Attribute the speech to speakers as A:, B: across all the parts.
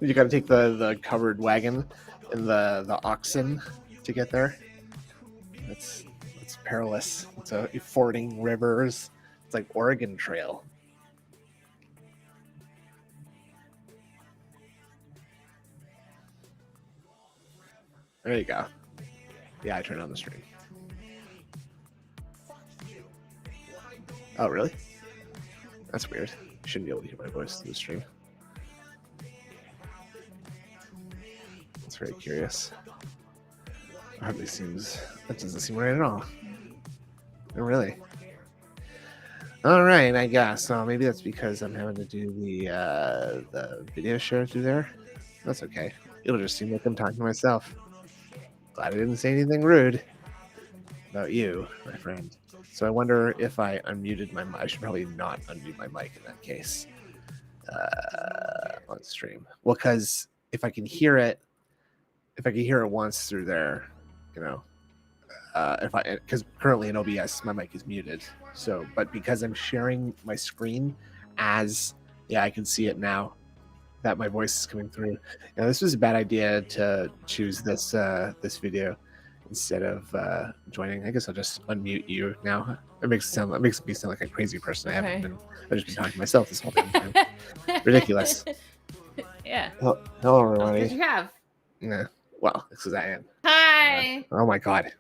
A: You got to take the covered wagon and the oxen to get there. It's perilous. It's fording rivers. It's like Oregon Trail. There you go. Yeah, I turned on the stream. Oh, really? That's weird. You shouldn't be able to hear my voice through the stream. That's very curious. Hardly seems. That doesn't seem right at all. Oh, really? All right, I guess. So maybe that's because I'm having to do the video share through there. That's okay. It'll just seem like I'm talking to myself. Glad I didn't say anything rude about you, my friend. So I wonder if I unmuted my mic. I should probably not unmute my mic in that case on stream. Well, because if I can hear it once through there, you know, because currently in OBS my mic is muted. So, but because I'm sharing my screen as, yeah, I can see it now that my voice is coming through. Now, this was a bad idea to choose this this video instead of joining. I guess I'll just unmute you now. It makes me sound like a crazy person.
B: Okay.
A: I've just been talking to myself this whole time. Ridiculous.
B: Yeah.
A: Hello, everybody.
B: What did you have?
A: Yeah. Well, this is I am.
B: Hi.
A: Oh my god,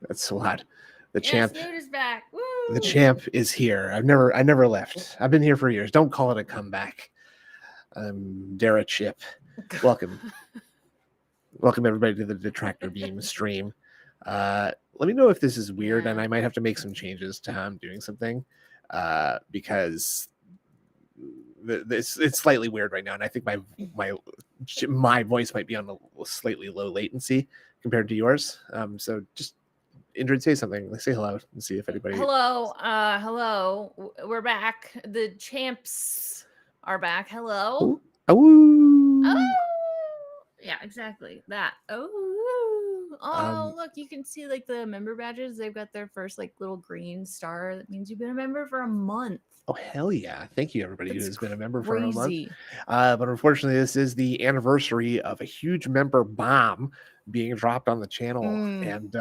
A: that's so loud. The champ.
B: Snoot is back. Woo.
A: The champ is here. I never left. I've been here for years. Don't call it a comeback. Dara Chip. Welcome. Welcome everybody to the Detractorbeam stream. Let me know if this is weird, and I might have to make some changes to how I'm doing something, because it's slightly weird right now, and I think my voice might be on a slightly low latency compared to yours. So just Indrid, say something. Like, say hello and see if anybody.
B: Hello. Hello. We're back. The champs are back. Hello.
A: Oh.
B: Yeah, exactly. That. Look, you can see like the member badges. They've got their first like little green star. That means you've been a member for a month.
A: Oh, hell yeah. Thank you, everybody who has been a member for a month.
B: Crazy.
A: But unfortunately, this is the anniversary of a huge member bomb being dropped on the channel. And,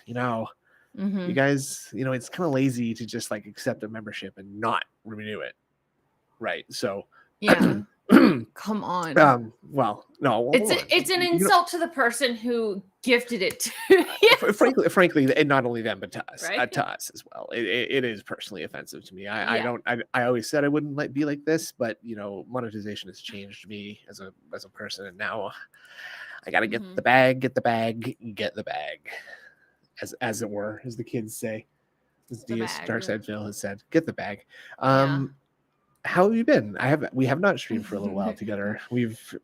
A: you know, you guys, you know, it's kind of lazy to just like accept a membership and not renew it. Right. So,
B: yeah. Come on.
A: Well, no.
B: It's an insult to the person who gifted it to you.
A: Frankly, and not only them, but to us,
B: Right?
A: to us as well. It is personally offensive to me. I always said I wouldn't be like this, but you know, monetization has changed me as a person, and now I gotta get the bag, get the bag, as it were, as the kids say, as Darksidephil has said, get the bag. How have you been? We have not streamed for a little while together.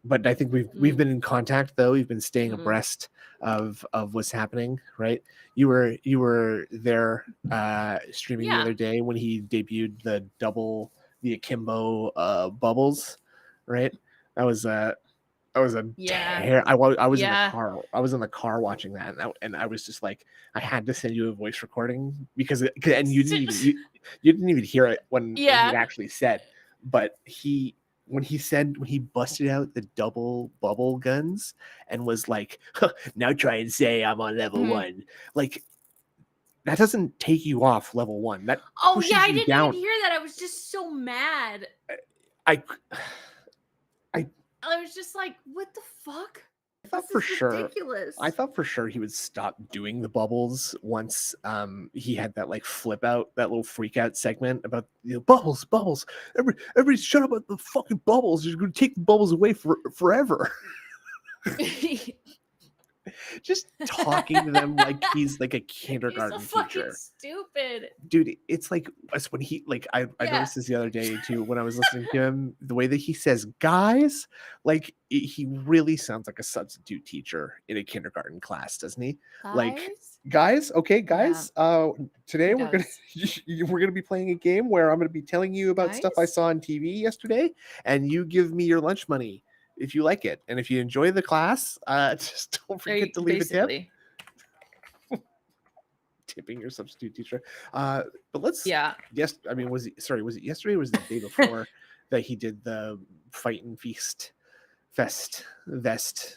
A: But I think we've been in contact though. We've been staying abreast of what's happening, right? You were there streaming the other day when he debuted the akimbo bubbles, right? That was a I was in the car. I was in the car watching that, and I was just like, I had to send you a voice recording because you didn't even hear it when he actually said. But when he busted out the double bubble guns and was like, now try and say I'm on level 1, like that doesn't take you off level 1. That
B: I didn't even hear that. I was just so mad. I was just like, what the fuck?
A: I thought for sure he would stop doing the bubbles once he had that like flip out, that little freak out segment about bubbles. Everybody shut up about the fucking bubbles. You're gonna take the bubbles away forever. Just talking to them like he's like a kindergarten
B: he's so
A: teacher.
B: Stupid.
A: Dude, it's like when he I noticed this the other day too when I was listening to him, the way that he says guys, like he really sounds like a substitute teacher in a kindergarten class, doesn't he? Like guys, okay, guys. Today we're gonna be playing a game where I'm gonna be telling you about stuff I saw on TV yesterday, and you give me your lunch money if you like it, and if you enjoy the class, just don't forget to leave a tip. Tipping your substitute teacher. But let's. Yeah. Yes. I mean, was it yesterday? Or was it the day before that he did the fight and feast vest. That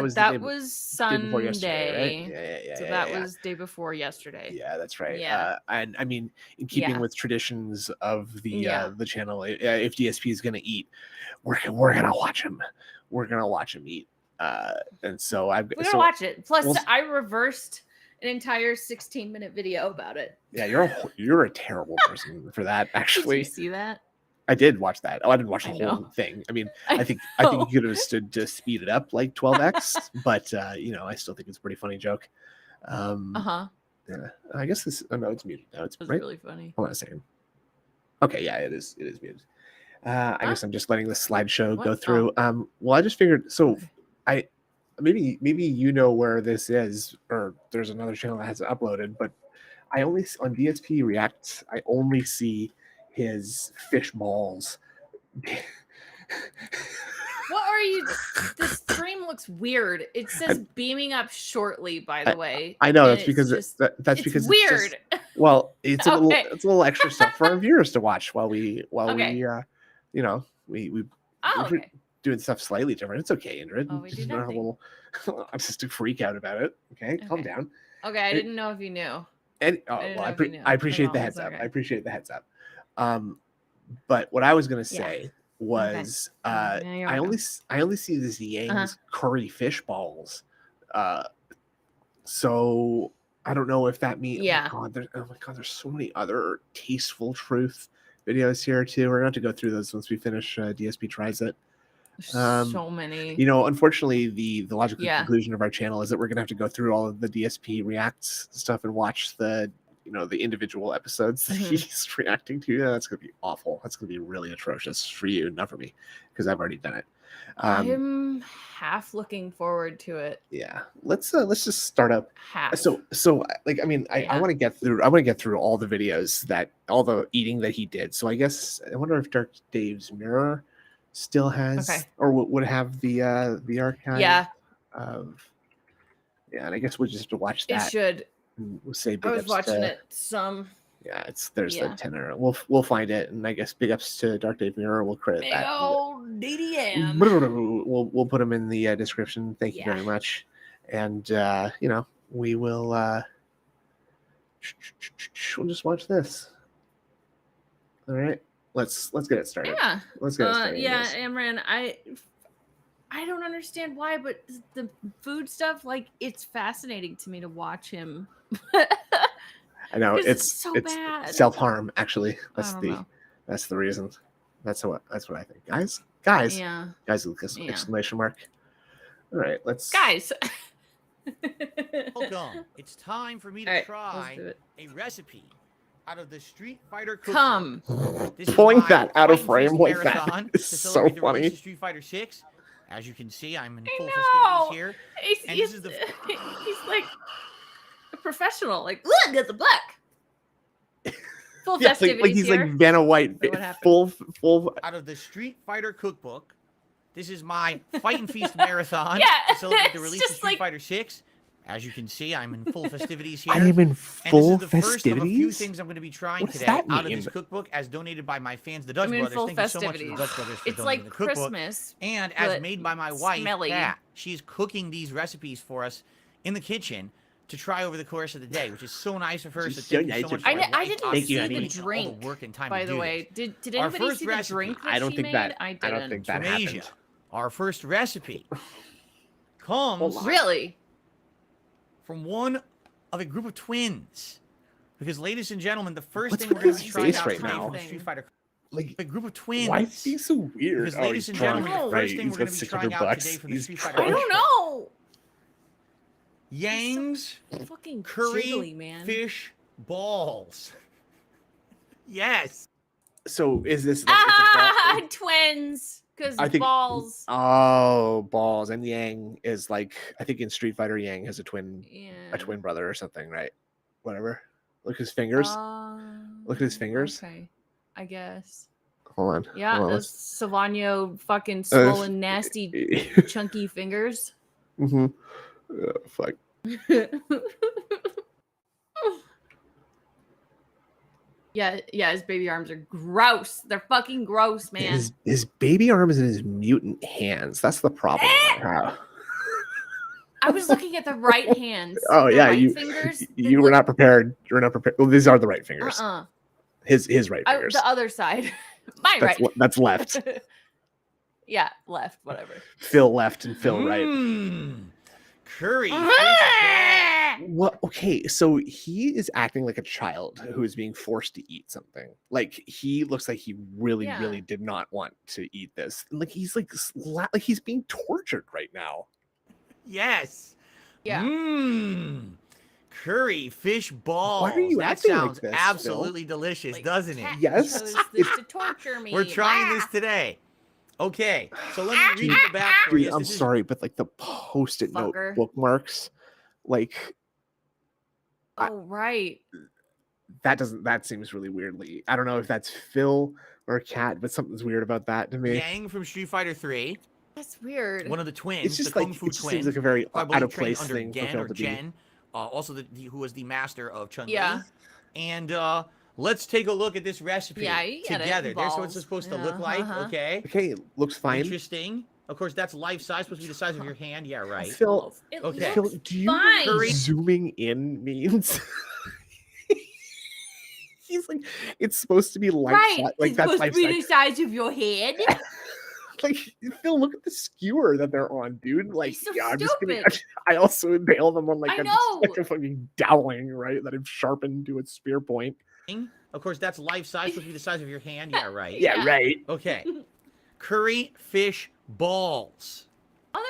A: was
B: that
A: the
B: was
A: day before yesterday, right?
B: Sunday.
A: Yeah.
B: So that was day before yesterday.
A: Yeah, that's right.
B: Yeah.
A: And I mean, in keeping
B: Yeah.
A: with traditions of
B: Yeah.
A: the channel, if DSP is gonna eat, we're gonna watch him. We're gonna watch him eat. And so
B: We're gonna watch it. Plus, I reversed an entire 16-minute video about it.
A: Yeah, you're a terrible person for that. Actually,
B: did you see that?
A: I did watch that. Oh, I didn't watch the whole thing. I mean, I think you could have stood to speed it up like 12x, but you know, I still think it's a pretty funny joke. Yeah, I guess this. Oh no, it's muted now. It's right?
B: Really funny.
A: Hold on a second. Okay, yeah, it is. It is muted. I guess I'm just letting the slideshow go through. Well, I just figured. So, maybe you know where this is, or there's another channel that has it uploaded, but I only on DSP React. I only see his fish balls.
B: What are you? The stream looks weird. It says beaming up shortly. By the way,
A: I know that's because that's because
B: weird.
A: Well, it's a little extra stuff for our viewers to watch while we you know we're doing stuff slightly different. It's okay, Ingrid.
B: Oh, we do
A: just
B: nothing.
A: a little autistic freak out about it. Okay, calm down.
B: Okay, I didn't know if you knew.
A: And I appreciate the heads up. I appreciate the heads up. But what I was gonna say was I only see this Yang's curry fish balls. So I don't know if that means oh my god, there's so many other tasteful truth videos here too. We're gonna have to go through those once we finish DSP tries it.
B: So many.
A: You know, unfortunately, the logical conclusion of our channel is that we're gonna have to go through all of the DSP reacts stuff and watch the the individual episodes that he's reacting to. That's gonna be awful. That's gonna be really atrocious for you, not for me, because I've already done it.
B: I'm half looking forward to it.
A: Yeah, let's just start up.
B: Half.
A: So like I mean, I want to get through all the videos all the eating that he did. So I guess I wonder if Dark Dave's Mirror still has or would have the archive.
B: Yeah.
A: And I guess we'll just have to watch that.
B: It should.
A: We'll say big
B: I was
A: ups
B: watching
A: to,
B: it some.
A: Yeah, there's the tenor. We'll find it, and I guess big ups to Dark Dave Mirror. We'll credit
B: big
A: that.
B: Old DDM.
A: We'll put them in the description. Thank you very much. And we will we'll just watch this. All right, let's get it started.
B: Yeah,
A: let's get it started.
B: Amran, I don't understand why, but the food stuff, like, it's fascinating to me to watch him.
A: I know it's
B: so bad.
A: Self-harm, actually. That's the reason. That's what I think. Guys. Yeah. Guys, exclamation mark. All right, let's
B: guys.
C: Welcome. It's time for me to try a recipe out of the Street Fighter cookbook.
B: Come.
A: Pulling that out of frame like that is so funny.
C: Street Fighter 6. As you can see, I'm in full festivities here.
B: He's like a professional. Like, look, there's a black. Full festivities
A: like he's
B: here.
A: like Vanna White. Full.
C: Out of the Street Fighter cookbook, this is my Fight and Feast marathon to celebrate the release of Street Fighter 6. As you can see, I'm in full festivities here.
A: I am in full festivities?
C: This is the first of a few things I'm going to be trying today out of this cookbook, as donated by my fans, the Dutch Brothers. Thank you so much to the Dutch Brothers for donating the cookbook.
B: Christmas,
C: and as made by my wife, Kat. She's cooking these recipes for us in the kitchen to try over the course of the day, which is so nice of her. So thank you so much.
B: I didn't see the drink, by the way. Did anybody see the drink that she made? I didn't.
A: I don't think that happened.
C: Our first recipe comes from one of a group of twins. Because, ladies and gentlemen, the first thing we're going to be trying out today from Street Fighter, like a group of twins.
A: Why is he so weird?
C: Because, ladies and gentlemen, the first thing we're going to be trying out today from the Street Fighter.
B: I don't know.
C: Yang's
B: fucking
C: curry
B: jiggly, man.
C: Fish balls. Yes.
A: So is this
B: twins? Because
A: I think
B: balls.
A: Oh, balls. And Yang is like, I think in Street Fighter, Yang has a twin brother or something, right? Whatever. Look at his fingers. Look at his fingers.
B: Okay, I guess.
A: Hold on.
B: Yeah, those Savano fucking swollen, nasty, chunky fingers.
A: Mm-hmm. Fuck.
B: Yeah, his baby arms are gross. They're fucking gross, man.
A: His baby arms and his mutant hands. That's the problem I have.
B: I was looking at the right hands.
A: Oh yeah,
B: right
A: you
B: fingers.
A: You were not prepared. You're not prepared. Well, these are the right fingers. His right fingers.
B: The other side. Right.
A: That's left.
B: Yeah, left. Whatever.
A: Phil left and Phil right.
C: Curry.
A: Well, okay, so he is acting like a child who is being forced to eat something. Like he looks like he really, really did not want to eat this. Like he's like he's being tortured right now.
C: Yes.
B: Yeah.
C: Curry fish balls.
A: Why are you
C: that
A: acting
C: sounds
A: like this,
C: absolutely delicious, doesn't it?
A: Yes.
B: This to torture me.
C: We're trying this today. Okay, so let me read the backstory.
A: Dude, I'm sorry, but like the post-it note bookmarks, like.
B: Oh right.
A: That seems really weirdly. I don't know if that's Phil or Cat, but something's weird about that to me.
C: Yang from Street Fighter 3.
B: That's weird.
C: One of the twins.
A: It's just
C: the
A: like
C: Kung Fu
A: it just
C: twin.
A: seems like a very out of place thing for Phil to be.
C: Jen, also who was the master of Chun-Li.
B: Yeah.
C: And let's take a look at this recipe together.
B: Balls.
C: There's what it's supposed to look like. Okay.
A: Okay, looks fine.
C: Interesting. Of course, that's life size, supposed to be the size of your hand. Yeah, right.
A: Phil,
C: okay.
A: Phil, do you know what zooming in means? He's like, it's supposed to be life size. Like
B: it's
A: that's
B: supposed to be the size of your head.
A: Like, Phil, look at the skewer that they're on, dude. Like,
B: so
A: I'm
B: stupid.
A: just kidding. I also impale them on like
B: a
A: fucking dowling, right? That I've sharpened to its spear point.
C: Of course, that's life size, supposed to be the size of your hand. Yeah, right.
A: Yeah, right.
C: Okay. Curry fish balls.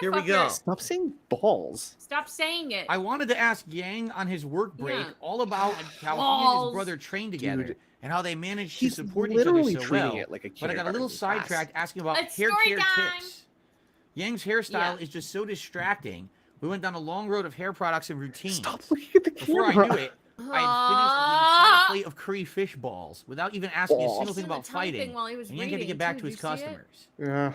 C: Here we go.
A: Stop saying balls.
B: Stop saying it.
C: I wanted to ask Yang on his work break all about how he and his brother trained together and how they managed to support each other so well.
A: It like a
C: but I got a little sidetracked asking about hair care tips. Yang's hairstyle is just so distracting. We went down a long road of hair products and routines.
A: Stop looking at the camera.
C: Before I knew it, I had finished the entire plate of curry fish balls without even asking a single thing about fighting. And Yang had to get back to his customers.
A: Yeah.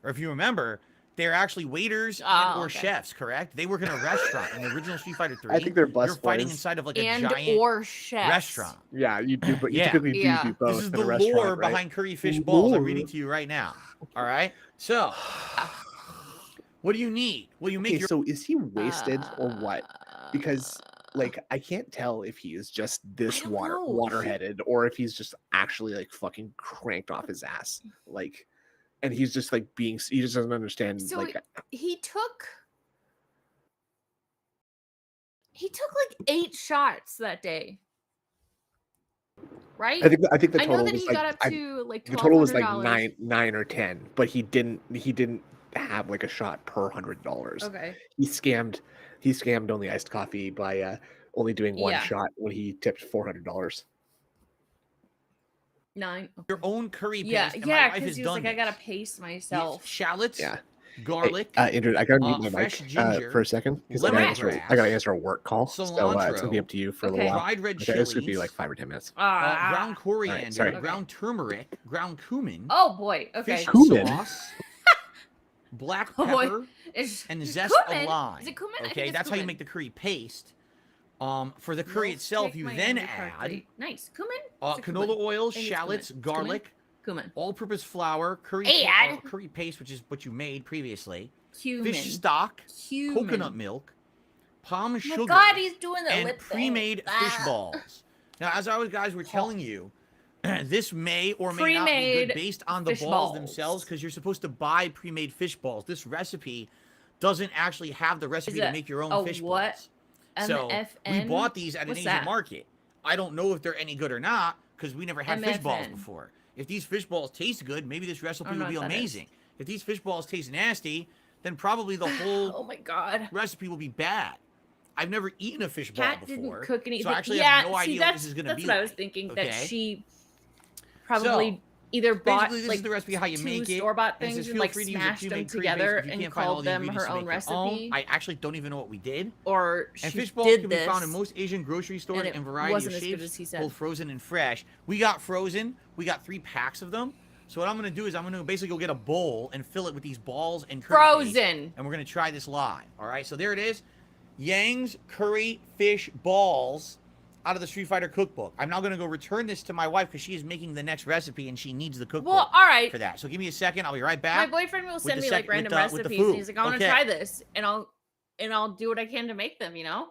C: Or if you remember, they're actually waiters or chefs, correct? They work in a restaurant in the original Street Fighter 3.
A: I think they're busboys.
C: You're fighting inside of like a giant restaurant.
A: Yeah, you do, but you typically do both.
C: This is the lore behind curry fish balls I'm reading to you right now. All right? So, what do you need? Well, you make
A: so is he wasted or what? Because like I can't tell if he is just this water-headed or if he's just actually like fucking cranked off his ass. Like, and he's just like he just doesn't understand.
B: So
A: like
B: he took like 8 shots that day, right?
A: I think the total
B: I know that
A: was
B: he
A: like,
B: got up to like $1,200.
A: the total was like 9 or 10, but he didn't have like a shot per $100.
B: Okay.
A: He scammed only iced coffee by only doing one shot when he tipped $400.
B: 9.
C: Your own curry paste.
B: Yeah, because he was like, I gotta pace myself.
C: Shallots, garlic.
A: Andrew, I gotta mute my mic
C: ginger,
A: for a second because I gotta answer a work call.
C: Cilantro,
A: so it's gonna be up to you for a little while.
C: Fried red chilies.
A: It's gonna be like 5 or 10 minutes.
C: Ground coriander,
A: right,
C: ground turmeric, ground cumin.
B: Oh boy, okay.
C: Fish sauce, black pepper,
B: and
C: zest of lime.
B: Is it cumin?
C: Okay, that's how you make the curry paste. For the curry itself, you then add canola oil, shallots, garlic,
B: cumin,
C: all-purpose flour, curry paste, which is what you made previously, fish stock, coconut milk, palm sugar, and pre-made fish balls. Now, as guys were telling you, this may or may not be good based on the balls themselves because you're supposed to buy pre-made fish balls. This recipe doesn't actually have the recipe to make your own fish balls. So we bought these at an Asian market. I don't know if they're any good or not because we never had fish balls before. If these fish balls taste good, maybe this recipe will be amazing. If these fish balls taste nasty, then probably the whole recipe will be bad. I've never eaten a fish ball before.
B: Didn't cook anything.
C: So I actually have no idea what this is going to be.
B: That's what I was thinking. That she probably either bought
C: this
B: like
C: is the recipe how you make it.
B: Store-bought things and like smashed them together and called them her own recipe.
C: I actually don't even know what we did.
B: Or
C: and fish balls can be found in most Asian grocery stores in variety of shapes, both frozen and fresh. We got frozen. We got 3 packs of them. So what I'm going to do is I'm going to basically go get a bowl and fill it with these balls and curry paste, and we're going to try this live. All right, so there it is. Yang's curry fish balls. out of the Street Fighter cookbook. I'm now going to go return this to my wife because she is making the next recipe and she needs the cookbook
B: Well, all right.
C: for that. So give me a second. I'll be right back.
B: My boyfriend will send me like random recipes. And he's like, I want to try this, and I'll do what I can to make them, you know?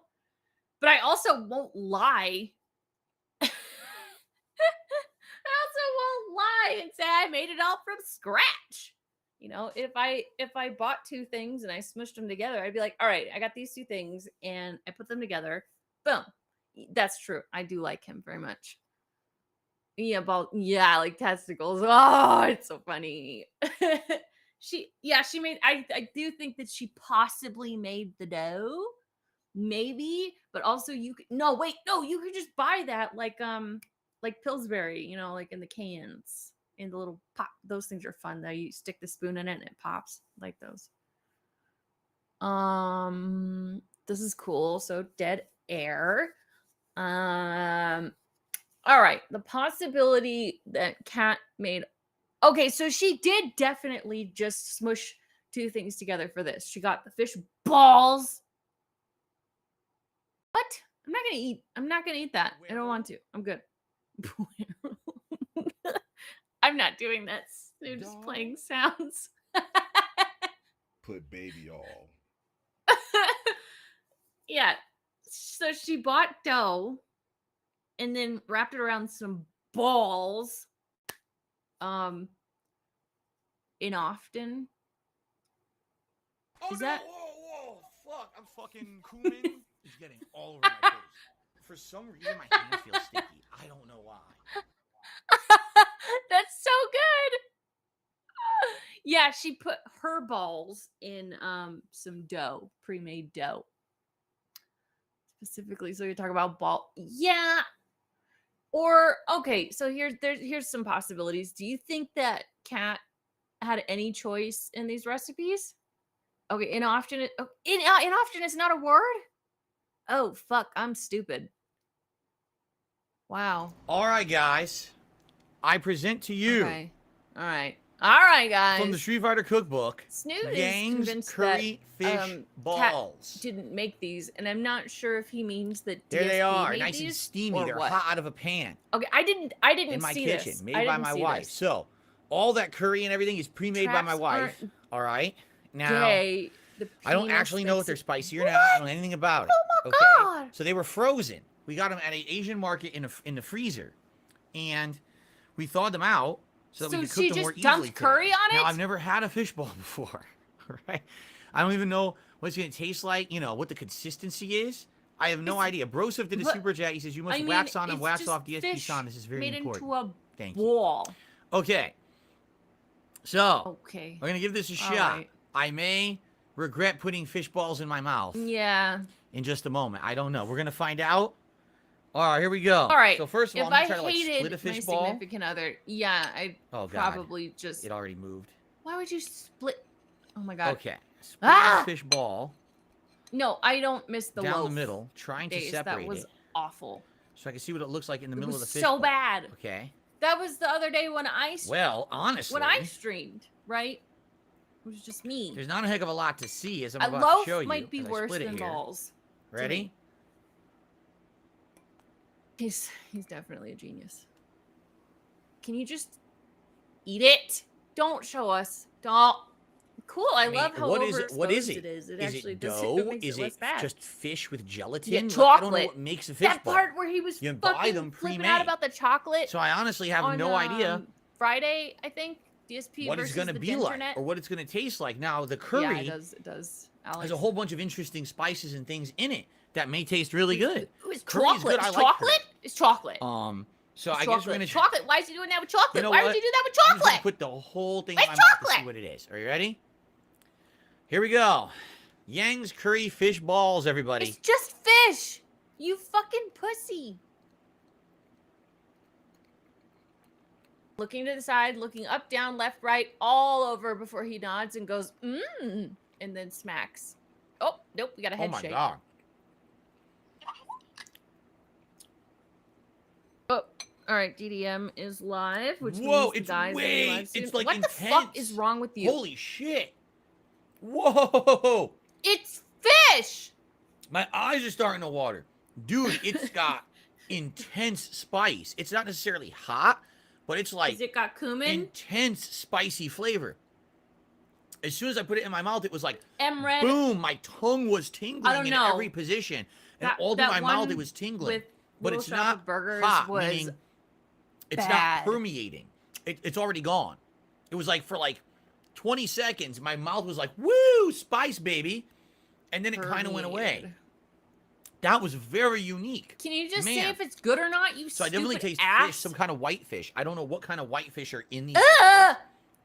B: But I also won't lie. I also won't lie and say I made it all from scratch. You know, if I bought 2 things and I smushed them together, I'd be like, all right, I got these 2 things and I put them together. Boom. That's true. I do like him very much. Yeah, like testicles. Oh, it's so funny. She made, I do think that she possibly made the dough. Maybe, but also you could, you could just buy that like Pillsbury, you know, like in the cans, in the little pop. Those things are fun though. You stick the spoon in it and it pops, like those. This is cool. So dead air. All right, the possibility that Kat made. Okay, so she did definitely just smush 2 things together for this. She got the fish balls. What? I'm not gonna eat that. I don't want to. I'm good. I'm not doing this. They're just playing sounds.
D: Put baby all.
B: Yeah. So she bought dough and then wrapped it around some balls. In Often.
C: Oh,
B: is that?
C: Whoa, fuck! I'm fucking cumin is getting all over my face. For some reason, my hand feels sticky. I don't know why.
B: That's so good. Yeah, she put her balls in some dough, pre-made dough. Specifically, so you're talking about ball. Yeah. Or okay, so here's some possibilities. Do you think that Kat had any choice in these recipes? Okay, in often is not a word? Oh fuck, I'm stupid. Wow.
C: All right, guys. I present to you.
B: Okay. All right, guys.
C: From the Street Fighter cookbook.
B: Snoot is
C: Yang's
B: convinced
C: curry
B: that
C: fish balls.
B: Kat didn't make these, and I'm not sure if he means that
C: There they are,
B: made
C: nice and
B: these
C: steamy. They're
B: what.
C: hot out of a pan.
B: Okay, I didn't
C: in my
B: see
C: kitchen,
B: this.
C: made by my wife.
B: This.
C: So all that curry and everything is pre-made by my wife. All right. Now, I don't actually know if they're spicy or not. I don't know anything about it.
B: Oh my god!
C: So they were frozen. We got them at an Asian market in the freezer, and we thawed them out so that we could cook them more easily.
B: Dumped curry on it?
C: Now I've never had a fishbowl before. Right? I don't even know what it's gonna taste like. You know what the consistency is. I have no idea. Broseph did a super chat. He says you must wax on and wax off DSP San. This is very important.
B: Made into a
C: Thank
B: ball.
C: You. Okay. So
B: okay,
C: we're gonna give this a shot.
B: Right.
C: I may regret putting fish balls in my mouth.
B: Yeah.
C: In just a moment. I don't know. We're gonna find out. All right, here we go.
B: All right.
C: So first of all, I'm gonna try to split a fish ball.
B: My significant other, yeah, I'd probably just.
C: It already moved.
B: Why would you split? Oh my god.
C: Okay. Split the fish ball.
B: No, I don't miss the
C: down
B: loaf
C: the middle, trying to separate it.
B: That was awful.
C: So I can see what it looks like in the middle of the fish
B: so
C: ball.
B: bad.
C: Okay.
B: That was the other day when I.
C: Well, honestly.
B: When I streamed, right? It was just me.
C: There's not a heck of a lot to see, as I'm about to show you.
B: A loaf might be worse than balls.
C: Ready?
B: He's definitely a genius. Can you just eat it? Don't show us. Don't. Cool. I love how
C: what is it?
B: It is. It
C: is
B: actually
C: it
B: does.
C: dough?
B: Is it
C: just fish with gelatin?
B: Yeah, chocolate.
C: I don't know what makes a fish
B: that
C: ball.
B: Part where he was fucking flipping out about the chocolate.
C: So I honestly have no idea.
B: Friday, I think. DSP
C: what it's going to be like, or what it's going to taste like. Now the curry,
B: yeah, it does. Alex.
C: Has a whole bunch of interesting spices and things in it that may taste really good.
B: It's chocolate. It's chocolate. It's chocolate.
C: So I guess we're gonna
B: chocolate. Why is he doing that with chocolate?
C: You know
B: Why would you do that with chocolate?
C: I'm just gonna put the whole thing in my mouth to see what it is. Are you ready? Here we go. Yang's curry fish balls, everybody.
B: It's just fish. You fucking pussy. Looking to the side, looking up, down, left, right, all over before he nods and goes, and then smacks. Oh, nope, we got a head shake.
C: Oh my god.
B: Oh, all right, DDM is live, which means
C: the
B: it's guys
C: live
B: stream.
C: it's like
B: what
C: intense.
B: The fuck is wrong with you?
C: Holy shit. Whoa.
B: It's fish.
C: My eyes are starting to water. Dude, it's got intense spice. It's not necessarily hot, but it's like
B: Has it got cumin?
C: Intense spicy flavor. As soon as I put it in my mouth, it was like,
B: M-Red,
C: boom, my tongue was tingling in every position. And all through my mouth, it was tingling. But it's not hot, meaning it's not permeating. It's already gone. It was like for like 20 seconds, my mouth was like, woo, spice, baby. And then it kind of went away. That was very unique.
B: Can you just say if it's good or not, you stupid ass? So I definitely taste fish,
C: some kind of whitefish. I don't know what kind of whitefish are in these.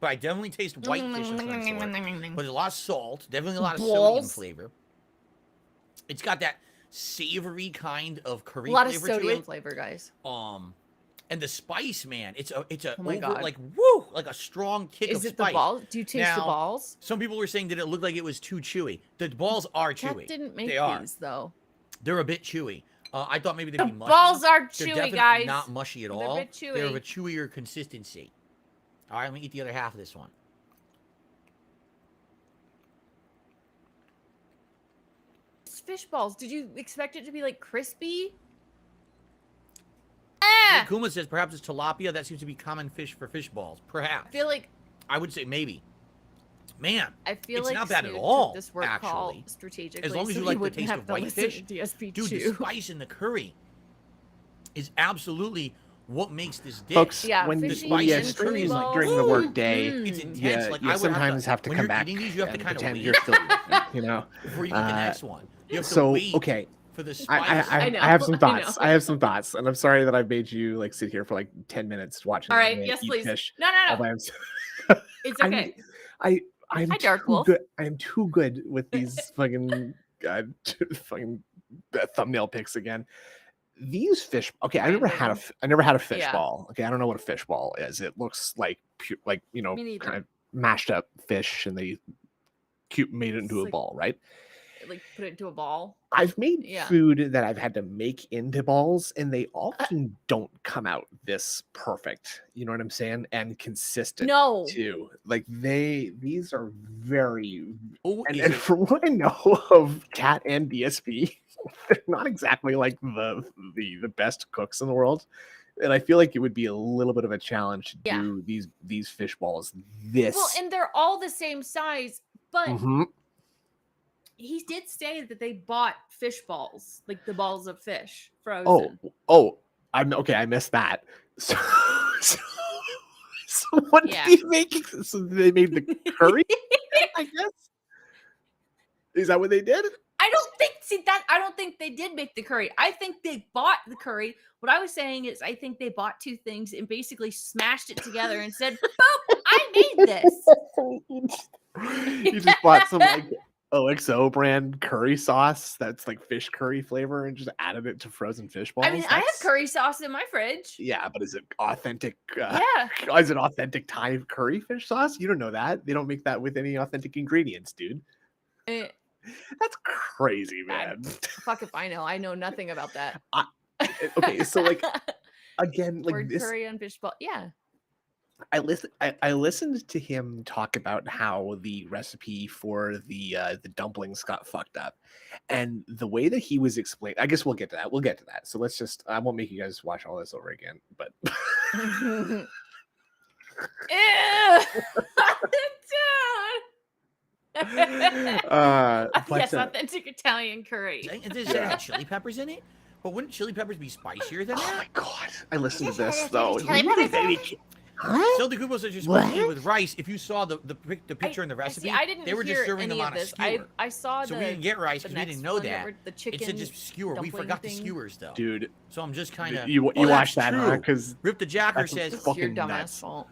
C: But I definitely taste whitefish of some sort. But there's a lot of salt, definitely a lot of sodium flavor. It's got that savory kind of curry flavor to it.
B: A lot of sodium flavor, guys.
C: And the spice, man, it's a
B: God.
C: like woo, like a strong kick of spice.
B: Is it the balls? Do you taste the balls?
C: Some people were saying that it looked like it was too chewy. The balls are chewy.
B: That didn't make these though.
C: They're a bit chewy. I thought maybe they'd be mushy.
B: Balls are chewy,
C: They're definitely
B: guys.
C: Not mushy at all.
B: They're a bit chewy.
C: They're of a chewier consistency. All right, let me eat the other half of this one.
B: It's fish balls. Did you expect it to be like crispy?
C: Kuma says perhaps it's tilapia. That seems to be common fish for fish balls. Perhaps.
B: I feel like
C: I would say maybe. Man,
B: I feel
C: it's
B: like
C: not bad at all.
B: This work
C: actually,
B: strategically,
C: as long as you like the taste of whitefish, dude, the spice in the curry is absolutely what makes this dish.
A: Folks, when the spice during the work day,
C: it's intense. Like I
A: sometimes have to come back
C: these, you have to kind of
A: pretend
C: wait,
A: you're still, you know,
C: before you get the next one. You have to wait
A: okay.
C: For the spice.
A: I have some thoughts. I have some thoughts, and I'm sorry that I made you like sit here for like 10 minutes watching.
B: All right, yes, please.
A: Fish
B: no. It's okay.
A: I'm too good. I am too good with these fucking thumbnail pics again. These fish. Okay, I never had a fish ball. Okay, I don't know what a fish ball is. It looks like kind of mashed up fish, and they made it into a ball, right?
B: Like put it into a ball.
A: I've made food that I've had to make into balls, and they often don't come out this perfect. You know what I'm saying? And consistent.
B: No.
A: Too. Like these are very. And from what I know of Cat and DSP, they're not exactly like the best cooks in the world. And I feel like it would be a little bit of a challenge to do these fish balls.
B: Well, and they're all the same size, but. He did say that they bought fish balls, like the balls of fish frozen.
A: I missed that. So what did they make? So they made the curry, I guess. Is that what they did?
B: I don't think they did make the curry. I think they bought the curry. What I was saying is I think they bought two things and basically smashed it together and said, boom, I made this.
A: You just bought some like OXO brand curry sauce that's like fish curry flavor and just added it to frozen fish balls.
B: I mean, I have curry sauce in my fridge.
A: Yeah, but is it authentic? Is it authentic Thai curry fish sauce? You don't know that. They don't make that with any authentic ingredients, dude. That's crazy, man.
B: Fuck if I know. I know nothing about that.
A: Okay, so like again, like this
B: curry and fish ball. Yeah.
A: I listened to him talk about how the recipe for the dumplings got fucked up, and the way that he was explaining. I guess we'll get to that. So let's just. I won't make you guys watch all this over again, but.
B: Yes, authentic Italian curry.
C: There's chili peppers in it, but wouldn't chili peppers be spicier than that?
A: Oh my god! I listened to this though.
C: Still, the Kubo says you're supposed to eat with rice. If you saw the picture in the recipe,
B: I didn't
C: they were just serving them on a skewer.
B: I saw
C: so we didn't get rice because we didn't know that.
B: The chicken
C: it said just skewer. We forgot the skewers though,
A: dude.
C: So I'm just kind of
A: you watched that because
C: Rip the Jacker says
B: it's your dumbass fault.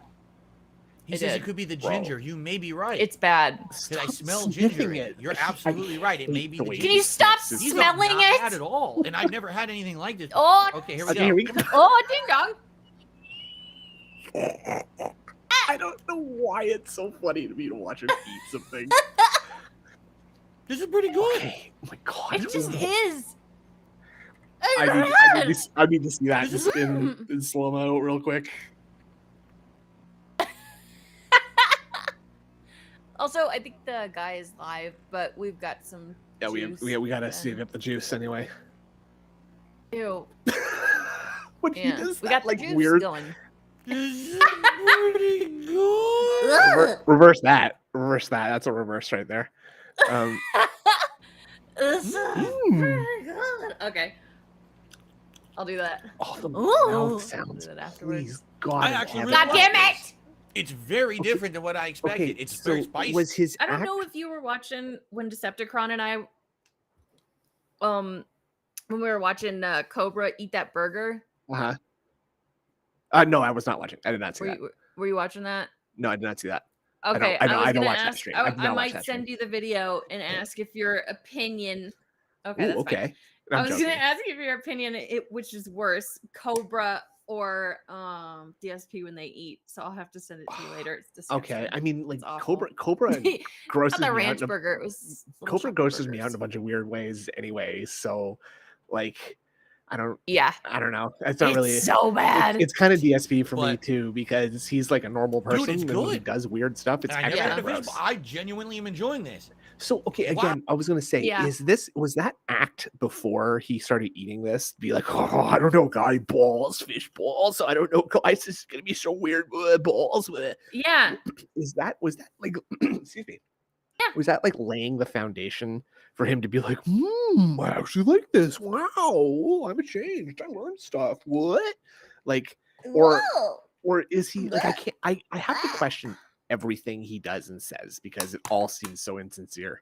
C: He says it could be the ginger. You may be right.
B: It's bad.
C: Because I smell ginger in it. You're absolutely right. It may be the ginger.
B: Can you stop smelling it?
C: Not bad at all. And I've never had anything like this.
B: Oh,
C: okay, here we go.
B: Oh, ding dong.
A: I don't know why it's so funny to me to watch him eat something.
C: This is pretty good.
A: Okay. Oh my god.
B: It just is.
A: I need to see that just in slow-mo real quick.
B: Also, I think the guy is live, but we've got some.
A: Yeah, we gotta save up the juice anyway.
B: Ew.
A: When he does
B: we
A: that,
B: got
A: like
B: the juice
A: weird.
B: going.
A: Reverse that. Reverse that. That's a reverse right there.
B: This is pretty good. Okay. I'll do that.
A: Oh, the
B: Ooh.
A: mouth sounds.
B: I'll do that afterwards.
A: Please, God.
C: I
A: in
C: actually
A: heaven.
C: really
B: God damn
C: like
B: it!
C: It's very different than what I expected. It's very spicy.
A: Was his
B: I don't
A: act-
B: know if you were watching when Decepticon and I, when we were watching Cobra eat that burger.
A: No, I was not watching. I did not see that.
B: Were you watching that?
A: No, I did not see that.
B: Okay,
A: I don't watch
B: ask,
A: that stream.
B: I might send you the video and ask if your opinion. Okay, that's
A: okay.
B: fine. I was gonna ask if your opinion, which is worse, Cobra or DSP when they eat. So I'll have to send it to you later. It's disgusting.
A: Okay, I mean, like
B: It's
A: Cobra
B: awful.
A: grosses
B: the
A: me
B: ranch
A: out.
B: burger. It was
A: Cobra grosses me out in a bunch of weird ways, anyway. So, like, I don't know. It's not really
B: so bad.
A: It's kind of DSP for me too, because he's like a normal person.
C: Dude, it's
A: and when he
C: good.
A: does weird stuff, it's actually gross.
C: I genuinely am enjoying this.
A: So okay, again, I was gonna say, was that act before he started eating this? Be like, oh, I don't know, guy, fish balls. I don't know, guys, this is gonna be so weird. Balls.
B: Yeah.
A: Was that like, excuse me? Yeah. Was that like laying the foundation for him to be like, I actually like this. Wow, I'm changed. I learned stuff. What? Like, or is he like? I have to question everything he does and says because it all seems so insincere.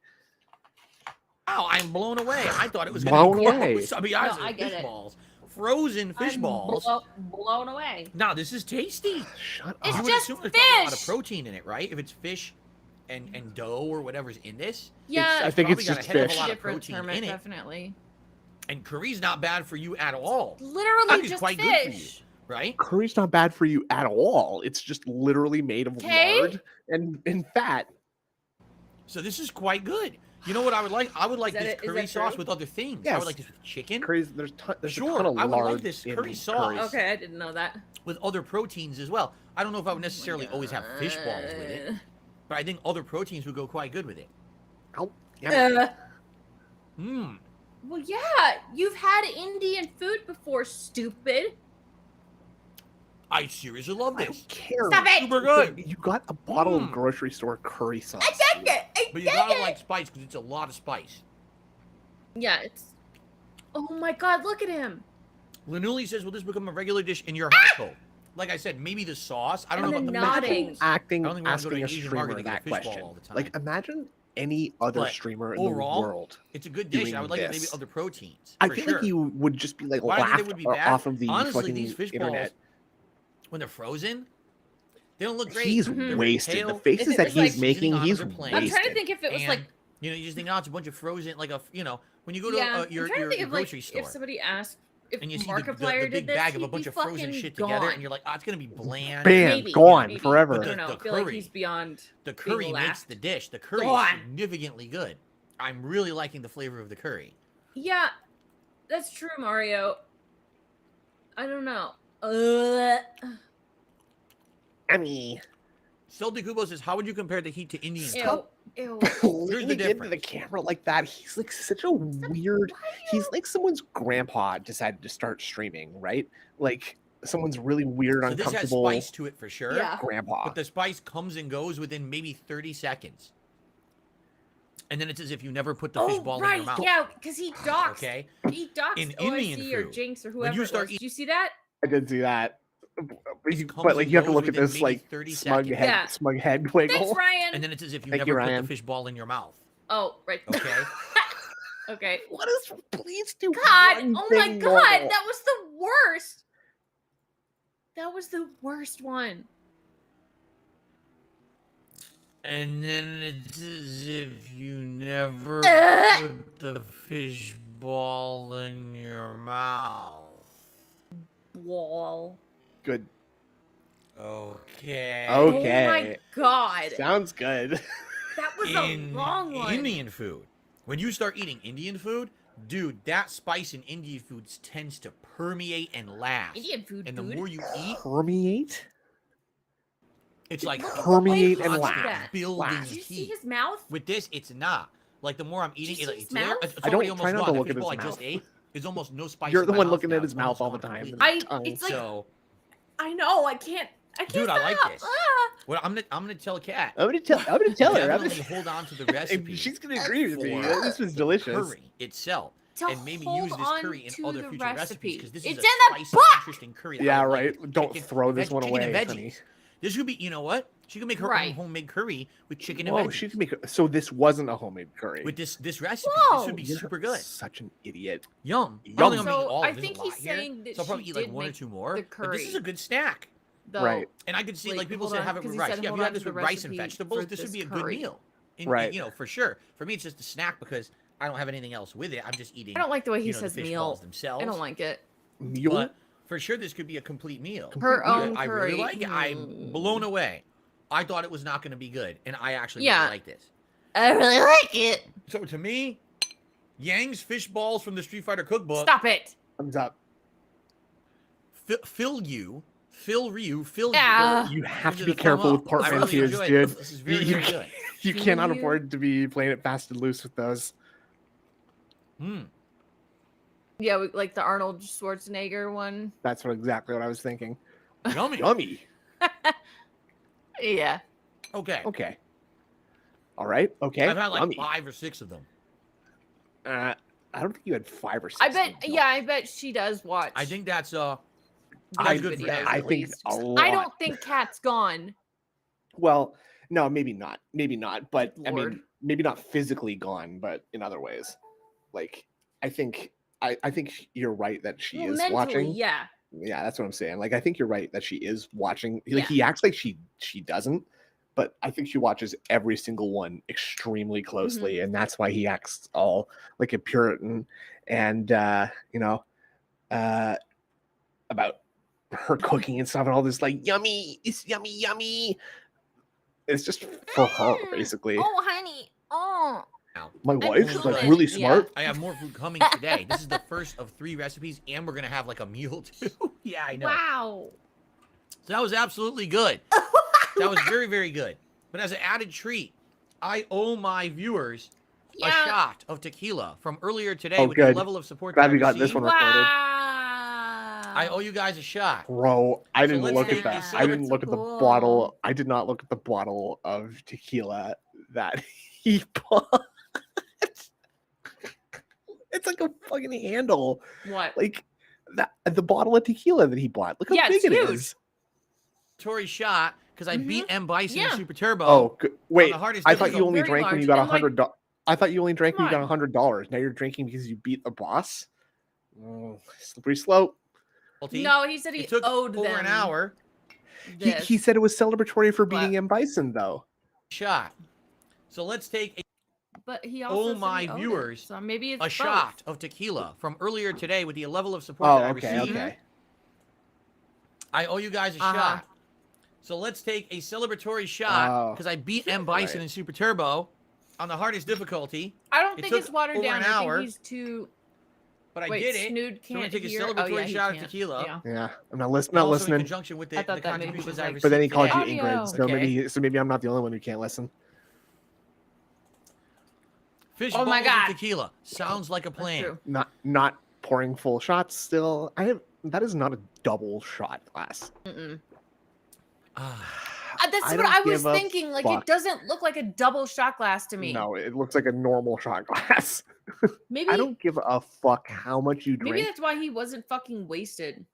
C: Oh, I'm blown away. I thought it was
A: blown
C: going to be
A: away.
C: I mean, I get fish balls. Frozen fish balls.
B: Blown away.
C: No, this is tasty.
A: Shut up.
B: It's
C: You would
B: just
C: assume there's
B: fish.
C: probably a lot of protein in it, right? If it's fish and dough or whatever's in this.
B: Yeah,
A: I think it's
C: got
A: just
C: a heck of
A: fish.
C: a lot of
B: different
C: protein
B: term,
C: in it.
B: definitely.
C: And curry's not bad for you at all.
B: Literally
C: It's
B: just
C: quite good for you,
B: fish.
C: right?
A: Curry's not bad for you at all. It's just literally made of lard and fat.
C: So this is quite good. You know what I would like? I would like
B: Is
C: this
B: that
C: curry sauce
B: true?
C: with other things. I
A: Yes.
C: would like this with chicken.
A: Curry's there's a ton of
C: I would
A: lard
C: like this
A: in
C: curry sauce.
A: curries.
B: Okay, I didn't know that.
C: With other proteins as well. I don't know if I would necessarily always have fish balls with it, but I think other proteins would go quite good with it.
A: Oh, yeah.
B: Well, yeah, you've had Indian food before, stupid.
C: I seriously love
A: I
C: this.
A: don't care.
B: Stop it.
C: Super good.
A: You got a bottle of grocery store curry sauce.
B: I did it.
C: But you gotta like spice because it's a lot of spice.
B: Yeah, it's. Oh my God! Look at him.
C: Lanuli says, "Will this become a regular dish in your household?" Like I said, maybe the sauce. I don't
B: And
C: know
B: then
C: about the
B: nodding.
A: Asking
C: I don't think we wanna go to
A: a
C: an Asian
A: streamer
C: market to get
A: that
C: a fish ball
A: question.
C: all the time.
A: Like, imagine any other
C: But
A: streamer in
C: overall,
A: the world.
C: It's a good dish.
A: doing
C: I would like maybe
A: this.
C: other proteins.
A: I
C: for
A: feel
C: sure.
A: like you would just be like
C: Why do you think
A: laughed
C: they would be bad?
A: off of the
C: Honestly,
A: fucking
C: these fish
A: internet.
C: balls, when they're frozen, they don't look great.
A: He's
C: They're
A: wasted.
C: pale.
A: The faces
B: If
A: that
B: it was like
A: he's making,
C: seasoning on
A: he's
C: them, they're plain.
B: I'm
A: wasted.
B: trying to think if it was
C: And,
B: like.
C: you know, you just think, oh, it's a bunch of frozen, like a, you know, when you go to
B: Yeah,
C: your
B: I'm trying to think of like
C: grocery store
B: if somebody asked if
C: and you see the
B: Markiplier
C: big
B: did this,
C: bag of a
B: he'd
C: bunch
B: be
C: of frozen
B: fucking
C: shit
B: gone.
C: together, and you're like, oh, it's gonna be bland.
A: Bam,
B: Maybe,
A: gone
B: maybe.
A: forever.
B: I don't know. I
C: The
B: feel like
C: curry.
B: he's beyond.
C: The curry
B: being
C: makes
B: laughed.
C: the dish. The curry is
B: Gone.
C: significantly good. I'm really liking the flavor of the curry.
B: Yeah, that's true, Mario. I don't know.
A: I mean,
C: Silty Kubo says, how would you compare the heat to Indian food?
B: Ew. Ew.
A: leaning into the
C: difference.
A: camera like that, he's like such a weird. He's like someone's grandpa decided to start streaming, right? Like someone's really weird,
C: So this has
A: uncomfortable
C: spice to it for sure.
B: Yeah.
A: grandpa.
C: But the spice comes and goes within maybe 30 seconds. And then it's as if you never put the fish ball in your mouth.
B: Yeah, because he doxed.
C: Okay.
B: He doxed
C: In
B: OIC
C: Indian
B: or
C: food,
B: Jinx or
C: when
B: whoever
C: you
B: it
C: start
B: was. Did you see that?
A: I did see that.
C: It comes
A: But like
C: and
A: you have to
C: goes
A: look at
C: within
A: this
C: maybe
A: like
C: 30
A: smug
C: seconds.
A: head,
B: Yeah.
A: smug head wiggle.
B: Thanks, Ryan.
C: And then it's as if you
A: Thank
C: never
A: you,
C: put
A: Ryan.
C: the fish ball in your mouth.
B: Oh, right.
C: Okay.
B: Okay.
A: What is? Please do.
B: God,
A: one
B: oh my
A: thing
B: God,
A: normal.
B: that was the worst. That was the worst one.
C: And then it's as if you never put the fish ball in your mouth.
B: Wall.
A: Good.
C: Okay.
A: Okay.
B: Oh my God.
A: Sounds good.
B: That was a long one.
C: Indian food. When you start eating Indian food, dude, that spice in Indian foods tends to permeate and last.
B: Indian food.
C: And the
B: dude.
C: more you eat,
A: Permeate.
C: it's like
A: Permeate and
B: Look
A: last.
B: at that.
C: building
B: Did you see
C: heat.
B: his mouth?
C: With this, it's not. Like the more I'm eating,
B: you see
C: it's
B: his
C: there.
B: mouth?
C: It's
A: I don't
C: already
A: try
C: almost
A: not
C: gone.
A: to
C: The
A: look
C: fish
A: at his
C: ball I
A: mouth.
C: just ate, There's almost no spice.
A: You're
C: in
A: the
C: my
A: one
C: mouth
A: looking
C: now.
A: at his
C: It's
A: mouth all
C: almost
A: the
C: gone
A: time.
C: completely.
B: It's like
C: So,
B: I know I can't
C: dude,
B: stop.
C: I like this. Well, I'm gonna tell Kat.
A: I'm gonna tell her.
C: Definitely hold on to the recipe.
A: She's gonna agree with me.
C: for
A: This was
C: the
A: delicious.
C: curry itself, and maybe
B: hold
C: use this
B: on
C: curry in
B: to
C: other
B: the
C: future recipes, because this is
B: It's
C: a
B: in the
C: spicy,
B: book!
C: interesting curry. that
A: Yeah,
C: I like.
A: right. Don't
C: Chicken,
A: throw this one
C: chicken
A: away,
C: and
A: honey.
C: veggies. This could be, you know what? She can make her own homemade curry with chicken and
A: Whoa,
C: veggies.
A: she can make. So this wasn't a homemade curry.
C: With this recipe, this would be
A: You're
C: super good.
A: Such an idiot.
C: Yum.
A: Yum.
B: I think he's saying that
C: so I'll probably
B: she
C: eat like
B: did
C: one or
B: make
C: two more.
B: the
C: But this is a
B: curry.
C: good snack.
B: Though,
A: Right.
C: And I could see, like, people
B: hold
C: say
B: on,
C: have it with
B: 'cause he
C: rice.
B: said
C: Yeah, if
B: hold
C: you
B: on
C: have this
B: to
C: with
B: the
C: rice and
B: recipe
C: vegetables,
B: for
C: this would
B: this
C: be a
B: curry.
C: good meal.
A: Right.
C: You know, for sure. For me, it's just a snack because I don't have anything else with it. I'm just eating.
B: I don't like the way he
C: you know,
B: says
C: the fish
B: meal.
C: balls themselves.
B: I don't like it.
A: Mule?
C: But for sure, this could be a complete meal.
B: Her own
C: I
B: curry.
C: really like it. I'm blown away. I thought it was not going to be good, and I actually
B: Yeah.
C: really like this.
B: I really like it.
C: So to me, Yang's fish balls from the Street Fighter cookbook.
B: Stop it.
A: Thumbs up.
C: Phil Ryu.
B: Yeah.
A: You have to
C: Give
A: be
C: it a thumb
A: careful
C: up.
A: with
C: I really
A: portmanteaus,
C: enjoyed
A: dude.
C: this. This is very,
A: You
C: very good.
A: You
B: Phil
A: cannot
B: Ryu.
A: afford to be playing it fast and loose with those.
B: Yeah, like the Arnold Schwarzenegger one.
A: That's exactly what I was thinking.
C: Yummy.
A: Yummy.
B: Yeah.
C: Okay.
A: Okay. All right. Okay.
C: I've had like
A: Yummy.
C: 5 or 6 of them.
A: I don't think you had 5 or 6.
B: I bet.
A: of them.
B: Yeah, I bet she does watch.
C: I think that's
A: I
C: good for
B: videos,
C: you.
A: I
B: at
A: think
B: least.
A: a lot.
B: I don't think Kat's gone.
A: Well, no, maybe not. Maybe not. But I
B: Lord.
A: mean, maybe not physically gone, but in other ways. Like, I think you're right that she
B: Well,
A: is
B: mentally,
A: watching.
B: yeah.
A: Yeah, that's what I'm saying. Like, I think you're right that she is watching. Like,
B: Yeah.
A: he acts like she doesn't, but I think she watches every single one extremely closely, and that's why he acts all like a Puritan and you know, about her cooking and stuff and all this like yummy, it's yummy. It's just for her, basically.
B: Oh, honey. Oh.
A: My wife is like
B: good.
A: really
B: Yeah.
A: smart.
C: I have more food coming today. This is the first of 3 recipes, and we're going to have like a meal too. Yeah, I know.
B: Wow.
C: So that was absolutely good. That was very, very good. But as an added treat, I owe my viewers a shot of tequila from earlier today
A: Oh,
C: with
A: good.
C: the level of support
A: Glad
C: that I
A: we got this
C: received.
A: one recorded.
B: Wow.
C: I owe you guys a shot.
A: Bro, I didn't
C: let's
A: look
C: take
A: at that.
C: this
A: I didn't
B: That's
A: look at the
B: cool.
A: bottle. I did not look at the bottle of tequila that he bought. It's like a fucking handle.
B: What?
A: Like that the bottle of tequila that he bought. Look how
B: Yeah,
A: big
B: it's
A: it
B: huge.
A: is.
C: Tory shot because I beat M Bison in
B: Yeah.
C: Super Turbo.
A: Oh, wait.
C: the hardest
A: I thought you
C: difficult.
A: only
B: Very
A: drank when
B: large,
A: you got
B: and, like,
A: $100. I thought you only drank when you
B: come
A: got $100. Now you're drinking because you beat the boss. Slippery slope.
B: No, he said he
C: It took
B: owed
C: over
B: them
C: an hour.
B: this.
A: He said it was celebratory for
B: But-
A: beating M Bison though.
C: Shot. So let's take
B: But he also said
C: my
B: he owed it,
C: viewers
B: so maybe it's
C: a
B: both.
C: shot of tequila from earlier today with the level of support
A: Oh,
C: that I
A: okay,
C: received.
A: okay.
C: I owe you guys a shot. So let's take a celebratory shot because I beat M Bison
A: Right.
C: in Super Turbo on the hardest difficulty.
B: I don't
C: It
B: think
C: took
B: it's watered
C: over
B: down.
C: an
B: I
C: hour.
B: think he's too.
C: But I
B: Wait,
C: did it.
B: Snood
C: So I'm gonna
B: can't
C: take a
B: hear.
C: celebratory
B: Oh, yeah, he
C: shot of
B: can't.
C: tequila.
B: Yeah.
A: Yeah, I'm not listening.
C: And
A: Not
C: also in
A: listening.
C: conjunction with
B: I
C: the
B: thought that maybe
C: contributions
B: was
C: I
B: like-
C: received
A: But then he called you
C: today.
B: Audio.
A: Ingrid, so
C: Okay.
A: maybe I'm not the only one who can't listen.
C: Fish
B: Oh my
C: balls and
B: God.
C: tequila. Sounds like a
B: That's
C: plan.
B: true.
A: Not pouring full shots still. That is not a double shot glass.
B: That's
A: I
B: what
A: don't
B: I was
A: give a
B: thinking. Like
A: fuck.
B: it doesn't look like a double shot glass to me.
A: No, it looks like a normal shot glass.
B: Maybe
A: I don't give a fuck how much you drink.
B: maybe that's why he wasn't fucking wasted.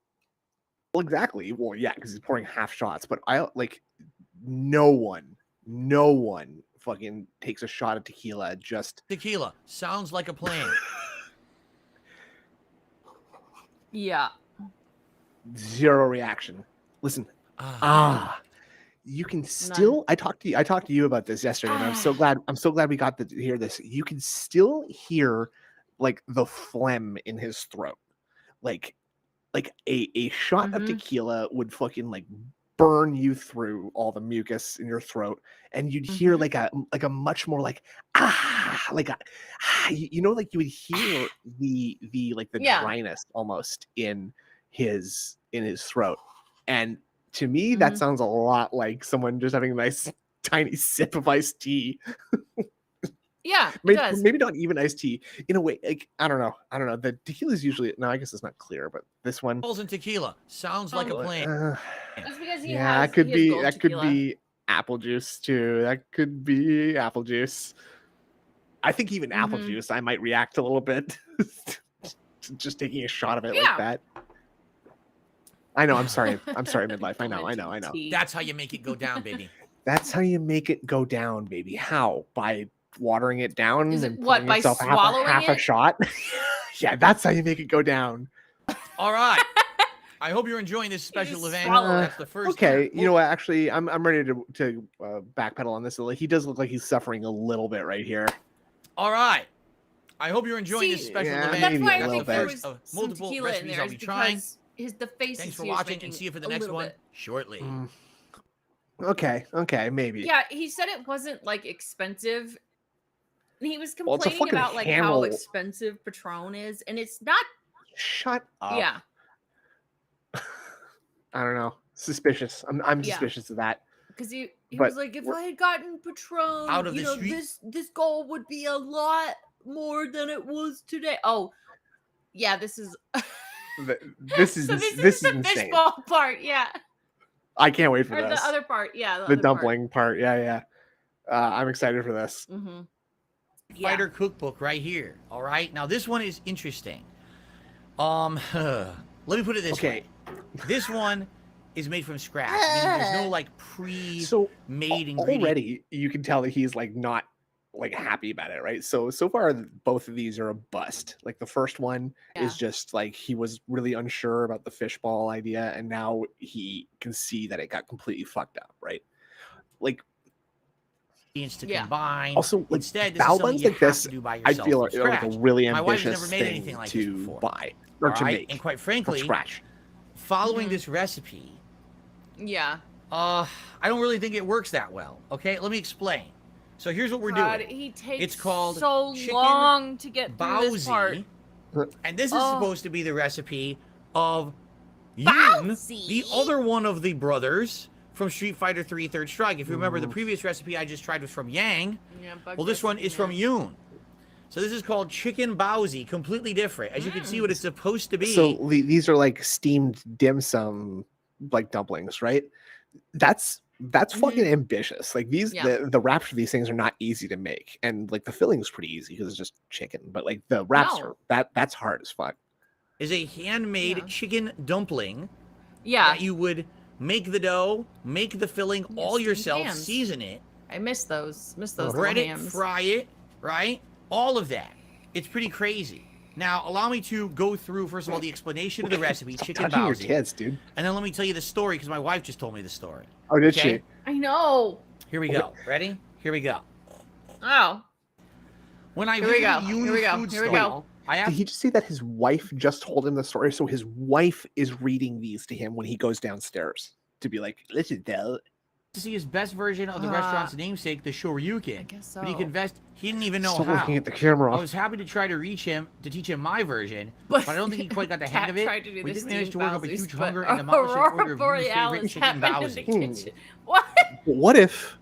A: Well, exactly. Well, yeah, because he's pouring half shots. But I like no one fucking takes a shot of tequila just.
C: Tequila. Sounds like a plan.
B: Yeah.
A: Zero reaction. Listen. You can still. I talked to you about this yesterday, and I'm so glad we got to hear this. You can still hear like the phlegm in his throat, like a shot of tequila would fucking like burn you through all the mucus in your throat, and you'd hear like a much more like you know, like you would hear the like the dryness almost in his throat. And to me that sounds a lot like someone just having a nice tiny sip of iced tea.
B: Yeah, it
A: maybe,
B: does.
A: maybe not even iced tea. In a way, like I don't know. The tequila is usually I guess it's not clear, but this one.
C: Balls and tequila sounds like a plan.
B: That's because he
A: yeah,
B: has.
A: that could be.
B: Gold
A: That could
B: tequila.
A: be apple juice too. That could be apple juice. I think even apple juice, I might react a little bit. Just taking a shot of it like that. I know. I'm sorry. I'm sorry, midlife. I know.
C: That's how you make it go down, baby.
A: That's how you make it go down, baby. How? By watering it down and
B: what? By swallowing
A: half a shot? Yeah, that's how you make it go down.
C: All right. I hope you're enjoying this special event. That's the first.
A: Okay, you know what? Actually, I'm ready to backpedal on this. He does look like he's suffering a little bit right here.
C: All right. I hope you're enjoying this special event.
B: That's why I think there
A: was
B: some tequila in there. I'll be trying. The face.
C: Thanks for watching, and see you for the next one shortly.
A: Okay, maybe.
B: Yeah, he said it wasn't like expensive. He was complaining about like how expensive Patron is, and it's not.
A: Shut up.
B: Yeah.
A: I don't know. Suspicious. I'm suspicious of that.
B: Because he was like, if I had gotten Patron
C: out of the street,
B: this goal would be a lot more than it was today. Oh, yeah, this is
A: this is the
B: insane. Fishbowl part, yeah.
A: I can't wait for this.
B: The other part, yeah.
A: The dumpling part, yeah. I'm excited for this.
C: Fighter cookbook right here. All right, now this one is interesting. Let me put it this way. This one is made from scratch. There's no like pre-made ingredient.
A: Already, you can tell that he's like not like happy about it, right? So far, both of these are a bust. Like the first one is just like he was really unsure about the fishball idea, and now he can see that it got completely fucked up, right? Like
C: to combine.
A: Also, like,
C: instead,
A: bowl buns like this, I feel are like a really
C: My wife has
A: ambitious
C: never made
A: thing
C: anything like
A: to buy or to make,
C: and quite frankly,
A: from scratch.
C: Following this recipe, I don't really think it works that well. Okay, let me explain. So here's what we're doing.
B: It's
C: called
B: so long to get through this part.
C: And this is supposed to be the recipe of Yoon, the other one of the brothers from Street Fighter 3 Third Strike. If you remember, the previous recipe I just tried was from Yang. Well, this one is from Yoon. So this is called chicken baozi, completely different. As you can see what it's supposed to be.
A: So these are like steamed dim sum, like dumplings, right? That's fucking ambitious. Like these, the wraps for these things are not easy to make, and like the filling is pretty easy because it's just chicken. But like the wraps are that's hard as fuck.
C: Is a handmade chicken dumpling.
B: Yeah,
C: that you would make the dough, make the filling all yourself, season it.
B: I miss those.
C: Bread it, fry it, right? All of that. It's pretty crazy. Now, allow me to go through, first of all, the explanation of the recipe, chicken baozi.
A: Your kids, dude.
C: And then let me tell you the story, because my wife just told me the story.
A: Oh, did she?
B: I know.
C: Here we go. Ready? Here we go.
B: Oh.
C: When I
B: Here we go.
A: Did he just say that his wife just told him the story? So his wife is reading these to him when he goes downstairs to be like, listen, Del.
C: To see his best version of the restaurant's namesake, the Shoryuken.
B: I guess so.
C: But he confessed he didn't even know
A: Still
C: how.
A: looking at the camera.
C: I was happy to try to reach him to teach him my version, but I don't think he quite got the hang of it. We didn't manage to work up a huge hunger and demolish an order of Yu's favorite chicken baozi.
A: What if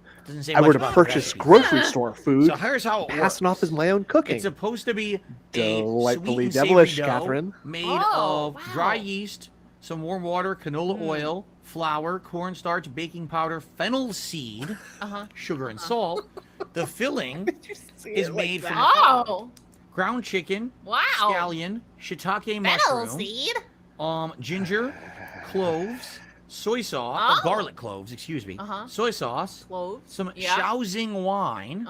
A: I were to purchase grocery store food,
C: so here's how it
A: pass it off as my own cooking?
C: It's supposed to be
A: delightfully
C: a sweet and
A: devilish,
C: dough
A: Catherine.
C: Made of dry yeast, some warm water, canola oil, flour, cornstarch, baking powder, fennel seed, sugar, and salt. The filling is made from ground chicken, scallion, shiitake mushroom, ginger, cloves, soy sauce, garlic cloves, excuse me, soy sauce, some Shaoxing wine,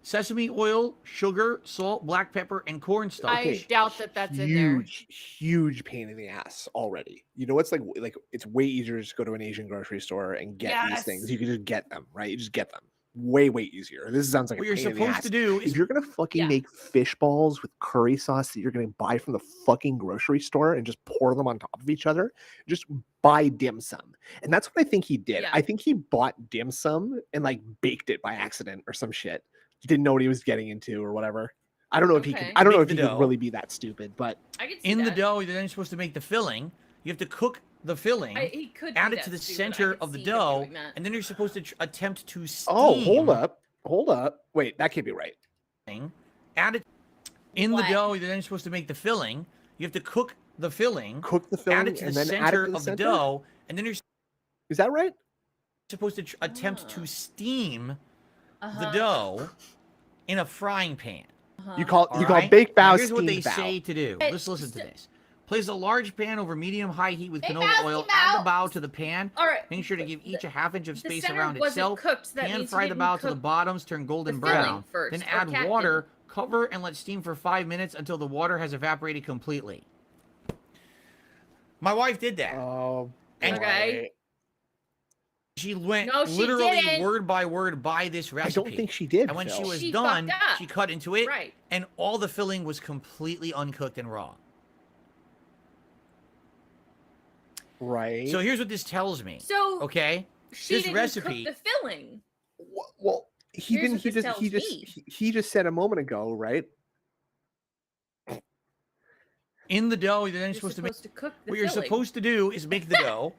C: sesame oil, sugar, salt, black pepper, and cornstarch.
B: I doubt that that's in there.
A: Huge pain in the ass already. You know, it's like it's way easier to just go to an Asian grocery store and get these things. You can just get them, right? You just get them. Way easier. This sounds like
C: what
A: a
C: you're
A: pain in the
C: supposed
A: ass.
C: to do is
A: if you're gonna fucking make fish balls with curry sauce that you're gonna buy from the fucking grocery store and just pour them on top of each other, just buy dim sum. And that's what I think he did. I think he bought dim sum and like baked it by accident or some shit. Didn't know what he was getting into or whatever. I don't know if he could. I don't know if he could really be that stupid. But
B: I can see
C: in the dough, you're then supposed to make the filling. You have to cook the filling, add it to the center of the dough, and then you're supposed to attempt to steam.
A: Oh, hold up. Wait, that can't be right.
C: filling, add it in the dough. You're then supposed to make the filling. You have to cook the filling. Add it to the center of the dough, and then you're.
A: Is that right?
C: Supposed to attempt to steam the dough in a frying pan.
A: You call bake bow.
C: Here's what they say to do. Let's listen to this. Place a large pan over medium-high heat with canola oil. Add the bow to the pan.
B: All right.
C: Make sure to give each a half-inch of space around
B: wasn't
C: itself.
B: Cooked, so
C: pan fry the bow to the bottoms, turn golden brown. Then add water, cover, and let steam for 5 minutes until the water has evaporated completely. My wife did that.
A: Oh,
B: okay.
C: She went literally word by word by this recipe.
A: I don't think she did.
C: And when she was done, she cut into it, and all the filling was completely uncooked and raw.
A: Right.
C: So here's what this tells me.
B: So
C: okay,
B: she
C: this
B: didn't
C: recipe.
B: cook the filling.
A: Well, he didn't. He just said a moment ago, right?
C: In the dough, you're then supposed to
B: cook the
C: what you're supposed to do is make the dough.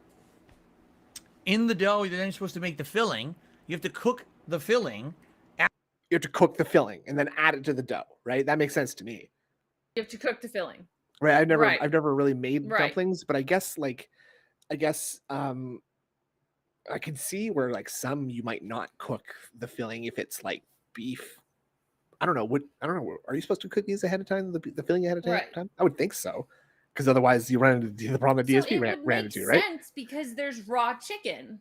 C: In the dough, you're then supposed to make the filling. You have to cook the filling.
A: You have to cook the filling and then add it to the dough, right? That makes sense to me.
B: You have to cook the filling.
A: Right. I've never really made dumplings, but I guess I can see where like some you might not cook the filling if it's like beef. I don't know. Are you supposed to cook these ahead of time? The filling ahead of time? I would think so, because otherwise you run into the problem that DSP ran into, right?
B: Sense because there's raw chicken.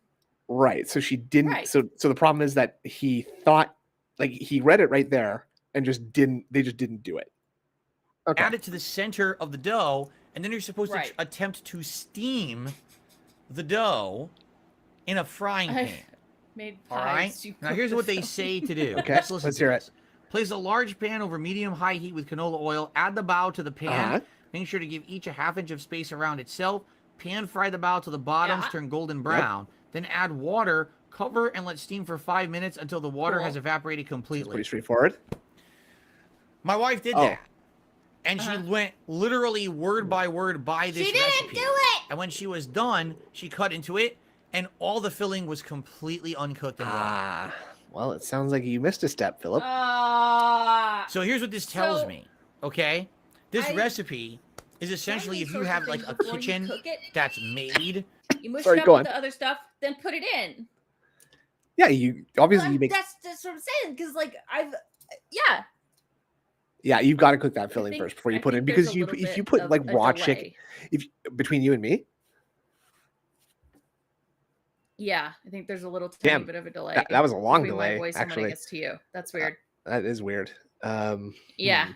A: Right. So she didn't. Right. So the problem is that he thought, like, he read it right there and just didn't. They just didn't do it. Okay.
C: Add it to the center of the dough, and then you're supposed to attempt to steam the dough in a frying pan.
B: Made
C: all right. Now here's what they say to do.
A: Okay. Let's hear it.
C: Place a large pan over medium-high heat with canola oil. Add the bow to the pan. Make sure to give each a half-inch of space around itself. Pan fry the bow to the bottoms, turn golden brown. Then add water. Cover and let steam for 5 minutes until the water has evaporated completely.
A: Pretty straightforward.
C: My wife did that. And she went literally word by word by this recipe.
B: She didn't do it!
C: And when she was done, she cut into it, and all the filling was completely uncooked and raw.
A: Well, it sounds like you missed a step, Philip.
C: So here's what this tells me, okay? This recipe is essentially if you have like a kitchen that's made.
B: You mush it up with the other stuff, then put it in.
A: Yeah, you obviously you make.
B: That's what I'm saying, because like
A: Yeah, you've got to cook that filling first before you put it in, because if you put like raw chicken, between you and me.
B: Yeah, I think there's a little tiny bit of a delay.
A: That was a long delay.
B: My voice
A: actually,
B: when it gets to you. That's weird.
A: That is weird.
B: Yeah.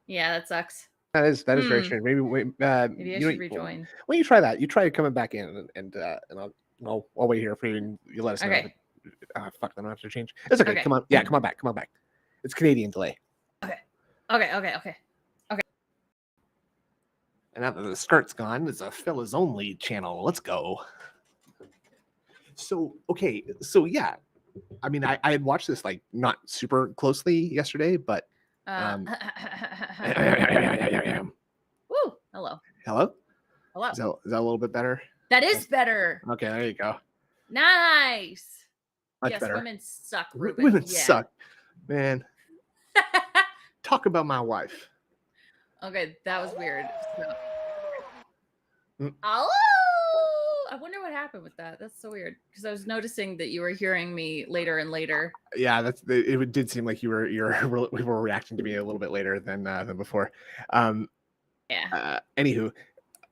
B: Yeah, that sucks.
A: That is very strange. Maybe
B: I should rejoin.
A: When you try that, you try coming back in, and I'll wait here for you, and you let us know.
B: Okay.
A: Fuck, then I don't have to change. It's okay. Come on. Yeah, come on back. Come on back. It's Canadian delay.
B: Okay.
A: And now that the skirt's gone, it's a Phila's only channel. Let's go. So yeah, I mean, I had watched this like not super closely yesterday, but
B: Woo! Hello.
A: Is that a little bit better?
B: That is better.
A: Okay, there you go.
B: Nice.
A: Much better.
B: Women suck, Ruben.
A: Women suck, man. Talk about my wife.
B: Okay, that was weird. Oh, I wonder what happened with that. That's so weird, because I was noticing that you were hearing me later and later.
A: Yeah, it did seem like we were reacting to me a little bit later than before. Anywho,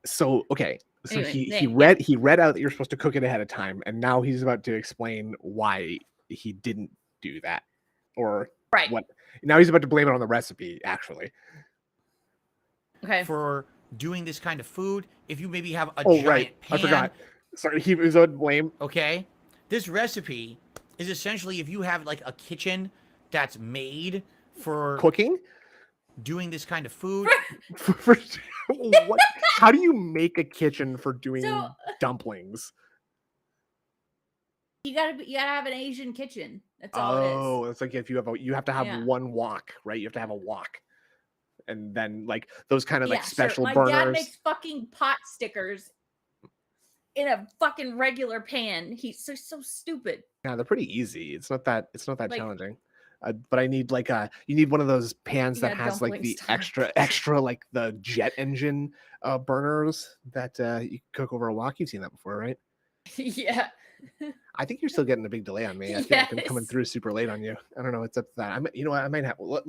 A: so okay, so anyway, he read out that you're supposed to cook it ahead of time, and now he's about to explain why he didn't do that, or what. Now he's about to blame it on the recipe, actually.
B: Okay.
C: For doing this kind of food, if you maybe have a
A: giant pan. I forgot. Sorry, he was on blame.
C: Okay. This recipe is essentially if you have like a kitchen that's made for
A: cooking,
C: doing this kind of food.
A: What? How do you make a kitchen for doing dumplings?
B: You gotta have an Asian kitchen. That's all it is.
A: Oh, it's like if you have to have one wok, right? You have to have a wok. And then like those kind of like special burners. My dad makes
B: fucking pot stickers in a fucking regular pan. He's so stupid.
A: Yeah, they're pretty easy. It's not that challenging. But I need like you need one of those pans that has like the
B: dumpling
A: extra like the jet engine burners that you cook over a wok. You've seen that before, right?
B: Yeah.
A: I think you're still getting a big delay on me. I feel like I'm coming through super late on you. I don't know what's up to that. You know what? I might have. We'll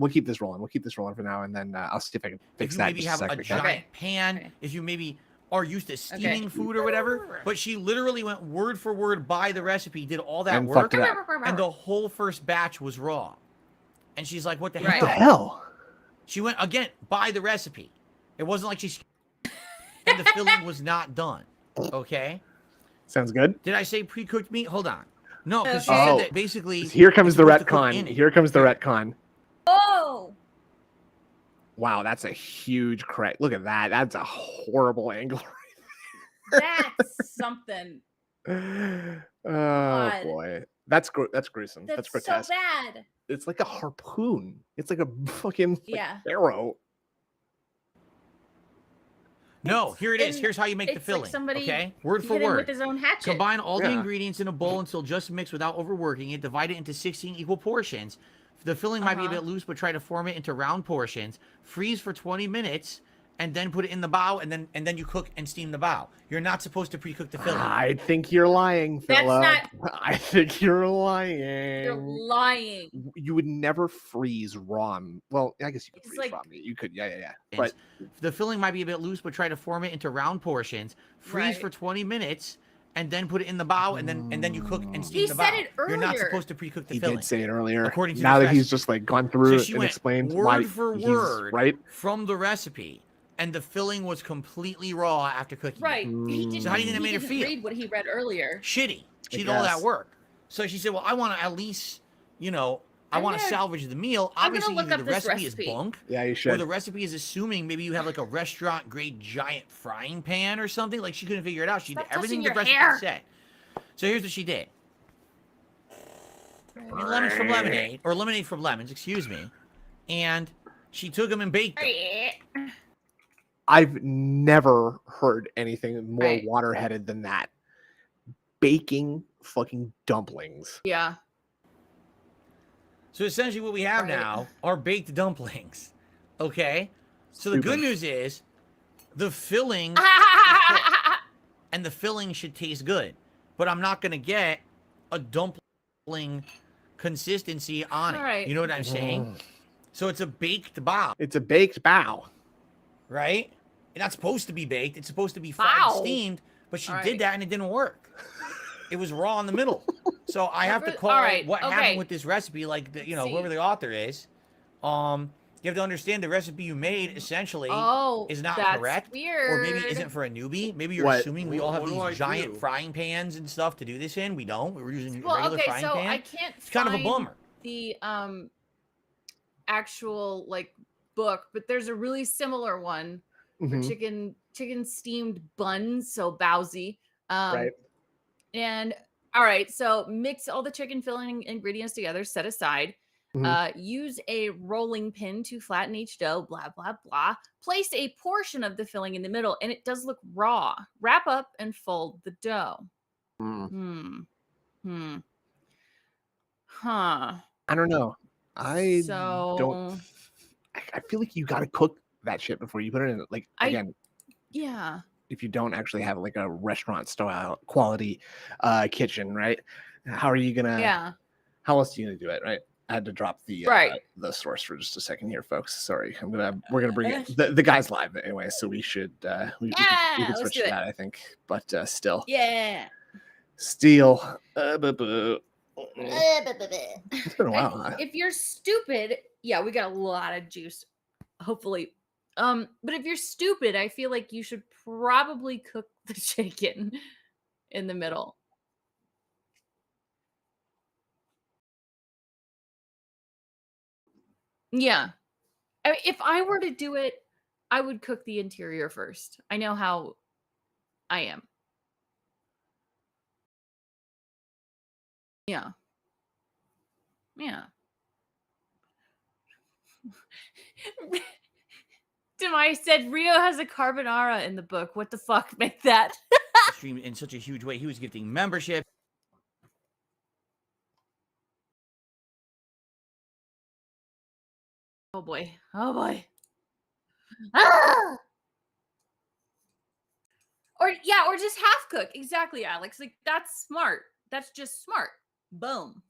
A: keep this rolling. We'll keep this rolling for now, and then I'll see if I can fix that.
C: If you maybe have a giant pan, if you maybe are used to steaming food or whatever, but she literally went word for word by the recipe, did all that work, and the whole first batch was raw. And she's like, "What the hell?"
A: What the hell?
C: She went again by the recipe. It wasn't like and the filling was not done. Okay.
A: Sounds good.
C: Did I say pre-cooked meat? Hold on. No, because she said that basically.
A: Here comes the retcon. Here comes the retcon.
B: Oh.
A: Wow, that's a huge crack. Look at that. That's a horrible angle.
B: That's something.
A: Oh boy, that's gruesome. That's grotesque.
B: So bad.
A: It's like a harpoon. It's like a fucking arrow.
C: No, here it is. Here's how you make the filling.
B: Like
C: okay, word for word.
B: With his own hatchet.
C: Combine all the ingredients in a bowl until just mixed without overworking it. Divide it into 16 equal portions. The filling might be a bit loose, but try to form it into round portions. Freeze for 20 minutes, and then put it in the bowl, and then you cook and steam the bowl. You're not supposed to pre-cook the filling.
A: I think you're lying, Philip. I think you're lying.
B: You're lying.
A: You would never freeze raw. Well, I guess you could freeze raw meat. You could, yeah. But
C: the filling might be a bit loose, but try to form it into round portions. Freeze for 20 minutes. And then put it in the bowl, and then you cook and steam the bowl.
B: He said it earlier.
C: You're not supposed to pre-cook the filling.
A: He did say it earlier.
C: According to
A: now that he's just like gone through it and explained why
C: word from the recipe, and the filling was completely raw after cooking.
B: Right. He didn't.
C: So how do you think that made her feel?
B: Read what he read earlier.
C: Shitty. She did all that work. So she said, "Well, I want to at least, I want to salvage the meal. Obviously, either the recipe is bunk,
A: yeah, you should,
C: or the recipe is assuming maybe you have like a restaurant grade giant frying pan or something. Like she couldn't figure it out. She did everything the recipe said. So here's what she did. Lemons from lemonade, or lemonade from lemons, excuse me. And she took them and baked them.
A: I've never heard anything more water-headed than that. Baking fucking dumplings.
B: Yeah.
C: So essentially what we have now are baked dumplings. Okay? So the good news is the filling is cooked, and the filling should taste good. But I'm not going to get a dumpling consistency on it. You know what I'm saying? So it's a baked bow.
A: It's a baked bow.
C: Right? It's not supposed to be baked. It's supposed to be fried, steamed. But she did that and it didn't work. It was raw in the middle. So I have to call what happened with this recipe, like, whoever the author is. You have to understand the recipe you made, essentially, is not correct.
B: Weird.
C: Or maybe isn't for a newbie. Maybe you're assuming we all have these giant frying pans and stuff to do this in. We don't. We're using regular frying pan.
B: I can't
C: it's kind of a bummer.
B: The actual, book, but there's a really similar one for chicken steamed buns, so bowsy.
A: Right.
B: And all right, so mix all the chicken filling ingredients together, set aside. Use a rolling pin to flatten each dough, blah, blah, blah. Place a portion of the filling in the middle, and it does look raw. Wrap up and fold the dough. Huh.
A: I don't know. I feel like you got to cook that shit before you put it in. Again.
B: Yeah.
A: If you don't actually have like a restaurant style quality kitchen, right? How are you gonna how else are you gonna do it, right? I had to drop the source for just a second here, folks. Sorry. We're gonna bring it the guy's live anyway, so we should we can switch to that, I think. But still.
B: Yeah.
A: Still it's been a while. Huh?
B: If you're stupid, we got a lot of juice. Hopefully. But if you're stupid, I feel like you should probably cook the chicken in the middle. Yeah. If I were to do it, I would cook the interior first. I know how I am. Yeah. Yeah. Demai said Rio has a carbonara in the book. What the fuck? Make that.
C: Stream in such a huge way. He was gifting membership.
B: Oh boy. Oh boy. Ah! Or just half cook. Exactly, Alex. Like that's smart. That's just smart. Boom.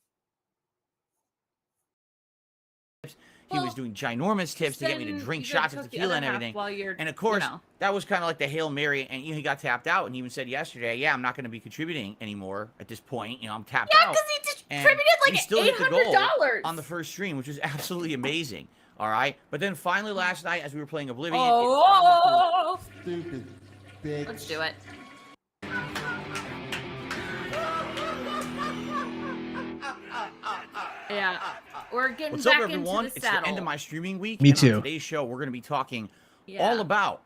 C: He was doing ginormous tips to get me to drink shots of tequila and everything. And of course, that was kind of like the Hail Mary. And he got tapped out, and he even said yesterday, "Yeah, I'm not going to be contributing anymore at this point. I'm tapped out."
B: Yeah, because he distributed like
C: he still hit the goal
B: $800
C: on the first stream, which was absolutely amazing. All right, but then finally last night, as we were playing Oblivion,
D: Stupid bitch.
B: Let's do it. Yeah, we're getting
C: What's
B: back
C: up, everyone?
B: into the
C: It's
B: saddle.
C: the end of my streaming week.
A: Me
C: and
A: too.
C: On today's show, we're going to be talking all about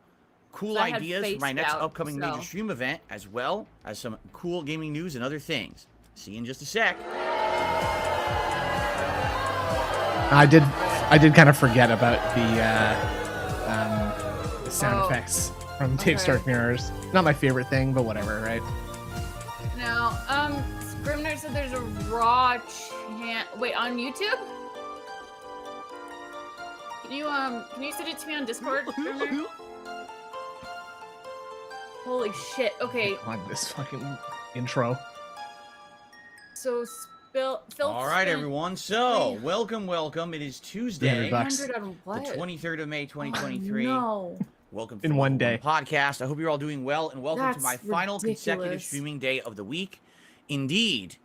C: cool ideas for my next upcoming major stream event, as well as some cool gaming news and other things. See you in just a sec.
A: I did kind of forget about the sound effects from Dave Stark Mirrors. Not my favorite thing, but whatever, right?
B: No, Scrivener said there's a raw wait, on YouTube? Can you send it to me on Discord, Scrivener? Holy shit. Okay.
A: On this fucking intro.
B: So
C: all right, everyone. So, welcome. It is Tuesday, the 23rd of May, 2023.
B: Oh, no.
C: Welcome
A: in one day
C: podcast. I hope you're all doing well, and welcome to my final consecutive streaming day of the week. Indeed,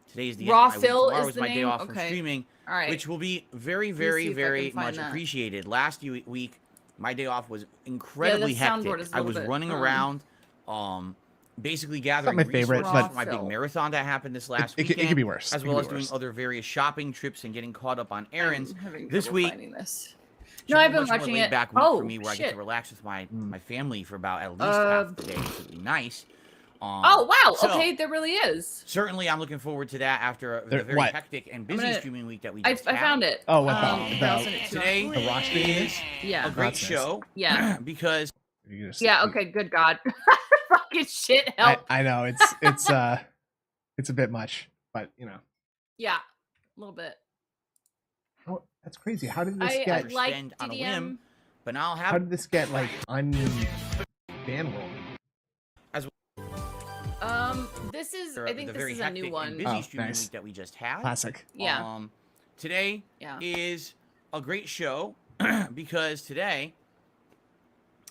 C: today is the
B: Raw
C: end of my
B: Phil
C: week. Tomorrow is my
B: name?
C: day off from
B: Okay.
C: streaming,
B: All right.
C: which will be very, very, very much appreciated. Last week, my day off was incredibly hectic. I was running around, basically gathering resources for my big marathon that happened this last weekend.
A: It could be worse.
C: As well as doing other various shopping trips and getting caught up on errands. This week,
B: no, I've been watching it.
C: Back week for me, where I get to relax with my family for about at least half the day, which would be nice.
B: Oh wow! So, okay, there really is.
C: Certainly, I'm looking forward to that after the very hectic and busy streaming week that we just had.
B: I found it.
A: Oh, what
C: today is a great show.
B: Yeah,
C: because
B: okay, good God, fucking shit, help!
A: I know it's a bit much, but
B: yeah, a little bit.
A: Oh, that's crazy. How did this get
B: like
C: on a whim? But now
A: how did this get like unbanned?
B: This is I think this is a new one.
C: Busy streaming week that we just had.
A: Classic.
B: Yeah.
C: Today is a great show because today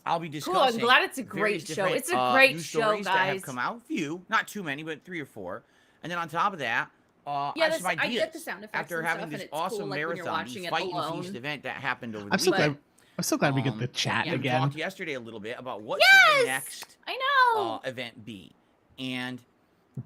C: I'll be discussing.
B: Cool. I'm glad it's a great show. It's a great show, guys.
C: That have come out. Few, not too many, but 3 or 4. And then on top of that, I have some ideas.
B: I get the sound effects
C: after having this awesome marathon, fight and feast event that happened over the weekend.
A: I'm so glad we get the chat again.
C: We talked yesterday a little bit about what should the next event be. And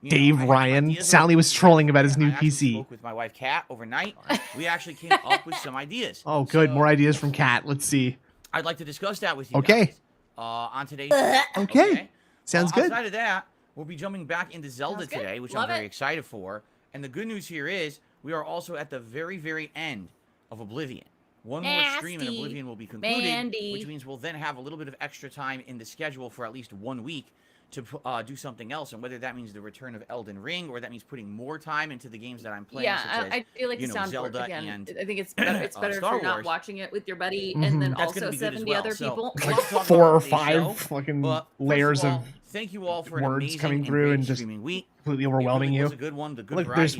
A: Dave Ryan, Sally was trolling about his new PC.
C: Spoke with my wife Kat overnight. We actually came up with some ideas.
A: Oh, good. More ideas from Kat. Let's see.
C: I'd like to discuss that with you.
A: Okay.
C: Guys, on today's
A: okay. Sounds good.
C: Outside of that, we'll be jumping back into Zelda today, which I'm very excited for. And the good news here is we are also at the very, very end of Oblivion. One more stream and Oblivion will be concluded, which means we'll then have a little bit of extra time in the schedule for at least 1 week to do something else, and whether that means the return of Elden Ring or that means putting more time into the games that I'm playing.
B: Yeah, I feel like Zelda again. And I think it's better. It's better if you're not watching it with your buddy, and then also 70 other people.
A: Like 4 or 5 fucking layers of
C: thank you all for
A: words coming through and just completely overwhelming you.
C: A good one. The good
A: Look, there's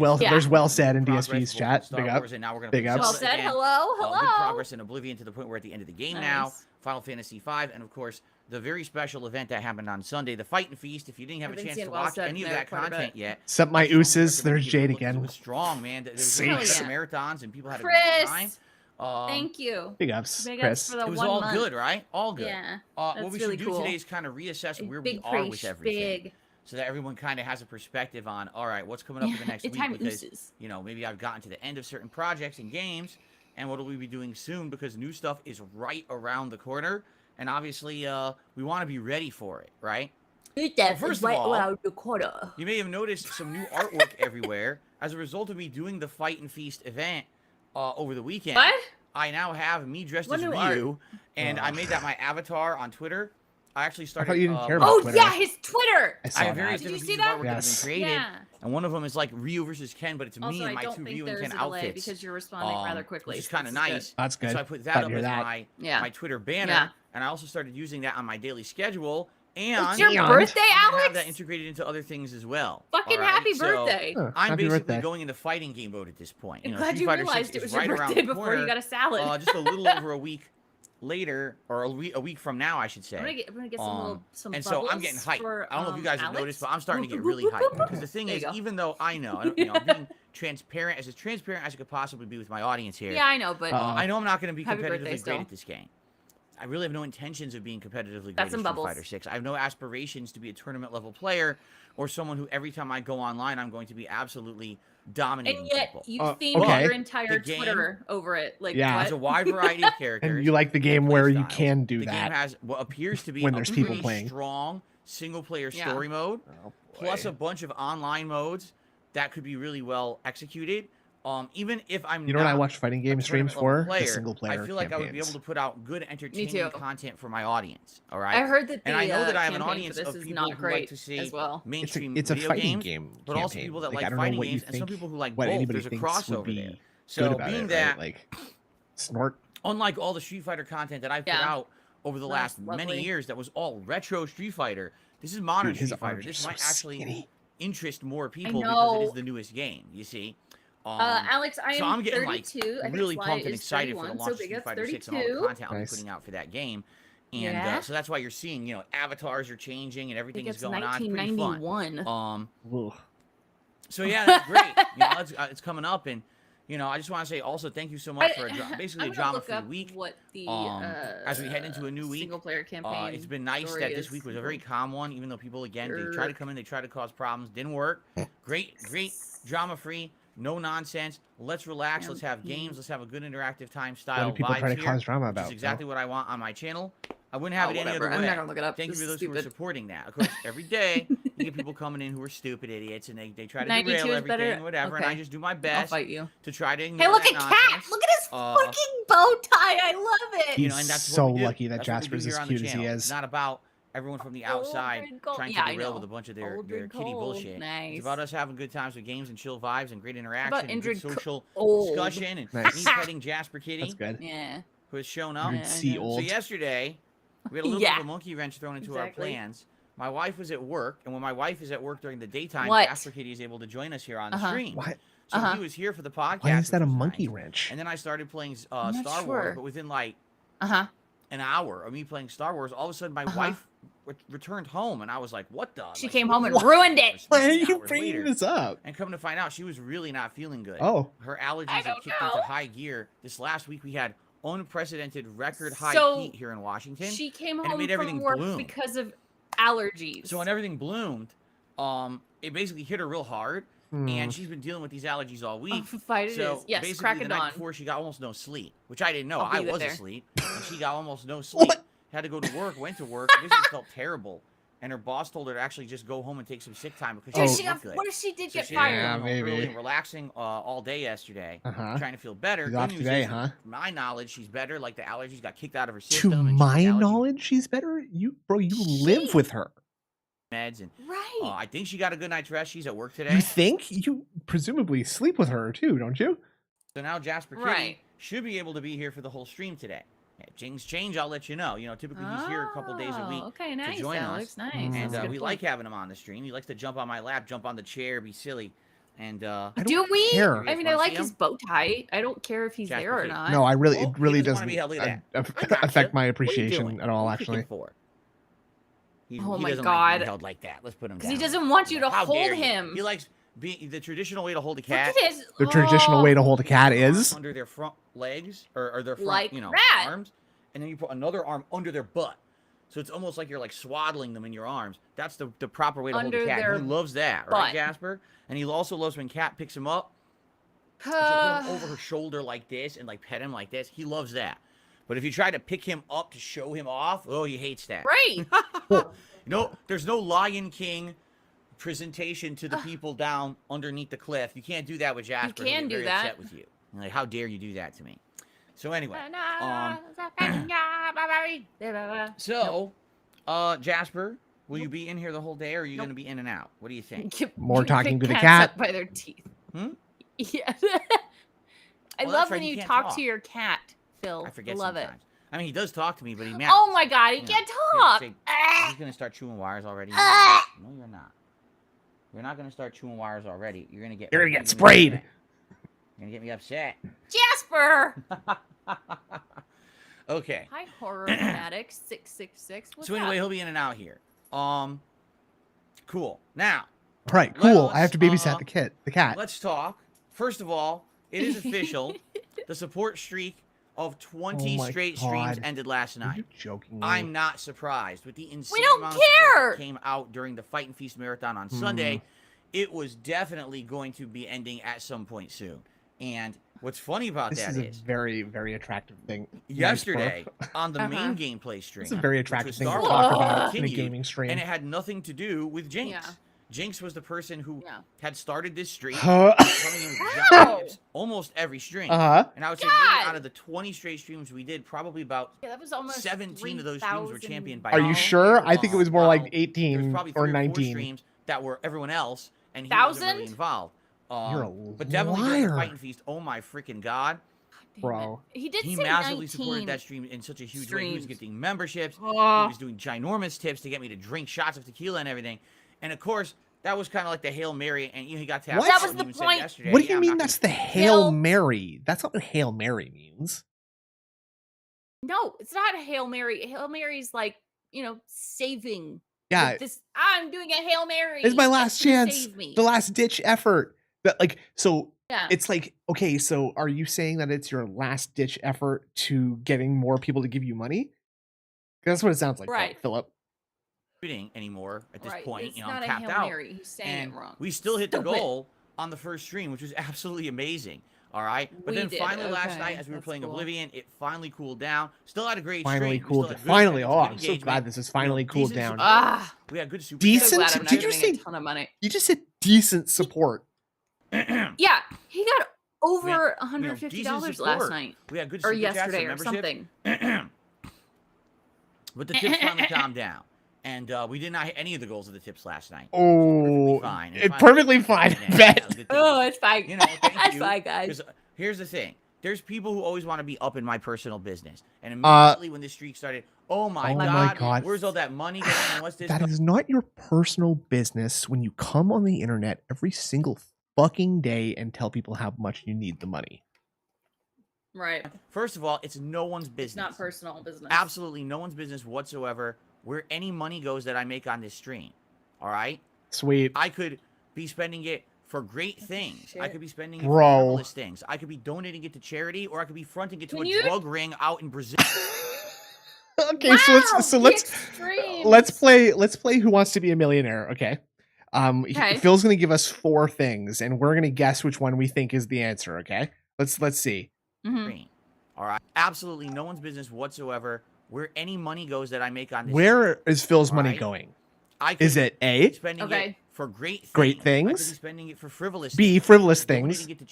A: well said in DSP's chat. Big up. Big up.
B: Well said. Hello.
C: Good progress in Oblivion to the point we're at the end of the game now. Final Fantasy V, and of course the very special event that happened on Sunday, the Fight and Feast. If you didn't have a chance to watch any of that content yet,
A: except my ooses, there's Jade again.
C: It was strong, man. There was marathons and people had a
B: great
C: time.
B: Thank you.
A: Big ups, Chris.
B: For the
C: it was all good, right? All good.
B: Yeah.
C: What we should do today is kind of reassess where we are with everything. So that everyone kind of has a perspective on, all right, what's coming up in the next week? Because, maybe I've gotten to the end of certain projects and games, and what will we be doing soon? Because new stuff is right around the corner, and obviously, we want to be ready for it, right? First of all, you may have noticed some new artwork everywhere as a result of me doing the Fight and Feast event over the weekend.
B: What?
C: I now have me dressed as Ryu, and I made that my avatar on Twitter. I actually started.
A: thought you didn't care about
B: Oh
A: Twitter.
B: yeah, his Twitter.
C: I have various
B: Did you
C: different
B: see
C: pieces of
B: that?
C: artwork that have been created,
B: Yeah.
C: and one of them is like Ryu versus Ken, but it's me
B: Also,
C: and
B: I
C: my
B: don't
C: 2
B: think
C: Ryu and
B: there's
C: Ken
B: a delay
C: outfits.
B: because you're responding rather quickly.
C: Which is kind of
B: This is
C: nice.
A: That's good.
C: And so I put that
A: Glad
C: up
A: to hear
C: as
A: that.
C: my Twitter banner,
B: Yeah.
C: and I also started using that on my daily schedule. And
B: It's your
A: And-
B: birthday,
C: I have
B: Alex.
C: that integrated into other things as well.
B: Fucking
C: all right?
B: happy
C: So
B: birthday.
A: Huh,
C: I'm
A: happy
C: basically
A: birthday.
C: going into fighting game mode at this point.
B: I'm
C: know,
B: glad
C: Street
B: you
C: Fighter
B: realized
C: 6
B: it was
C: is
B: your
C: right around
B: birthday
C: the
B: before
C: corner,
B: you got a salad.
C: just a little over a week later, or a week from now, I should say.
B: I'm gonna get some
C: And
B: bubbles
C: so I'm getting hyped.
B: for,
C: I don't know if you guys have
B: Alex.
C: noticed, but I'm starting to get
B: Boop, boop,
C: really
B: boop,
C: hyped.
B: boop, boop.
C: Because the thing
B: There
C: is,
B: you go.
C: even though I know, I'm being transparent as I could possibly be with my audience here.
B: Yeah, I know, but
C: I know I'm not going to be
B: Happy birthday
C: competitively
B: still.
C: great at this game. I really have no intentions of being competitively great
B: Got
C: at
B: some
C: Street
B: bubbles.
C: Fighter 6. I have no aspirations to be a tournament level player or someone who every time I go online I'm going to be absolutely dominating
B: and yet
C: people.
B: you themed
A: okay.
B: your entire
C: The game-
B: Twitter over it. Like,
A: Yeah.
C: There's a
B: what?
C: wide variety of characters.
A: And you like the
C: and
A: game where you
C: playstyles.
A: can do
C: the
A: that.
C: game has what appears to be
A: when
C: a
A: there's people
C: pretty
A: playing.
C: strong single-player
B: Yeah.
C: story mode,
A: Oh,
C: plus
A: boy.
C: a bunch of online modes that could be really well executed. Even if I'm
A: You know what I
C: not
A: watch fighting game
C: a
A: streams
C: tournament-level
A: for?
C: player,
A: The single player
C: I feel like I would be able
A: campaigns.
C: to put out good entertaining
B: too.
C: content for my audience. All right.
B: I heard that the
C: and I know that I have an
B: campaign
C: audience
B: for this
C: of
B: is
C: people
B: not
C: who like
B: great
C: to see
B: as well.
C: mainstream
A: It's a
C: video
A: fighting
C: games,
A: game
C: but also
A: campaign.
C: people that
A: Like, I
C: like
A: don't know
C: fighting
A: what you
C: games, and some
A: think-
C: people who like
A: what
C: both.
A: anybody
C: There's a
A: thinks would
C: crossover
A: be
C: there.
A: good
C: So
A: about
C: being
A: it,
C: that,
A: right? Like snort.
C: unlike all the Street Fighter content that I've put
B: Yeah.
C: out over the
B: That's
C: last many
B: lovely.
C: years, that was all retro Street Fighter. This is modern
A: Dude, his
C: Street Fighter.
A: arms are
C: This
A: so
C: might actually
A: skinny.
C: interest more people because
B: know.
C: it is the newest game. You see.
B: Alex, I am
C: so I'm getting like
B: 32. I think
C: really
B: Sly
C: pumped and
B: is
C: excited for the
B: 31,
C: launch of
B: so big
C: Street
B: that's
C: Fighter 6 and all
B: 32.
C: the content I'll be
A: Nice.
C: putting out for that game. And
B: Yeah.
C: so that's why you're seeing, avatars are changing and
B: I
C: everything
B: think
C: is
B: it's
C: going on. It's pretty fun.
B: 1991.
A: Ugh.
C: So yeah, that's great. It's coming up, and I just want to say also thank you so much for basically
B: I'm
C: a
B: gonna look
C: drama-free
B: up
C: week.
B: What the
C: As we head into a new week,
B: single player campaign.
C: it's been nice
B: story
C: that this
B: is.
C: week was a very calm one, even though people again they try to come in, they try to cause problems, didn't work. Great drama-free, no nonsense. Let's relax. Let's have games. Let's have a good interactive time
A: What
C: style
A: do people
C: vibes
A: try to
C: here,
A: cause drama
C: which
A: about?
C: is exactly what I want on my channel. I wouldn't have it any
B: whatever.
C: other
B: I'm
C: way.
B: not gonna look it up.
C: Thank you
B: This
C: for
B: is
C: those who are
B: stupid.
C: supporting that. Of course, every day you get people coming in who are stupid idiots and they try to
B: 92
C: derail
B: is
C: everything,
B: better?
C: whatever, and I
B: Okay.
C: just do my
B: I'll
C: best
B: fight you.
C: to try to ignore
B: Hey, look
C: that
B: at Cat!
C: nonsense.
B: Look at his fucking bow tie. I love it.
A: He's
C: And that's
A: so
C: what we do.
A: lucky that
C: That's what we do
A: Jasper's
C: here
A: as
C: on the
A: cute as he
C: channel.
A: is.
C: It's not about everyone from the outside
B: Old Gold.
C: trying
B: Yeah,
C: to
B: I
C: derail
B: know.
C: with a bunch of their
B: Old
C: kitty
B: Gold.
C: bullshit.
B: Nice.
C: It's about us having good times with games and chill vibes and great interaction
B: about
C: and good
B: Indrid
C: social
B: Old?
C: discussion and
A: Nice.
C: me petting Jasper Kitty,
A: That's good.
B: Yeah.
C: who has shown up.
A: Indrid
B: Yeah, I
A: C.
B: know.
C: So
A: Old.
C: yesterday, we had a little bit
B: Yeah.
C: of a monkey wrench thrown into our
B: Exactly.
C: plans. My wife was at work, and when my wife is at work during the daytime,
B: What?
C: Jasper Kitty is able to join us here on the
B: Uh-huh.
C: stream.
A: Why?
C: So
B: Uh-huh.
C: he was here for the podcast.
A: Why is that a
C: which was
A: monkey
C: nice.
A: wrench?
C: And then I started playing
B: I'm not
C: Star
B: sure.
C: Wars, but within like
B: Uh-huh.
C: an hour of me playing Star Wars, all of a sudden my wife returned home, and I was like, "What the?"
B: She
C: like,
B: came
C: what
B: home and
C: was
B: ruined
C: this?
B: it.
A: Why are
C: 16
A: you
C: hours
A: bringing
C: later.
A: this up?
C: And come to find out, she was really not feeling good.
A: Oh,
C: Her allergies
B: I
C: had
B: don't
C: kicked
B: know.
C: into high gear. This last week we had unprecedented record high
B: So,
C: heat here in Washington.
B: She came
C: and it
B: home
C: made
B: from
C: everything
B: work
C: bloom.
B: because of allergies.
C: So when everything bloomed, it basically hit her real hard, and she's been dealing with these allergies all week.
B: Fight it
C: So
B: is. Yes,
C: basically,
B: crack
C: the
B: it
C: night
B: on.
C: before, she got almost no sleep, which I didn't know.
B: I'll
C: I
B: be
C: was
B: there.
C: asleep, and she got almost no sleep. Had to go to work, went to work, basically felt terrible. And her boss told her to actually just go home and take some sick time because
B: Dude,
C: she
B: she
C: didn't
B: got,
C: look good.
B: what if she did
C: So
B: get
C: she
B: fired?
A: Yeah,
C: ended up,
A: maybe.
C: early and relaxing all day yesterday,
A: Uh-huh.
C: trying to feel better.
A: She's
C: Good
A: off
C: news
A: today,
C: is,
A: huh?
C: to my knowledge, she's better. Like the allergies got kicked out of her
A: To
C: system. and she's
A: my
C: allergy
A: knowledge, she's better. You live with her.
C: meds, and
B: Right.
C: I think she got a good night's rest. She's at work today.
A: You think? You presumably sleep with her too, don't you?
C: So now Jasper Kitty
B: Right.
C: should be able to be here for the whole stream today. If things change, I'll let you know. Typically he's here a couple days a week.
B: Oh, okay, nice,
C: join us.
B: Alex. Nice.
A: Mm.
C: And
B: That's a good
C: we
B: point.
C: like having him on the stream. He likes to jump on my lap, jump on the chair, be silly. And
A: I
B: Do
A: don't
B: we?
A: care.
C: You
B: I
C: guys
B: mean,
C: wanna
B: I like
C: see
B: his
C: him?
B: bow tie. I don't care if he's
C: Jasper
B: there or
C: Kitty.
B: not.
A: No, I really,
C: Well,
A: it really
C: he doesn't wanna
A: doesn't
C: be held. Look at that. I got you.
A: affect my
C: What are you
A: appreciation
C: doing?
A: at all.
C: What are you kicking
A: Actually,
C: for? He
B: Oh my
C: doesn't like
B: God.
C: being held like that. Let's put him down.
B: Because he doesn't want you to
C: How
B: hold
C: dare you.
B: him.
C: He likes being the traditional way to hold a
B: Look
C: cat.
B: at his.
A: the traditional way to hold a cat is.
C: under their front legs or their front,
B: Like that.
C: arms, and then you put another arm under their butt. So it's almost like you're like swaddling them in your arms. That's the proper way to hold a
B: Under
C: cat.
B: their
C: He loves that,
B: butt.
C: right, Jasper? And he also loves when Cat picks him up, and she'll put him over her shoulder like this and like pet him like this. He loves that. But if you try to pick him up to show him off, oh, he hates that.
B: Right.
C: No, there's no Lion King presentation to the people down underneath the cliff. You can't do that with Jasper. He'll
B: can
C: get
B: do
C: very
B: that.
C: upset with you. Like, how dare you do that to me? So anyway,
B: So
C: Jasper, will you be in here the whole day, or are you going to be in and out? What do you think?
A: More talking to the
B: Cats
A: cat.
B: up by their teeth.
C: Hmm?
B: Yeah. I
C: Well,
B: love
C: that's right,
B: when
C: he
B: you
C: can't
B: talk to your cat, Phil.
C: I forget
B: love
C: sometimes.
B: it.
C: I mean, he does talk to me, but he meows.
B: Oh my god, he can't talk.
C: He's going to start chewing wires already. No, you're not. You're not going to start chewing wires already. You're going to get
A: sprayed.
C: You're going to get me upset.
B: Jasper!
C: Okay.
B: Hi, horror fanatic 666. What's
C: So anyway,
B: up?
C: he'll be in and out here. Cool. Now.
A: All right, cool. I have to babysat the cat.
C: Let's talk. First of all, it is official. The support streak of 20 straight streams ended last night.
A: Are you joking me?
C: I'm not surprised. With the insane
B: don't
C: amount of support
B: care!
C: that came out during the Fight and Feast Marathon on Sunday, it was definitely going to be ending at some point soon. And what's funny about
A: this
C: that
A: is a very, very attractive thing.
C: Yesterday, on the main gameplay stream,
A: it's a very attractive thing to
C: Wars,
A: talk about in a gaming stream.
C: and it had nothing to do with Jinx.
B: Yeah.
C: Jinx was the person who had started this streak,
A: Huh?
C: coming in with giant almost every stream. And I would say maybe out of the 20 straight streams we did, probably about
B: that was almost
C: 17 of those streams were championed by
A: Are you sure? I think it was more like
C: There's
A: 18
C: probably 3
A: or
C: or 4
A: 19.
C: streams that were everyone else, and he wasn't really involved.
A: You're a
C: but definitely during the
A: liar.
C: Fight and Feast, oh my freaking god.
A: Bro.
B: He did
C: He
B: say
C: massively
B: 19
C: supported that stream in such a huge way. He was
B: streams.
C: getting memberships. He was doing ginormous tips to get me to drink shots of tequila and everything. And of course, that was kind of like the Hail Mary, and he got tapped.
A: What?
B: That was the point.
A: What do you mean that's the Hail Mary? That's not what Hail Mary means.
B: No, it's not a Hail Mary. Hail Mary's like, saving.
A: Yeah.
B: Like this, I'm doing a Hail Mary.
A: It's my last chance.
B: Save me.
A: The last ditch effort.
B: Yeah.
A: It's like, okay, so are you saying that it's your last ditch effort to getting more people to give you money? That's what it sounds like,
B: Right.
A: Philip.
C: Anymore at this point.
B: It's
C: I'm
B: not a
C: tapped
B: Hail
C: out.
B: Mary. He's saying
C: And
B: it wrong.
C: we still hit the
B: Stupid.
C: goal on the first stream, which was absolutely amazing. All right. But
B: We
C: then
B: did,
C: finally last
B: okay,
C: night, as we were
B: that's
C: playing
B: cool.
C: Oblivion, it finally cooled down. Still had a great
A: Finally
C: stream.
A: cooled. Finally. Oh, I'm so glad this is finally cooled down.
C: We had good super.
A: Decent.
B: So glad I'm not
A: Did you
B: giving
A: say?
B: a ton of money.
A: You just said decent support.
B: Yeah, he got over $150
C: decent
B: last
C: support.
B: night.
C: We had good
B: or
C: super chats
B: yesterday
C: and
B: or
C: memberships.
B: something.
C: But the tips finally calmed down. And we did not hit any of the goals of the tips last night.
A: Oh,
C: fine.
A: it's perfectly fine. Bet.
B: Oh, it's fine.
C: Thank
B: That's
C: you.
B: fine, guys.
C: Here's the thing. There's people who always want to be up in my personal business. And immediately when this streak started, oh my god, where's all that money going and what's this?
A: That is not your personal business when you come on the internet every single fucking day and tell people how much you need the money.
B: Right.
C: First of all, it's no one's business.
B: It's not personal business.
C: Absolutely no one's business whatsoever where any money goes that I make on this stream. All right?
A: Sweet.
C: I could be spending it for great things.
B: Shit.
C: I could be spending it for frivolous things. I could be donating it to charity, or I could be fronting it to a drug ring out in Brazil.
A: Okay,
B: wow,
A: so let's play Who Wants to Be a Millionaire, okay? Phil's gonna give us 4 things, and we're gonna guess which one we think is the answer, okay? Let's see.
B: Mm-hmm.
C: All right, absolutely no one's business whatsoever where any money goes that I make on this.
A: Where is Phil's money going?
C: Is
A: it A?
C: Spending it for great
A: things.
C: I could be spending it for frivolous.
A: B, frivolous things. Donating to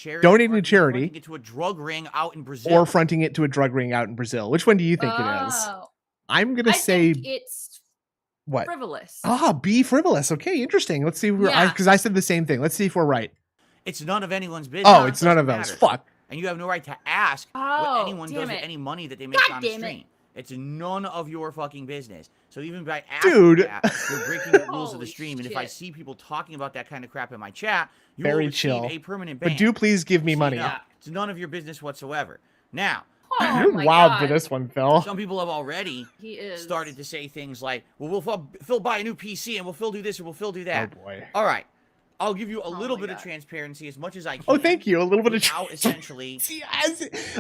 A: charity.
C: Fronting it to a drug ring out in Brazil.
A: Or fronting it to a drug ring out in Brazil. Which one do you think it is? I'm gonna say
B: think it's
A: what?
B: Frivolous.
A: B, frivolous. Okay, interesting. Let's see if we're because I said the same thing. Let's see if we're right.
C: It's none of anyone's business.
A: Oh, it's none of those. Fuck.
C: And you have no right to ask what anyone does with any money that they make on the stream. It's none of your fucking business. So even by asking that, you're breaking the rules of the stream. And if I see people talking about that kind of crap in my chat, you will receive a permanent ban.
A: But do please give me money.
C: It's none of your business whatsoever. Now,
A: you're wild for this one, Phil.
C: Some people have already started to say things like, well, Phil buy a new PC and will Phil do this or will Phil do that.
A: Oh, boy.
C: All right. I'll give you a little bit of transparency as much as I can.
A: Oh, thank you. A little bit of
C: essentially.
A: See,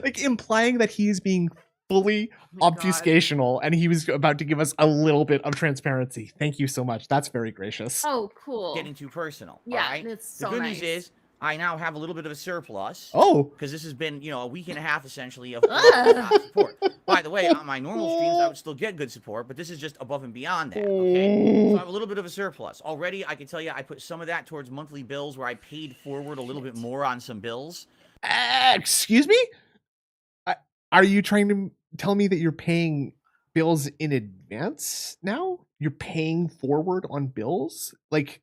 A: like implying that he's being fully obfuscational and he was about to give us a little bit of transparency. Thank you so much. That's very gracious.
B: Oh, cool.
C: Getting too personal.
B: Yeah,
C: all right?
B: it's so
C: The good
B: nice.
C: news is I now have a little bit of a surplus.
A: Oh.
C: Because this has been, a week and a half essentially of support. By the way, on my normal streams, I would still get good support, but this is just above and beyond that. Okay. So I have a little bit of a surplus. Already, I can tell you I put some of that towards monthly bills where I paid forward a little bit more on some bills.
A: Excuse me? Are you trying to tell me that you're paying
E: bills in advance now. You're paying forward on bills, like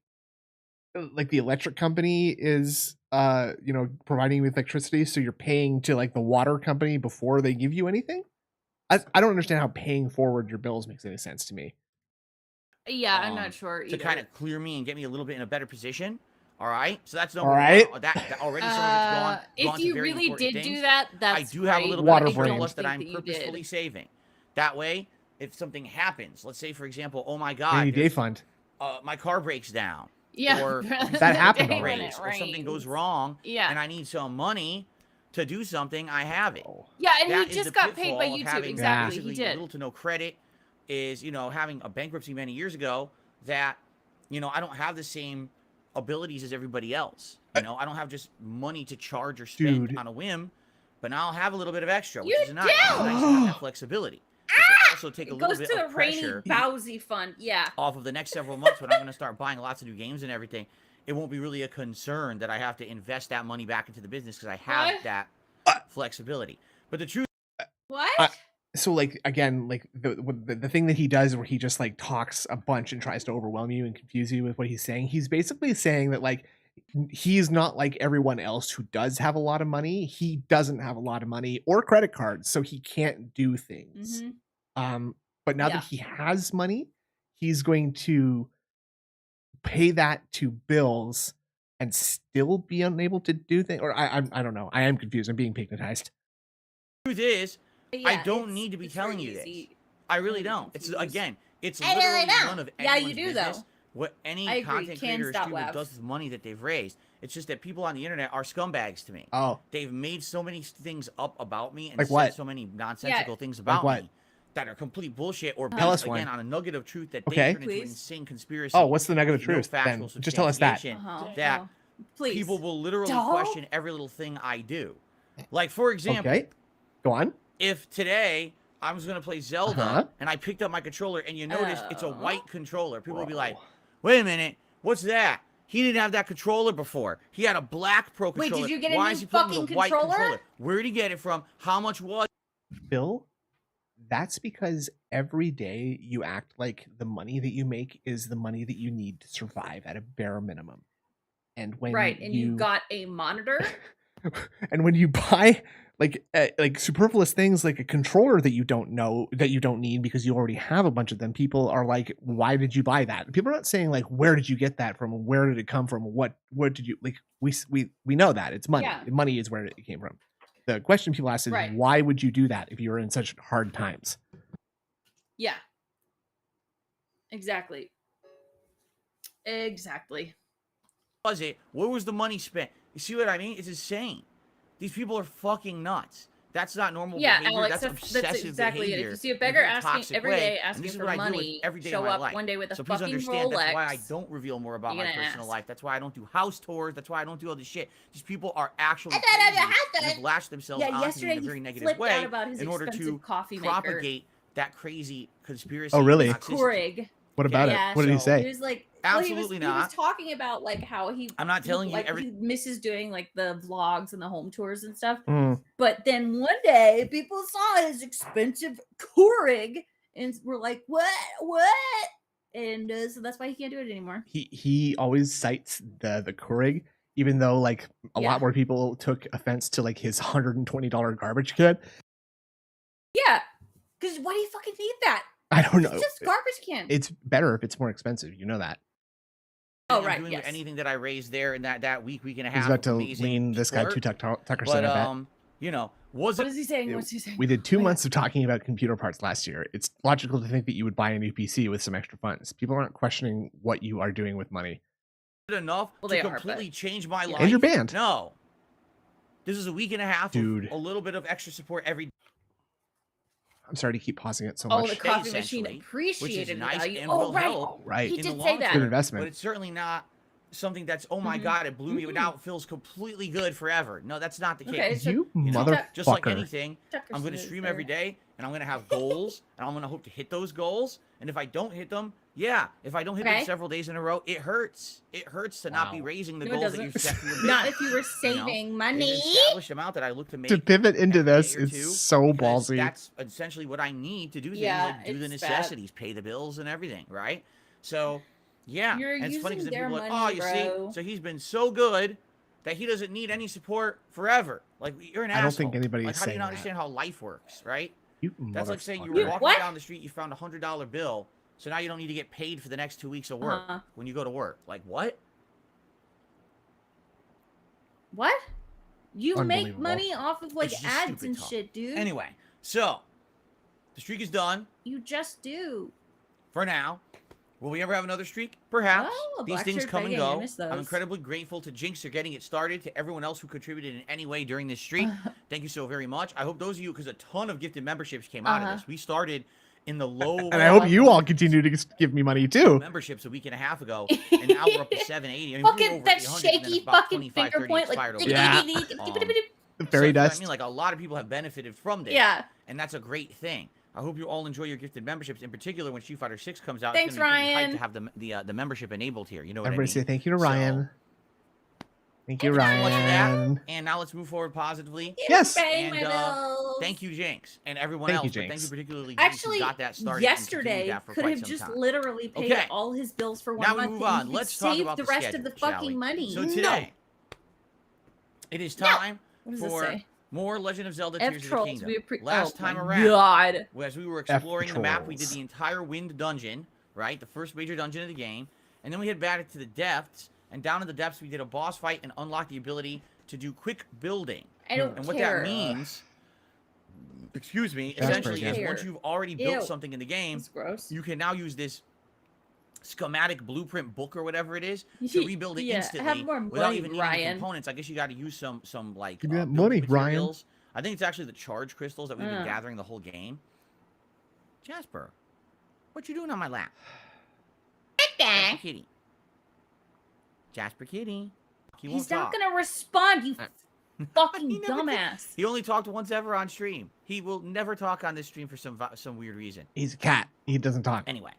E: the electric company is providing you with electricity, so you're paying to like the water company before they give you anything. I don't understand how paying forward your bills makes any sense to me.
B: Yeah, I'm not sure
C: to
B: either.
C: kind of clear me and get me a little bit in a better position. All right, so that's
E: All right.
C: that already some of it's gone.
B: If you really did do that, that's
C: I do have a little
E: Water
C: bit of
E: brand.
C: surplus that I'm purposefully saving. That way, if something happens, let's say for example, oh my God,
E: Rainy day fund.
C: My car breaks down.
B: Yeah,
C: Or
E: that happened already.
C: Or something goes wrong.
B: Yeah,
C: and I need some money to do something. I have it.
B: Yeah, and
C: that
B: he just got paid by YouTube. Exactly, he did.
C: Little to no credit is having a bankruptcy many years ago that I don't have the same abilities as everybody else. I don't have just money to charge or spend on a whim, but now I'll have a little bit of extra, which is nice. It's nice to have that flexibility. Also take a little bit of pressure
B: Bowsy fund,
C: off of the next several months when I'm going to start buying lots of new games and everything. It won't be really a concern that I have to invest that money back into the business because I have that flexibility. But the truth,
E: so like again, like the thing that he does where he just like talks a bunch and tries to overwhelm you and confuse you with what he's saying. He's basically saying that like he's not like everyone else who does have a lot of money. He doesn't have a lot of money or credit cards, so he can't do things. But now that he has money, he's going to pay that to bills and still be unable to do things. Or I don't know. I am confused. I'm being hypnotized.
C: The truth is, I don't need to be telling you this. I really don't. It's literally none of anyone's business. What any content creator or streamer does with money that they've raised. It's just that people on the internet are scumbags to me.
E: Oh.
C: They've made so many things up about me and
E: like
C: said so many nonsensical things about
E: like
C: me that are complete bullshit or
E: based
C: again on a nugget of truth that they turn into an insane conspiracy.
E: Oh, what's the nugget of truth? Then just tell us that.
C: That people will literally question every little thing I do. Like for example,
E: go on.
C: If today I was gonna play Zelda and I picked up my controller and you notice it's a white controller, people will be like, "Wait a minute, what's that? He didn't have that controller before. He had a black Pro controller.
B: Wait, did you get a
C: Why
B: new
C: is he playing with a white
B: controller?
C: controller? Where did he get it from? How much was it?"
E: Bill, that's because every day you act like the money that you make is the money that you need to survive at a bare minimum. And when
B: you got a monitor,
E: and when you buy like superfluous things like a controller that you don't need because you already have a bunch of them, people are like, why did you buy that? People are not saying like, where did you get that from? Where did it come from? What did you like? We know that it's money. Money is where it came from. The question people ask is why would you do that if you were in such hard times?
B: Yeah, exactly.
C: Was it? Where was the money spent? You see what I mean? It's insane. These people are fucking nuts. That's not normal behavior.
B: Alex,
C: that's obsessive
B: exactly
C: behavior.
B: It. If you see a beggar asking every day asking for money, show up one day with a fucking Rolex.
C: That's why I don't reveal more about my personal life. That's why I don't do house tours. That's why I don't do all this shit. These people are actually crazy and have lashed themselves onto me in a very negative way in order to propagate that crazy conspiracy.
E: Oh, really?
B: Keurig.
E: What about it? What did he say?
B: He was like,
C: absolutely not.
B: He was talking about like how
C: I'm not telling you
B: he misses doing like the vlogs and the home tours and stuff.
E: Mm.
B: But then one day people saw his expensive Keurig and were like, what? And so that's why he can't do it anymore.
E: He always cites the Keurig, even though like a lot more people took offense to like his $120 garbage can.
B: Yeah, because why do you fucking need that?
E: I don't know.
B: It's just garbage can.
E: It's better if it's more expensive. You know that.
B: Oh, right.
C: Doing anything that I raised there in that week and a half.
E: He's about to lean this guy to Tucker Center.
B: What is he saying? What's he saying?
E: We did 2 months of talking about computer parts last year. It's logical to think that you would buy a new PC with some extra funds. People aren't questioning what you are doing with money.
C: Enough to completely change my life.
E: And your band.
C: No. This is a week and a half.
E: Dude.
C: Of a little bit of extra support every day.
E: I'm sorry to keep pausing it so much.
B: Oh, the coffee machine appreciated
C: nice
B: value.
C: And will help
E: right.
B: He did say that.
E: Good investment.
C: But it's certainly not something that's, oh my God, it blew me out. It feels completely good forever. No, that's not the case.
E: You motherfucker.
C: Just like anything, I'm going to stream every day and I'm going to have goals and I'm going to hope to hit those goals. And if I don't hit them, Yeah, if I don't hit them several days in a row, it hurts. It hurts to not be raising the goals that you set for your business.
B: Not if you were saving money.
C: There's an established amount that I look to make.
E: To pivot into this is so ballsy.
C: That's essentially what I need to do things like do the necessities, pay the bills and everything, right? So, yeah.
B: And
C: it's funny because
B: people
C: are like, oh, you see? So he's been so good that he doesn't need any support forever. Like, you're an asshole.
E: I don't think anybody is saying that.
C: How do you not understand how life works, right? That's like saying you
B: You
C: were walking
B: what?
C: down the street, you found a $100 bill, so now you don't need to get paid for the next 2 weeks of work when you go to work. Like, what?
B: What? You make money off of like ads and shit, dude.
C: Anyway, so the streak is done
B: You just do.
C: for now. Will we ever have another streak? Perhaps.
B: Well,
C: These
B: Black
C: things
B: Shirt
C: come and
B: Begging, I
C: go.
B: miss those.
C: I'm incredibly grateful to Jinx for getting it started, to everyone else who contributed in any way during this streak. Thank you so very much. I hope those of you, because a ton of gifted memberships came out of this. We started in the low.
E: And I hope you all continue to give me money too.
C: Memberships a week and a half ago, and now we're up to 780. I mean,
B: Fucking
C: we were over
B: that
C: 800,
B: shaky fucking finger point, like
E: The fairy dust.
C: I mean, like a lot of people have benefited from this.
B: Yeah.
C: And that's a great thing. I hope you all enjoy your gifted memberships, in particular when Street Fighter 6 comes out.
B: Thanks,
C: it's gonna be pretty
B: Ryan.
C: hyped to have the membership enabled here. You know what
E: Everybody
C: I mean?
E: say thank you to Ryan. Thank you,
C: So much for
E: Ryan.
C: that. And now let's move forward positively.
E: Yes.
C: And thank you, Jinx, and everyone else.
E: Thank you,
C: But thank
E: Jinx.
C: you particularly, Jinx,
B: Actually,
C: who got that started.
B: yesterday
C: and
B: could have just literally paid all his bills for 1
C: now
B: month.
C: we move on.
B: And
C: Let's
B: save
C: talk about
B: the rest of the
C: schedule, shall
B: fucking
C: we?
B: money.
C: So today, it is time
B: What does it
C: for
B: say?
C: more Legend of Zelda Tears of the
B: F-Trolls,
C: Kingdom.
B: we
C: Last time around,
B: God.
C: as we were exploring the map, we did
E: F-Trolls.
C: the entire Wind Dungeon, right? The first major dungeon of the game. And then we head back to the depths. And down in the depths, we did a boss fight and unlocked the ability to do quick building.
B: I don't
C: And what
B: care.
C: that means, excuse me,
E: That's
C: essentially
E: pretty
C: is
B: good.
C: once you've already built
B: Ew.
C: something in the game,
B: That's gross.
C: you can now use this schematic blueprint book or whatever it is to rebuild it instantly
B: have more
C: without
B: money,
C: even needing
B: Ryan.
C: components. I guess you got to use some like
E: Give me that
C: building
E: money, Ryan.
C: materials. I think it's actually the charge crystals that we've been gathering the whole game. Jasper, what you doing on my lap? Jasper Kitty. Jasper Kitty.
B: He's not gonna respond, you fucking
C: He never did.
B: dumbass.
C: He only talked once ever on stream. He will never talk on this stream for some weird reason.
E: He's a cat. He doesn't talk.
C: Anyway,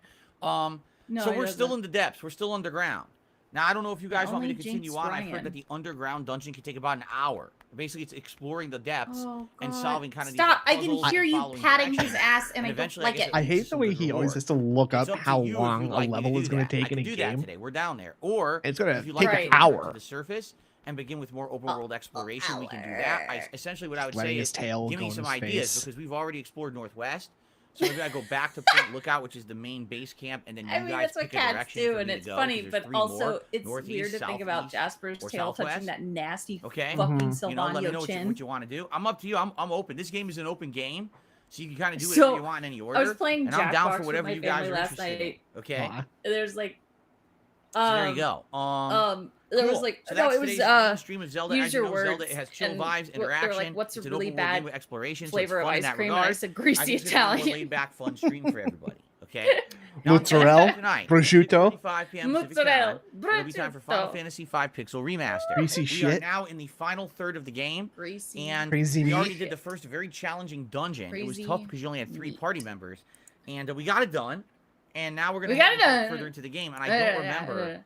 B: No,
C: so
B: he
C: we're still
B: doesn't.
C: in the depths. We're still underground. Now, I don't know if you guys want me to
B: Only
C: continue
B: Jinx
C: on. I've
B: Ryan.
C: heard that the underground dungeon can take about an hour. Basically, it's exploring the depths
B: Oh,
C: and
B: God.
C: solving kind of
B: Stop!
C: these
B: I can
C: puzzles
B: hear
C: and
B: you
C: following
B: patting his
C: directions.
B: ass, and I don't
C: eventually,
B: like
C: guess
B: it.
E: I
C: leads
E: hate
C: to
E: the
C: some
E: way
C: good
E: he always
C: reward.
E: has to look up
C: It's up to
E: how
C: you if
E: long
C: you'd
E: a
C: like me to
E: level
C: do
E: is going
C: that.
E: to
C: I
E: take in
C: can
E: a
C: do that
E: game.
C: today. We're down there. Or
E: It's gonna
C: if you
E: take
C: like
E: an
C: to return
E: hour.
C: to the surface and begin with more open world exploration, we can do that. Essentially, what I would
E: Sweating
C: say
E: his
C: is
E: tail,
C: give me
E: going
C: some
E: his
C: ideas
E: face.
C: because we've already explored Northwest. So maybe I go back to Point Lookout, which is the main base camp, and then you
B: I mean,
C: guys
B: that's what
C: pick a
B: cats
C: direction
B: do,
C: for
B: and
C: me to
B: it's
C: go,
B: funny,
C: 'cause there's
B: but
C: 3
B: also
C: more,
B: it's
C: northeast,
B: weird to think about
C: southeast,
B: Jasper's
C: or
B: tail touching
C: southwest.
B: that nasty
C: Okay.
B: fucking
E: Mhm.
C: You know, let me know
B: Sylvanio chin.
C: what you want to do. I'm up to you. I'm open. This game is an open game, so you can kind of do
B: So,
C: whatever you want in any order.
B: I was playing
C: and I'm down
B: Jackbox
C: for
B: with
C: whatever
B: my
C: you guys
B: family
C: are
B: last
C: interested in.
B: night.
C: Okay.
E: Aw.
B: There's like,
C: So there you go.
B: there was
C: Cool.
B: like,
C: So
B: no,
C: that's
B: it was
C: today's main stream of Zelda.
B: use
C: As you
B: your
C: know,
B: words.
C: Zelda, it has chill
B: and
C: vibes,
B: they're
C: interaction.
B: like, what's a
C: it's an
B: really
C: open world
B: bad
C: game with exploration,
B: flavor
C: so
B: of
C: it's fun in
B: ice
C: that
B: cream? And
C: regard.
B: I said greasy
C: I consider it a more
B: Italian.
C: laid back, fun stream for everybody. Okay. Now,
E: Mozzarella,
C: tonight,
E: prosciutto.
C: 8:45 p.m. Pacific
B: Mozzarella,
C: time, it'll be time for Final
B: prosciutto.
C: Fantasy V Pixel Remaster.
E: Greasy
C: We are
E: shit.
C: now in the final third of the game.
B: Greasy.
C: And
E: Crazy
C: we already
E: meat.
C: did the first very challenging dungeon. It was
B: Crazy
C: tough because you only had 3
B: meat.
C: party members. And we got it done. And now we're going
B: We
C: to
B: got it done.
C: further into the game. And I don't remember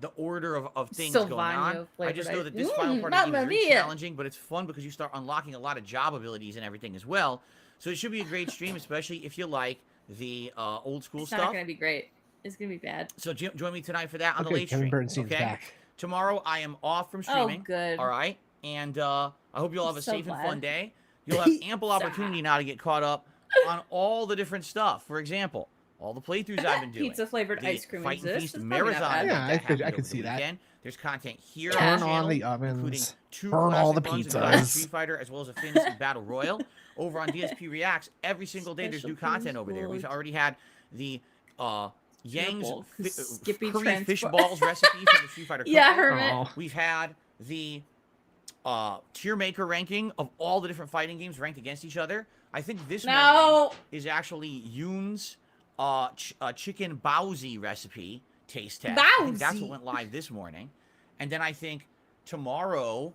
C: the order of things going on.
B: Sylvanio
C: I just know
B: flavored
C: that this
B: ice-
C: final part of the game
B: Mamma
C: is very
B: mia.
C: challenging, but it's fun because you start unlocking a lot of job abilities and everything as well. So it should be a great stream, especially if you like the old school
B: It's
C: stuff.
B: not gonna be great. It's gonna be bad.
C: So join me tonight for that on the
E: Okay,
C: late
E: Kevin
C: stream.
E: Bernstein's
C: Okay.
E: back.
C: Tomorrow I am off from
B: Oh,
C: streaming.
B: good.
C: All right. And I hope you'll have
B: I'm
C: a
B: so
C: safe and
B: glad.
C: fun day. You'll have ample opportunity now to get caught up on all the different stuff. For example, all the playthroughs I've been doing.
B: Pizza flavored
C: The
B: ice cream
C: Fight and
B: exists.
C: Feast
B: It's probably not
C: marathon.
B: bad.
E: Yeah, I
C: that
E: could-
C: happened
E: I could
C: over the
E: see that.
C: weekend. There's content here.
B: Yeah.
C: on
E: Turn on the
C: channel, including
E: ovens.
C: 2
E: Turn all the
C: classic runs of
E: pizzas.
C: Street Fighter as well as a fantasy battle royal. Over on DSP Reacts, every single day there's new
B: Special
C: content over there. We've
B: food.
C: already had the Yang's
B: Triple Skippy
C: curry fish
B: transport.
C: balls recipe from the Street Fighter
B: Yeah,
C: cookbook.
B: Hermit.
E: Oh.
C: We've had the tier maker ranking of all the different fighting games ranked against each other. I think this one
B: No.
C: is actually Yoon's chicken baozi recipe taste test. I think that's what
B: Baozi.
C: went live this morning. And then I think tomorrow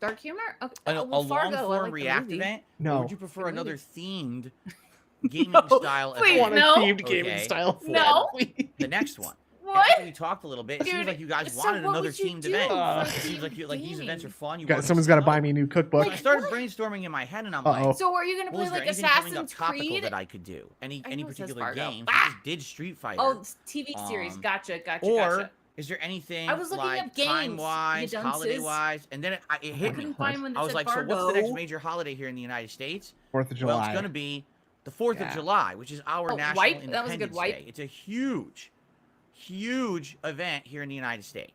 B: Dark humor? Okay.
C: A
B: well, Fargo, I
C: long-form
B: like the
C: React
B: movie.
C: event?
E: No.
C: Or would you prefer
B: The
C: another
B: movie.
C: themed gaming style
B: please,
C: event?
E: want a
B: no.
E: themed gaming
C: Okay.
E: style.
B: No.
C: The next one.
B: What?
C: We talked a little bit. It
B: Dude,
C: seems like you guys
B: so
C: wanted
B: what
C: another
B: would you
C: themed
B: do
C: event.
B: for
C: It seems like
B: themed
C: these events are
B: gaming?
C: fun.
E: Someone's got to buy me a new cookbook.
C: So I started brainstorming in my head, and I'm
E: Uh-oh.
C: like,
B: So are you gonna
C: well,
B: play
C: is there
B: like
C: anything coming up
B: Assassin's
C: topical
B: Creed?
C: that I could do? Any
B: know it says
C: particular
B: Fargo.
C: games?
B: Ah!
C: I just did Street Fighter.
B: Oh, TV series. Gotcha.
C: Or is there anything
B: I was looking
C: like
B: up games,
C: time-wise,
B: you dunces.
C: holiday-wise? And then it hit
B: I
C: me.
B: couldn't find one that
C: I was
B: said
C: like, so
B: Fargo.
C: what's the next major holiday here in the United States?
E: 4th of July.
C: Well, it's going to be the 4th of July, which is our national
B: wipe?
C: Independence
B: That was a good wipe.
C: Day. It's a huge event here in the United States.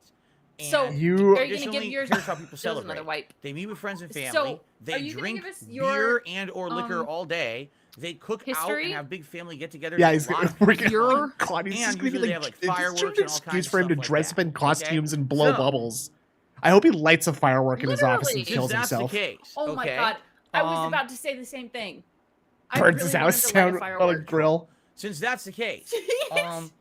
C: And
B: So,
E: You-
B: are you gonna give yours?
C: here's how people
B: There's
C: celebrate.
B: another wipe.
C: They meet with friends and family.
B: So, are
C: they
B: you gonna
C: drink
B: give us
C: beer
B: your,
C: and or liquor all day. They cook out
B: history?
C: and have big family get-togethers.
E: Yeah,
C: and
E: he's
C: a lot of
E: gonna
C: fun.
B: Your-
E: God, he's
C: And
E: just gonna be
C: usually they
E: like,
C: have, like,
E: it's just
C: fireworks
E: an
C: and all
E: excuse
C: kinds
E: for
C: of
E: him to
C: stuff like
E: dress
C: that,
E: up in
C: okay?
E: costumes and blow
C: So-
E: bubbles. I hope he lights a firework in his office and
B: Literally.
E: kills
C: Since that's
E: himself.
C: the case,
B: Oh my
C: okay?
B: god! I was
C: Um,
B: about to say the same thing. I
E: Burns
B: really
E: his
B: wanted
E: house
B: to light a
E: down on a
B: firework.
E: grill.
C: Since that's the case,
B: Yes.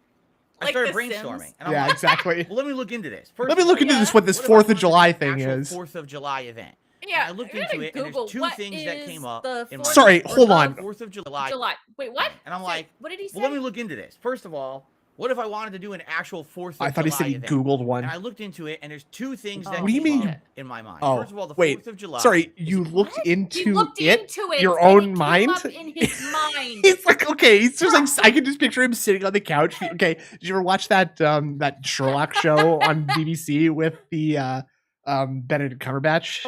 C: I
B: Like
C: started
B: The
C: brainstorming,
B: Sims?
C: and I'm
E: Yeah,
C: like,
E: exactly.
C: well, let me look into this. First
E: Let me
C: of
E: look
C: all,
E: into this. What this
C: if I
E: 4th
C: wanted
E: of July
C: an
E: thing
C: actual
E: is.
C: 4th of July event.
B: Yeah,
C: And I looked
B: I'm
C: into
B: gonna
C: it, and
B: Google
C: there's two
B: what
C: things that
B: is
C: came up
B: the
C: in my
B: 4th
E: Sorry, hold
B: of
E: on.
C: 4th of July.
B: July. Wait, what?
C: And I'm
B: Say-
C: like,
B: what did he say?
C: well, let me look into this. First of all, what if I wanted to do an actual 4th of July
E: I thought he said he
C: event?
E: Googled one.
C: And I looked into it, and there's two things that
B: What do you
C: came
E: mean?
C: up in my mind.
E: Oh,
C: First of all, the
E: wait.
C: 4th of July.
E: Sorry, you looked
B: What?
E: into
B: He looked
E: it?
B: into it.
E: Your
B: and
E: own
B: it came
E: mind?
B: up in his mind.
E: He's like, okay, he's just like, I can just picture him sitting on the couch. Okay, did you ever watch that Sherlock show on BBC with the Benedict Cumberbatch?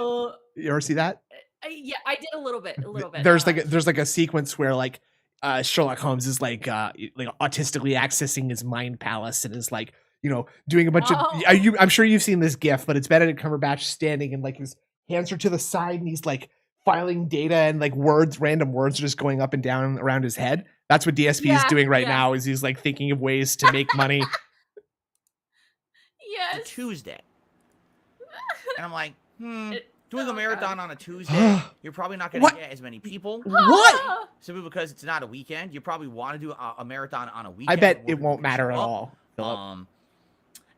E: You ever see that?
B: Yeah, I did a little bit.
E: There's like a sequence where like Sherlock Holmes is like autistically accessing his mind palace and is like, you know, doing a bunch of. I'm sure you've seen this GIF, but it's Benedict Cumberbatch standing and like his hands are to the side and he's like filing data and like random words are just going up and down around his head. That's what DSP is doing right now. Is he's like thinking of ways to make money.
B: Yes.
C: Tuesday. And I'm like, doing a marathon on a Tuesday, you're probably not going to get as many people.
E: What?
C: Simply because it's not a weekend. You probably want to do a marathon on a weekend.
E: I bet
C: where
E: it won't
C: people
E: matter
C: show
E: at
C: up.
E: all. Philip.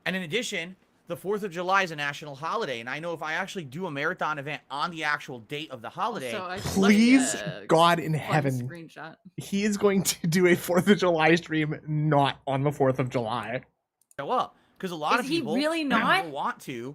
C: And in addition, the 4th of July is a national holiday. And I know if I actually do a marathon event on the actual date of the holiday,
E: Please, God in heaven,
B: Screenshot.
E: he is going to do a 4th of July stream not on the 4th of July.
C: show up. Because a lot of people
B: really not?
C: want to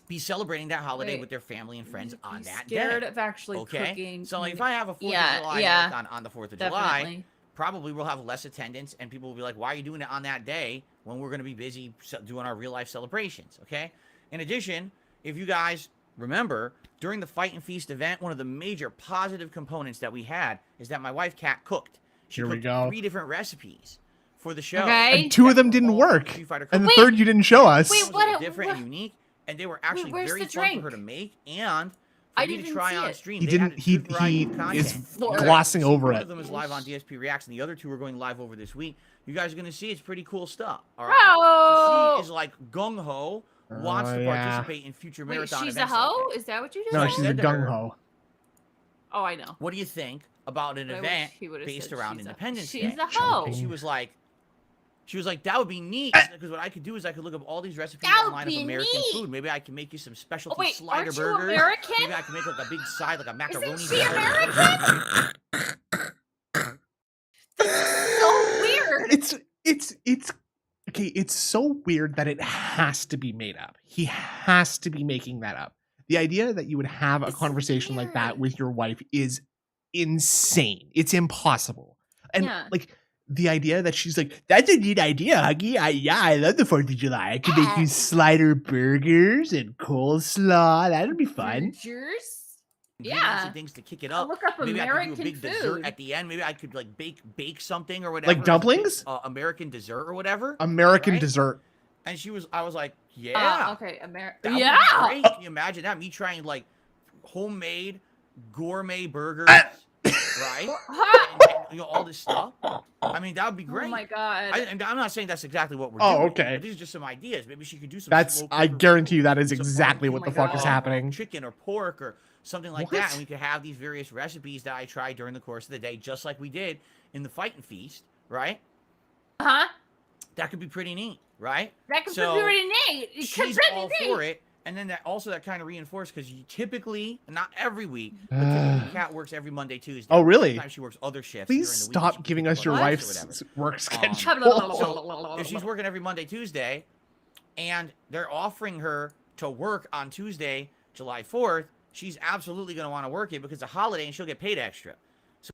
C: be celebrating that holiday with their family and friends on that
B: scared
C: day.
B: of actually
C: Okay?
B: cooking.
C: So like, if I have a 4th of July marathon on the 4th of July,
B: Definitely.
C: probably we'll have less attendance and people will be like, why are you doing it on that day when we're going to be busy doing our real life celebrations? Okay. In addition, if you guys remember, during the Fight and Feast event, one of the major positive components that we had is that my wife Kat cooked. She cooked 3 different recipes for the show.
B: Okay.
E: And 2 of them didn't work. And the third you didn't show us.
B: Wait, what?
C: Different and unique, and they were actually
B: where's
C: very
B: the
C: fun
B: drink?
C: for her to make and
B: I
C: for me to
B: didn't
C: try
B: see
C: on
B: it.
C: stream.
E: He
C: They
E: didn't.
C: had a
E: He
C: good variety of
E: is
C: content.
E: glossing over
C: One
E: it.
C: of them is live on DSP Reacts, and the other 2 are going live over this week. You guys are going to see it's pretty cool stuff. All right.
B: Oh.
C: So she is like gung ho, wants to participate in future
B: Wait,
C: marathon
B: she's
C: events.
B: a hoe?
C: like that.
B: Is that what you just
E: No,
B: said?
E: she's a
C: said to her,
E: gung ho.
B: Oh, I know.
C: What do you think about an
B: But I
C: event
B: wish he would've
C: based
B: said
C: around
B: she's
C: Independence
B: she's
C: Day?
B: a hoe.
C: And she was like, that would be neat. Because what I could do is I could look up all these recipes
B: That would
C: online of
B: be
C: American
B: neat.
C: food. Maybe I can make you some specialty
B: wait,
C: slider
B: aren't you
C: burgers.
B: American?
C: Maybe I can make like a big side, like a macaroni.
B: Isn't she American? So weird.
E: It's okay. It's so weird that it has to be made up. He has to be making that up. The idea that you would have a
B: It's
E: conversation like that
B: weird.
E: with your wife is insane. It's impossible. And
B: Yeah.
E: like the idea that she's like, that's a neat idea, Huggy. I love the 4th of July. I could make you slider burgers and coleslaw. That'd be fun.
B: Burgers?
C: ingredients
B: Yeah.
C: and things to kick it
B: I'll
C: up.
B: look up
C: Maybe I could
B: American
C: do a big
B: food.
C: dessert at the end. Maybe I could like bake something or whatever.
E: Like dumplings?
C: American dessert or whatever.
E: American
C: right?
E: dessert.
C: And I was like, yeah.
B: Okay,
C: That would be
B: Yeah.
C: great. Can you imagine that? Me trying like homemade gourmet burgers, right? And, all this stuff. I mean, that would be great.
B: Oh my god.
C: And I'm not saying that's exactly what we're
E: Oh,
C: doing.
E: okay.
C: These are just some ideas. Maybe she could do some.
E: That's,
C: slow
E: I
C: cooker
E: guarantee you that is
C: some
E: exactly
C: barbecue,
E: what the
B: my
E: fuck is
B: God.
E: happening.
C: chicken or pork or something like
E: What?
C: that, and we could have these various recipes that I tried during the course of the day, just like we did in the Fight and Feast, right?
B: Huh?
C: That could be pretty neat, right?
B: That could
C: So,
B: be pretty neat. It could
C: She's
B: be
C: all
B: neat.
C: for it, And then that kind of reinforced because you typically, not every week, but typically Kat works every Monday, Tuesday.
E: Oh, really?
C: Sometimes she works other shifts.
E: Please
C: during the week.
E: stop giving us your wife's work schedule.
C: So if she's working every Monday, Tuesday, and they're offering her to work on Tuesday, July 4th, she's absolutely going to want to work it because it's a holiday and she'll get paid extra. So,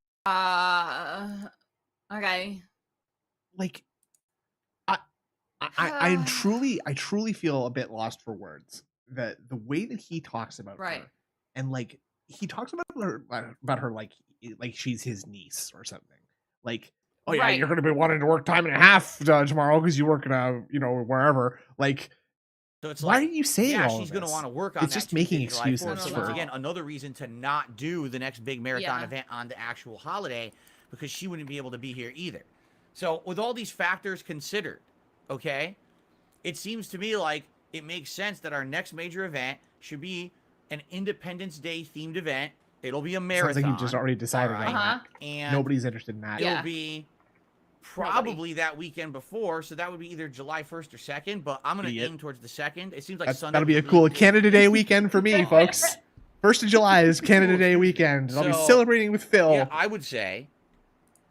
B: okay.
E: Like, I truly feel a bit lost for words. The way that he talks about her, and like he talks about her like she's his niece or something. Like, oh yeah, you're gonna be wanting to work time and a half tomorrow because you work in a wherever. Like,
C: so it's
E: why are you saying all
C: she's
E: this?
C: gonna want to work on
E: it's
C: that
E: just making
C: July 4th.
E: excuses
C: So
E: for
C: once again, another reason to not do the next big marathon event on the actual holiday because she wouldn't be able to be here either. So with all these factors considered, okay, it seems to me like it makes sense that our next major event should be an Independence Day themed event. It'll be a marathon.
E: Sounds like you just already decided on that.
C: And
E: nobody's interested in that.
C: It'll be probably that weekend before, so that would be either July 1st or 2nd, but I'm going to aim towards the 2nd. It seems like Sunday.
E: That'll be a cool Canada Day weekend for me, folks. 1st of July is Canada Day weekend. I'll be celebrating with Phil.
C: Yeah, I would say.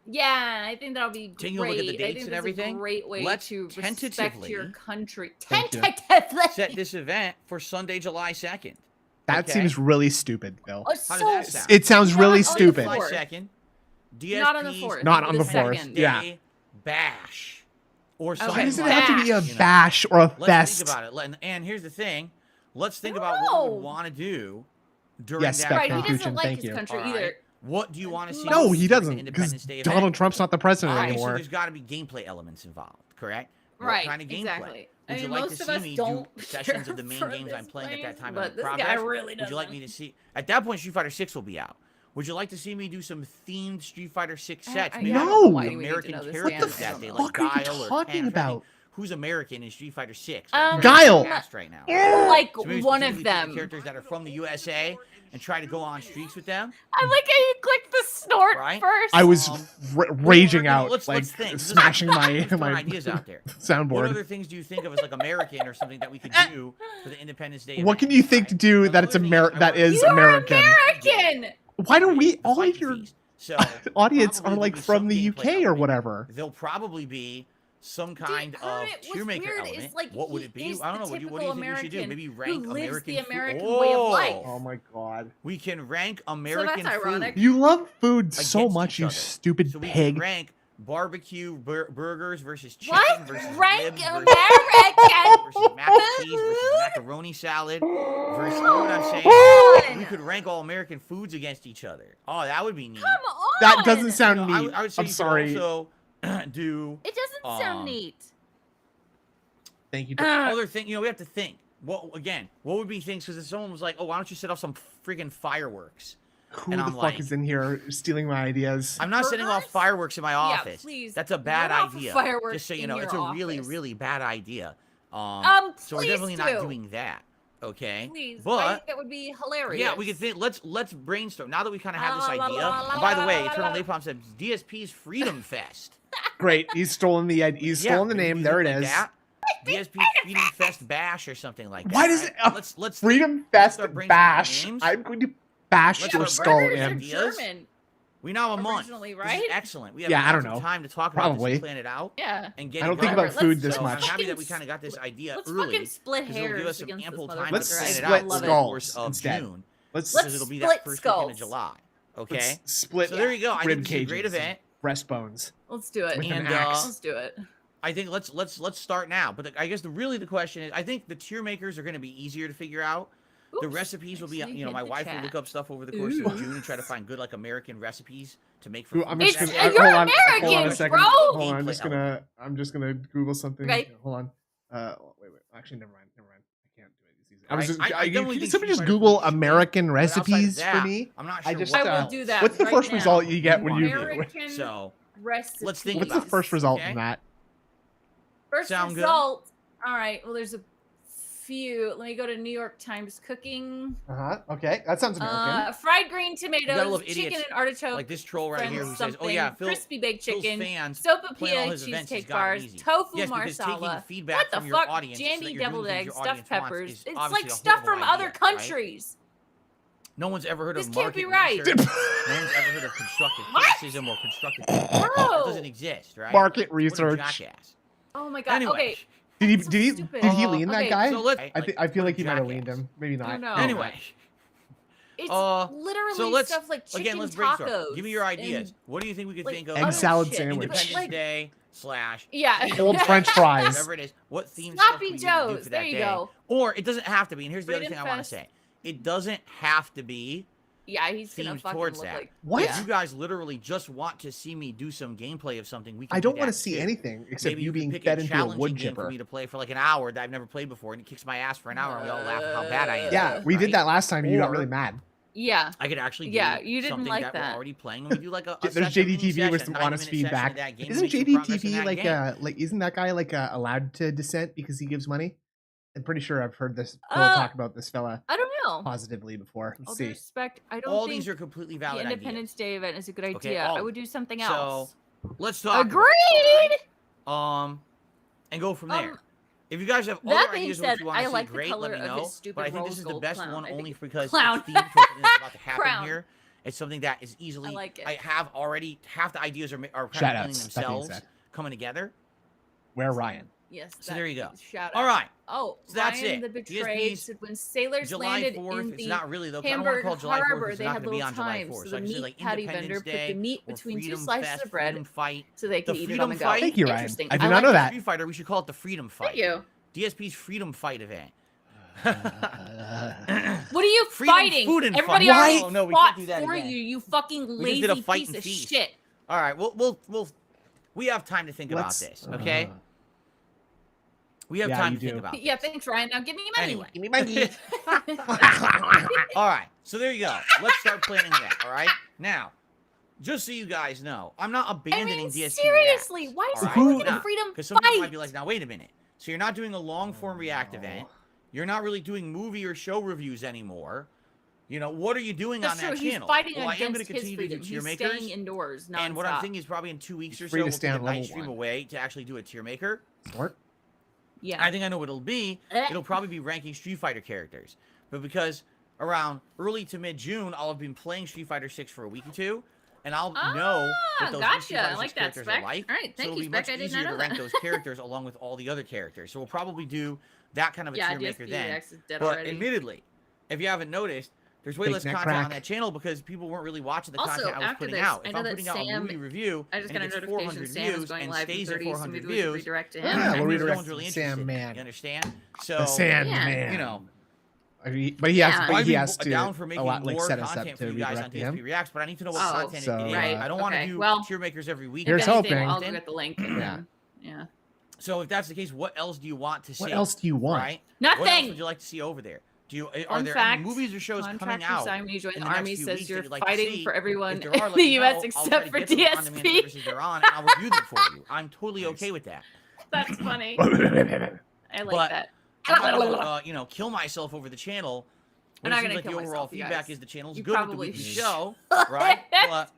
B: Yeah, I think that'll be
C: taking a look at the dates and everything.
B: A great way to respect your country. Tentatively
C: set this event for Sunday, July 2nd.
E: That seems really stupid, Phil.
B: Oh,
C: how does that sound?
E: It sounds really stupid.
C: July 2nd. DSP's
B: not on the 4th.
E: Not on the 4th. Yeah.
C: Bash. Or something.
E: Why does it have to be a bash or a fest?
C: Let's think about it. And here's the thing. Let's think about what we want to do during that.
B: Right, he doesn't like his country either.
C: What do you want to see?
E: No, he doesn't, because Donald Trump's not the president anymore.
C: So there's got to be gameplay elements involved, correct?
B: Right,
C: what kind of gameplay?
B: Exactly.
C: Would you like to see me do sessions of the main games I'm playing at that time of the progress? Would you like me to see? At that point, Street Fighter 6 will be out. Would you like to see me do some themed Street Fighter 6 sets?
E: No!
C: American characters that they like Guile or
E: talking about?
C: Who's American in Street Fighter 6?
E: Guile!
C: Right now.
B: Like one of them.
C: Characters that are from the USA and try to go on streaks with them.
B: I like how you clicked the snort first.
E: I was raging out,
C: let's
E: like
C: think.
E: smashing my
C: ideas out there.
E: Soundboard.
C: What other things do you think of as like American or something that we could do for the Independence Day?
E: What can you think to do that it's that is American? Why don't we all of your audience are like from the UK or whatever?
C: They'll probably be some kind of cheermaker element.
B: Like
C: what would it be? I don't know. What do you think we should do? Maybe rank American
B: way of life.
E: Oh my god.
C: We can rank American food.
E: You love food so much, you stupid
C: so we
E: pig.
C: Can rank barbecue burgers versus chicken versus
B: rank
C: ribs
B: American
C: versus mac and cheese versus macaroni salad versus, you know what I'm saying? We could rank all American foods against each other. Oh, that would be neat.
B: Come on.
E: That doesn't sound neat.
C: I would say
E: I'm sorry.
C: Also do
B: it doesn't sound neat.
E: Thank you.
C: Other thing, we have to think. What would be things? Because if someone was like, "Oh, why don't you set off some freaking fireworks?"
E: Who the fuck is in here stealing my ideas?
C: I'm not setting off fireworks in my office.
B: Please.
C: That's a bad idea.
B: Just
C: so you know, it's a really, really bad idea. So we're definitely not doing that. Okay.
B: Please.
C: But
B: I think that would be hilarious.
C: Yeah, we could think. Let's brainstorm. Now that we kind of have this idea. And by the way, Eternal Napalm said DSP's Freedom Fest.
E: Great. He's stolen the name. There it is.
C: DSP Freedom Fest Bash or something like that.
E: Why does it? Let's Freedom Fest Bash. I'm going to bash your skull in.
C: We now have a month.
B: Right?
C: Excellent. We have time to talk about this and plan it out.
B: Yeah.
C: And get
E: I don't think about food this much.
C: I'm happy that we kind of got this idea
B: early.
C: Let's
B: split hairs.
C: Give us some ample time
E: let's
C: to plan it
E: split
C: out over the course of June.
E: Because
C: it'll be that first weekend of July. Okay.
E: Let's split.
C: So there you go. I think
E: it's
C: a great event.
E: Breastbones.
B: Let's do it.
E: And
B: let's do it.
C: I think let's start now. But I guess the question is, I think the tier makers are going to be easier to figure out. The recipes will be, my wife will look up stuff over the course of June and try to find good American recipes to make for.
B: You're American, bro.
E: Hold on, I'm just gonna Google something.
B: Okay.
E: Hold on. Wait. Actually, never mind. I can't do it. Can somebody just Google American recipes for me?
C: I'm not sure.
B: I will do that.
E: What's the first result you get when you?
C: So
B: recipes.
C: let's think.
E: What's the first result from that?
B: First result. All right. Well, there's a few. Let me go to New York Times cooking.
E: Okay, that sounds American.
B: Fried green tomatoes, chicken
C: idiots
B: and artichoke.
C: like this troll right here who says,
B: something,
C: "Oh yeah, Phil,
B: crispy baked
C: Phil's
B: chicken,
C: fans
B: sopapilla cheesecake bars, tofu marsala.
C: Feedback
B: What the
C: from
B: fuck?
C: Your audience
B: Jammy deviled eggs, stuffed peppers. It's
C: obviously
B: like
C: a
B: stuff
C: horrible
B: from other
C: idea,
B: countries.
C: Right? No one's ever heard
B: this
C: of
B: can't be
C: market
B: right.
C: research. No one's ever heard of constructive criticism or constructive feedback. That doesn't exist, right?
E: Market research.
C: What a jackass.
B: Oh my god.
C: Anyway.
B: Okay.
E: Did he lean that guy?
C: So let's,
E: I feel like he might have leaned him. Maybe not.
B: I don't know.
C: Anyway.
B: It's literally stuff like chicken
C: let's
B: tacos.
C: Give me your ideas. What do you think we could think of?
E: Egg salad sandwich.
C: Independence Day /
E: old French fries.
C: Whatever it is. What theme
B: Sloppy
C: stuff
B: Joes.
C: for
B: there
C: that
B: you
C: day?
B: go.
C: Or it doesn't have to be. And here's the other
B: Freedom
C: thing I want to
B: Fest.
C: say. It doesn't have to be.
B: Yeah, he's gonna
C: themed
B: fucking
C: towards
B: look
C: that.
B: like
E: What?
C: If you guys literally just want to see me do some gameplay of something, we can
E: I don't
C: want to
E: see anything except
C: Maybe
E: you being
C: pick
E: fed
C: a
E: into a
C: challenging
E: wood
C: game for
E: chipper.
C: me to play for like an hour that I've never played before, and it kicks my ass for an hour, and we all laugh at how bad I am.
E: Yeah, we did that last time, and you got really mad.
B: Yeah.
C: I could actually do
B: you didn't
C: something
B: like
C: that we're already playing, and we do like a
E: There's
C: session, mini
E: JDTV with
C: session,
E: some honest
C: 90-minute session of
E: feedback.
C: that game,
E: Isn't
C: make some progress in
E: JDTV
C: that game.
E: isn't that guy allowed to dissent because he gives money? I'm pretty sure I've heard this talk about this fella
B: I don't know.
E: positively before. Let's
B: All
E: see.
B: due respect, I don't
C: All
B: think
C: these are completely
B: the
C: valid
B: Independence Day event is a good idea.
C: Okay,
B: I would do something else.
C: So let's talk.
B: Agreed.
C: And go from there. If you guys have
B: that
C: other
B: being
C: ideas of
B: said,
C: what you want
B: I
C: to see,
B: like the
C: great,
B: color
C: let me
B: of
C: know.
B: his stupid
C: But I think
B: rose
C: this is the
B: gold
C: best
B: clown.
C: one
B: I think
C: only
B: it's
C: because
B: clown.
C: it's themed towards something that's about to happen
B: Crown.
C: here. It's something that is easily.
B: I like it.
C: I have already half the ideas are kind of planning themselves, coming together.
E: Where Ryan?
B: Yes.
C: So there you go.
B: Shout out.
C: All right.
B: Oh,
C: so that's
B: Ryan
C: it.
B: the Betrayed
C: DSP's
B: said when sailors
C: July
B: landed
C: 4th,
B: in
C: it's
B: the
C: not really though. I don't want to
B: Hamburg
C: call it July 4th.
B: Harbor,
C: It's
B: they
C: not
B: had
C: going to be
B: little
C: on July
B: times.
C: 4th.
B: So
C: So
B: the
C: I can say
B: meat
C: like
B: patty
C: Independence
B: vendor put
C: Day
B: the meat
C: or
B: between two
C: Freedom
B: slices
C: Fest,
B: of bread
C: Freedom Fight.
B: so they could
C: The
B: eat it
C: Freedom
B: on the go.
C: Fight.
E: Thank you, Ryan.
B: Interesting.
E: I did not know
C: the
E: that.
C: Street Fighter. We should call it the Freedom Fight.
B: Thank you.
C: DSP's Freedom Fight event.
B: What are you
C: Freedom,
B: fighting?
C: food, and
B: Everybody
C: fun.
B: already
C: Oh, no, we
B: fought
C: can't do that
B: for
C: again.
B: you, you fucking
C: We just did a
B: lazy
C: fight
B: piece
C: and
B: of
C: feast.
B: shit.
C: All right, we have time to think about this, okay? We have time to think about
B: Yeah,
C: this.
B: thanks, Ryan. Now give me money.
C: Anyway.
E: Give me money.
C: All right, so there you go. Let's start planning that, all right? Now, just so you guys know, I'm not abandoning DSP
B: seriously,
C: Reacts,
B: why is
C: all
B: he
C: right?
B: doing a Freedom
C: Because some people
B: Fight?
C: might be like, now, wait a minute. So you're not doing a long-form React event. You're not really doing movie or show reviews anymore. You know, what are you doing
B: That's
C: on that
B: true.
C: channel?
B: He's fighting
C: well, I am going to
B: against his
C: continue to do
B: freedom.
C: tier
B: He's
C: makers.
B: staying indoors,
C: And what I'm
B: nonstop.
C: thinking is probably in 2 weeks or so,
E: free to
C: we'll
E: stay
C: take a
E: on
C: night
E: level
C: stream
E: 1.
C: away to actually do a tier maker.
E: Smart.
B: Yeah.
C: I think I know what it'll be. It'll probably be ranking Street Fighter characters. But because around early to mid-June, I'll have been playing Street Fighter 6 for a week or two, and I'll know what those new Street
B: gotcha.
C: Fighter
B: I
C: 6
B: like that,
C: characters
B: Spec.
C: are like.
B: All right,
C: so
B: thank
C: it'll
B: you,
C: be much
B: Spec. I did
C: easier
B: not
C: to
B: know
C: rank
B: that.
C: those characters along with all the other characters. So we'll probably do that kind of a
B: Yeah,
C: tier maker
B: DSP
C: then.
B: Reacts is dead
C: But
B: already.
C: admittedly, if you haven't noticed, there's way
E: Big
C: less
E: neck
C: content on
E: crack.
C: that channel because people weren't really watching the
B: Also,
C: content I was
B: after
C: putting
B: this,
C: out.
B: I
C: If
B: know
C: I'm
B: that
C: putting out a
B: Sam-
C: movie review
B: I just
C: and
B: got a
C: it gets
B: notification
C: 400
B: Sam is
C: views
B: going
C: and
B: live in
C: stays at
B: 30, so
C: 400
B: maybe we should
C: views,
B: redirect to
E: Yeah,
B: him.
C: that
E: we'll
C: means no
E: redirect
C: one's really
E: to
C: interested.
E: Sandman.
C: You understand? So,
E: The Sandman.
C: you know,
E: But he has,
B: Yeah.
E: but
C: I'd
E: he
C: be
E: has to
C: down for making
E: like
C: more
E: set us up
C: content
E: to
C: for you guys on
E: redirect to him.
C: DSP Reacts, but I need to know what
B: Oh,
C: content
E: so,
C: it is.
B: right,
C: I don't want to
B: okay.
C: do
B: Well,
C: tier makers every week.
E: Here's
B: If anything,
E: hoping.
B: I'll go get the link. And
E: Yeah.
B: then, yeah.
C: So if that's the case, what else do you want to see?
E: What else do you want?
C: Right? What else
B: Nothing.
C: would you like to see over there? Do you are
B: Fun
C: there
B: fact,
C: any movies or shows coming
B: contract
C: out?
B: signed when you join
C: in
B: the
C: the next
B: army
C: few
B: says
C: weeks
B: you're
C: that you'd like to
B: fighting
C: see?
B: for everyone
C: If there
B: in
C: are, let
B: the
C: me
B: U.S.
C: know. I'll try
B: except
C: to
B: for
C: get those on-demand
B: DSP.
C: services they're on, and I'll review them for you. I'm totally okay with that.
B: That's funny. I like
C: But
B: that.
C: I'm not gonna, kill myself over the channel.
B: I'm
C: When
B: not
C: it seems
B: gonna
C: like
B: kill
C: the overall
B: myself, you
C: feedback
B: guys.
C: is the channel's
B: You
C: good with the
B: probably
C: weekly
B: should.
C: show, right? But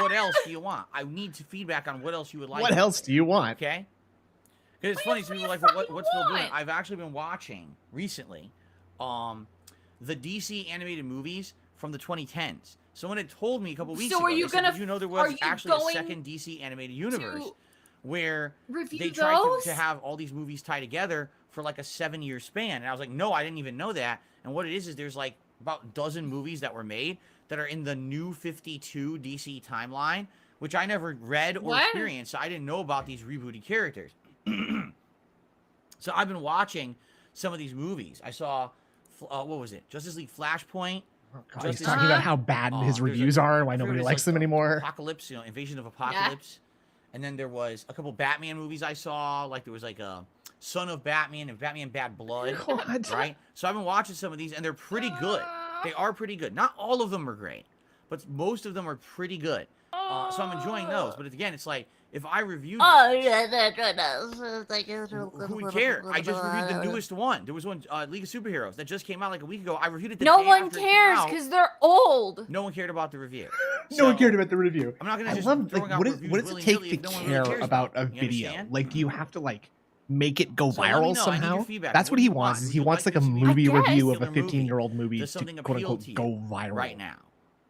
C: what else do you want? I need feedback on what else you would like.
E: What else do you want?
C: Okay. Because it's
B: What
C: funny,
B: do
C: some
B: you
C: people are like, well,
B: fucking
C: what's Phil doing?
B: want?
C: I've actually been watching recently, the DC animated movies from the 2010s. Someone had told me a couple weeks
B: So
C: ago.
B: are you
C: they said,
B: gonna-
C: did you know there
B: are
C: was
B: you
C: actually a
B: going
C: second DC animated universe
B: to
C: where
B: review
C: they tried
B: those?
C: to have all these movies tie together for like a 7-year span? And I was like, no, I didn't even know that. And what it is there's like about a dozen movies that were made that are in the new 52 DC timeline, which I never read or
B: What?
C: experienced, so I didn't know about these rebooted characters. So I've been watching some of these movies. I saw, what was it? Justice League Flashpoint.
E: Oh, God, he's
C: Justice
E: talking
B: League.
E: about how bad his
C: There's
E: reviews are, why
C: I forget
E: nobody
C: what
E: likes
C: it's
E: them
C: like,
E: anymore.
C: Apocalypse, Invasion of Apocalypse. And then there was a couple Batman movies I saw. Like there was like a Son of Batman and Batman Bad Blood.
E: God.
C: Right? So I've been watching some of these, and they're pretty good. They are pretty good. Not all of them are great, but most of them are pretty good. So I'm enjoying those. But again, it's like, if I reviewed
B: Oh,
C: this,
B: yeah,
C: who would care? I just reviewed the newest one. There was one, League of Superheroes, that just came out like a week ago. I reviewed it the
B: no
C: day
B: one
C: after it came
B: cares
C: out.
B: because they're old.
C: No one cared about the review.
E: No one cared about the review.
C: I'm not gonna
E: I
C: just
E: love
C: throwing
E: like
C: out
E: what
C: reviews
E: does it take
C: willy-nilly
E: to
C: if no one
E: care
C: really cares
E: about a
C: them. You
E: video?
C: understand?
E: Like, do you have to like make it go
C: So let me
E: viral
C: know. I need your
E: somehow?
C: feedback.
E: That's
C: What
E: what
C: do
E: he
C: you want?
E: wants. Is
C: Would
E: he
C: you
E: wants
C: like
E: like a
C: to see
E: movie
B: I guess.
E: review of a
C: Particular movie
E: 15-year-old movie
C: does
E: to
C: something
E: quote
C: appeal
E: unquote
C: to you
E: go viral
C: right now?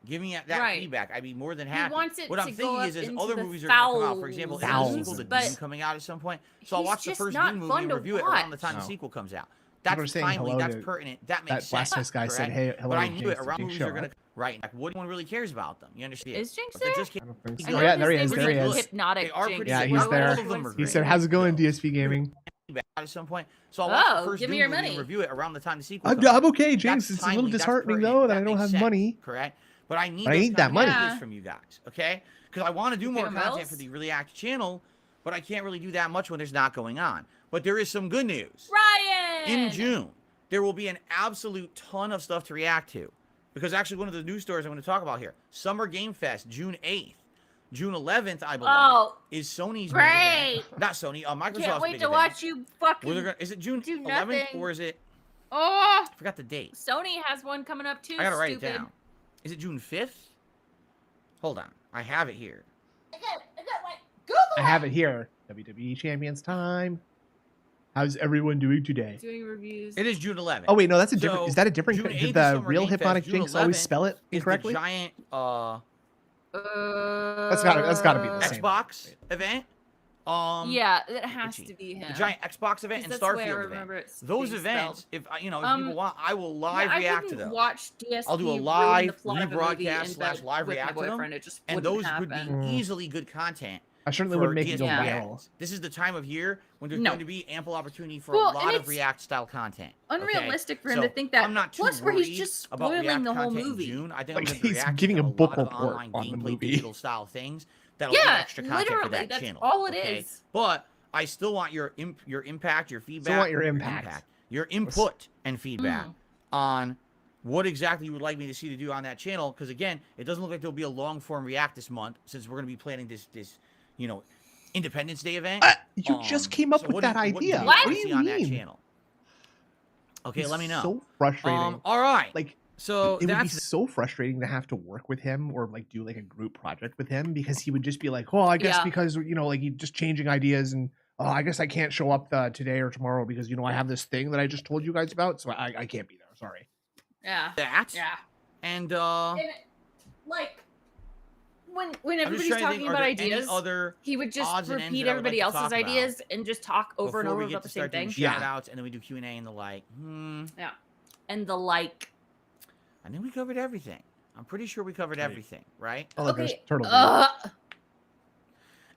C: Give me that
B: Right.
C: feedback. I'd be more than
B: He
C: happy.
B: wants it
C: What I'm
B: to go
C: thinking
B: up
C: is
B: into
C: other
B: the
C: movies are going to come out. For example, there's a
E: thousands.
C: sequel to
B: But
C: Dune coming out at some point. So I'll
B: he's
C: watch the
B: just
C: first
B: not
C: Dune movie
B: fun
C: and
B: to
C: review it around the time the
B: watch.
C: sequel comes out.
E: People are
C: That's
E: saying
C: timely.
E: hello
C: That's
E: to
C: pertinent. That makes
E: That
C: sense.
E: blasphemous guy said,
C: correct?
E: "Hey, hello."
C: But I
E: to
C: knew
E: Jinx.
C: it around
E: Did
C: movies
E: Jinx
C: are
E: show
C: going
E: up?
C: to right. Like, what one really cares about them? You understand?
B: Is Jinx
C: If they
B: there?
C: just came-
E: I don't think
B: I
E: so.
B: know
E: Oh, yeah,
B: his
E: there he
B: name
E: is.
B: was
E: There he
B: like
E: is.
B: Hypnotic
C: They are
B: Jinx.
C: pretty
E: Yeah,
C: good.
E: he's
C: All
E: there.
C: of them are
E: He
C: great.
E: said, "How's it going, DSP Gaming?"
C: Feedback at some point. So I'll watch the
B: Oh,
C: first
B: give me
C: Dune
B: your
C: movie
B: money.
C: and review it around the time the sequel
E: I'm,
C: comes out.
E: I'm okay, Jinx.
C: That's
E: It's a little
C: timely, that's
E: disheartening
C: pertinent,
E: though that I don't
C: makes
E: have
C: sense,
E: money.
C: correct? But I need
E: But I
C: those
E: need that
C: kind of
E: money.
C: ideas from you guys, okay? Because I want to do more
B: Pay 'em
C: content
B: bills?
C: for the React channel, but I can't really do that much when there's not going on. But there is some good news.
B: Ryan!
C: In June, there will be an absolute ton of stuff to react to. Because actually, one of the news stories I'm going to talk about here, Summer Game Fest, June 8th. June 11th, I believe, is Sony's big
B: great!
C: event. Not Sony, Microsoft's
B: Can't wait
C: big
B: to
C: event.
B: watch you fucking
C: Is it June
B: do
C: 11th
B: nothing.
C: or is it?
B: Oh,
C: I forgot the date.
B: Sony has one coming up too.
C: I gotta write
B: stupid.
C: it down. Is it June 5th? Hold on, I have it here.
B: I got my Google.
E: I have it here. WWE Champions time. How's everyone doing today?
B: Doing reviews.
C: It is June 11th.
E: Oh wait, no, that's a different.
C: So,
E: Is that a different?
C: June 8th
E: Did
C: is
E: the
C: Summer
E: real
C: Game Fest.
E: Hypnotic
C: June
E: Jinx always
C: 11th
E: spell it
C: is
E: incorrectly?
C: the giant
E: That's gotta be the same.
C: Xbox event.
B: Yeah, it has to be him.
C: The giant Xbox event and
B: That's the way I
C: Starfield
B: remember
C: event.
B: it's
C: Those
B: being
C: events,
B: spelled.
C: if people want, I will live
B: I
C: react to
B: wouldn't
C: those.
B: watch DSP
C: I'll do a
B: ruin
C: live
B: the plot of a movie
C: rebroadcast
B: in
C: slash
B: bed
C: live
B: with my
C: react to them,
B: boyfriend. It just
C: and
B: wouldn't
C: those would
B: happen.
C: be easily good content.
E: I certainly
C: for
E: would make it go
C: DSP
E: viral.
C: fans. This is the time of year when there's
B: No.
C: going to be ample opportunity for
B: Well,
C: a
B: and
C: lot of
B: it's
C: React style content.
B: unrealistic for him
C: So,
B: to think that.
C: I'm not too
B: Plus, where he's
C: worried
B: just
C: about
B: spoiling
C: React
B: the whole
C: content in
B: movie.
C: June. I think
E: Like,
C: I'm going to
E: he's
C: react
E: giving
C: to
E: a
C: a
E: book
C: lot of
E: report
C: online
E: on the
C: gameplay
E: movie.
C: digital style things that'll give
B: Yeah,
C: extra content for
B: literally,
C: that
B: that's
C: channel.
B: all it
C: okay?
B: is.
C: But I still want your impact, your feedback.
E: want your impact.
C: Your input and feedback
B: Mm.
C: on what exactly you would like me to see to do on that channel. Because again, it doesn't look like there'll be a long form react this month since we're going to be planning this Independence Day event.
E: You just came up
C: so
E: with
C: what
E: that
C: do you
E: idea.
C: want
E: What
C: to
E: do
C: see
E: you
C: on that
E: mean?
C: channel? Okay,
E: It's
C: let me know.
E: So frustrating.
C: All right.
E: Like,
C: So
E: it would be
C: that's
E: so frustrating to have to work with him or like do like a group project with him because he would just be like, "Oh, I guess
B: Yeah.
E: because like he's just changing ideas and oh, I guess I can't show up today or tomorrow because I have this thing that I just told you guys about, so I can't be there. Sorry."
B: Yeah.
C: that.
B: Yeah.
C: And
B: Like when
C: I'm just
B: everybody's
C: trying to
B: talking
C: think, are
B: about
C: there
B: ideas,
C: any other
B: he would just
C: odds and ends
B: repeat
C: that I would
B: everybody
C: like to
B: else's
C: talk about
B: ideas and just talk over and
C: before
B: over
C: we get
B: about
C: to
B: the same
C: start doing
B: thing.
E: Yeah.
C: shout outs and then we do Q&A and the like.
B: Yeah. And the like.
C: I think we covered everything. I'm pretty sure we covered everything, right?
E: Oh, look, there's
B: Okay.
E: Turtle.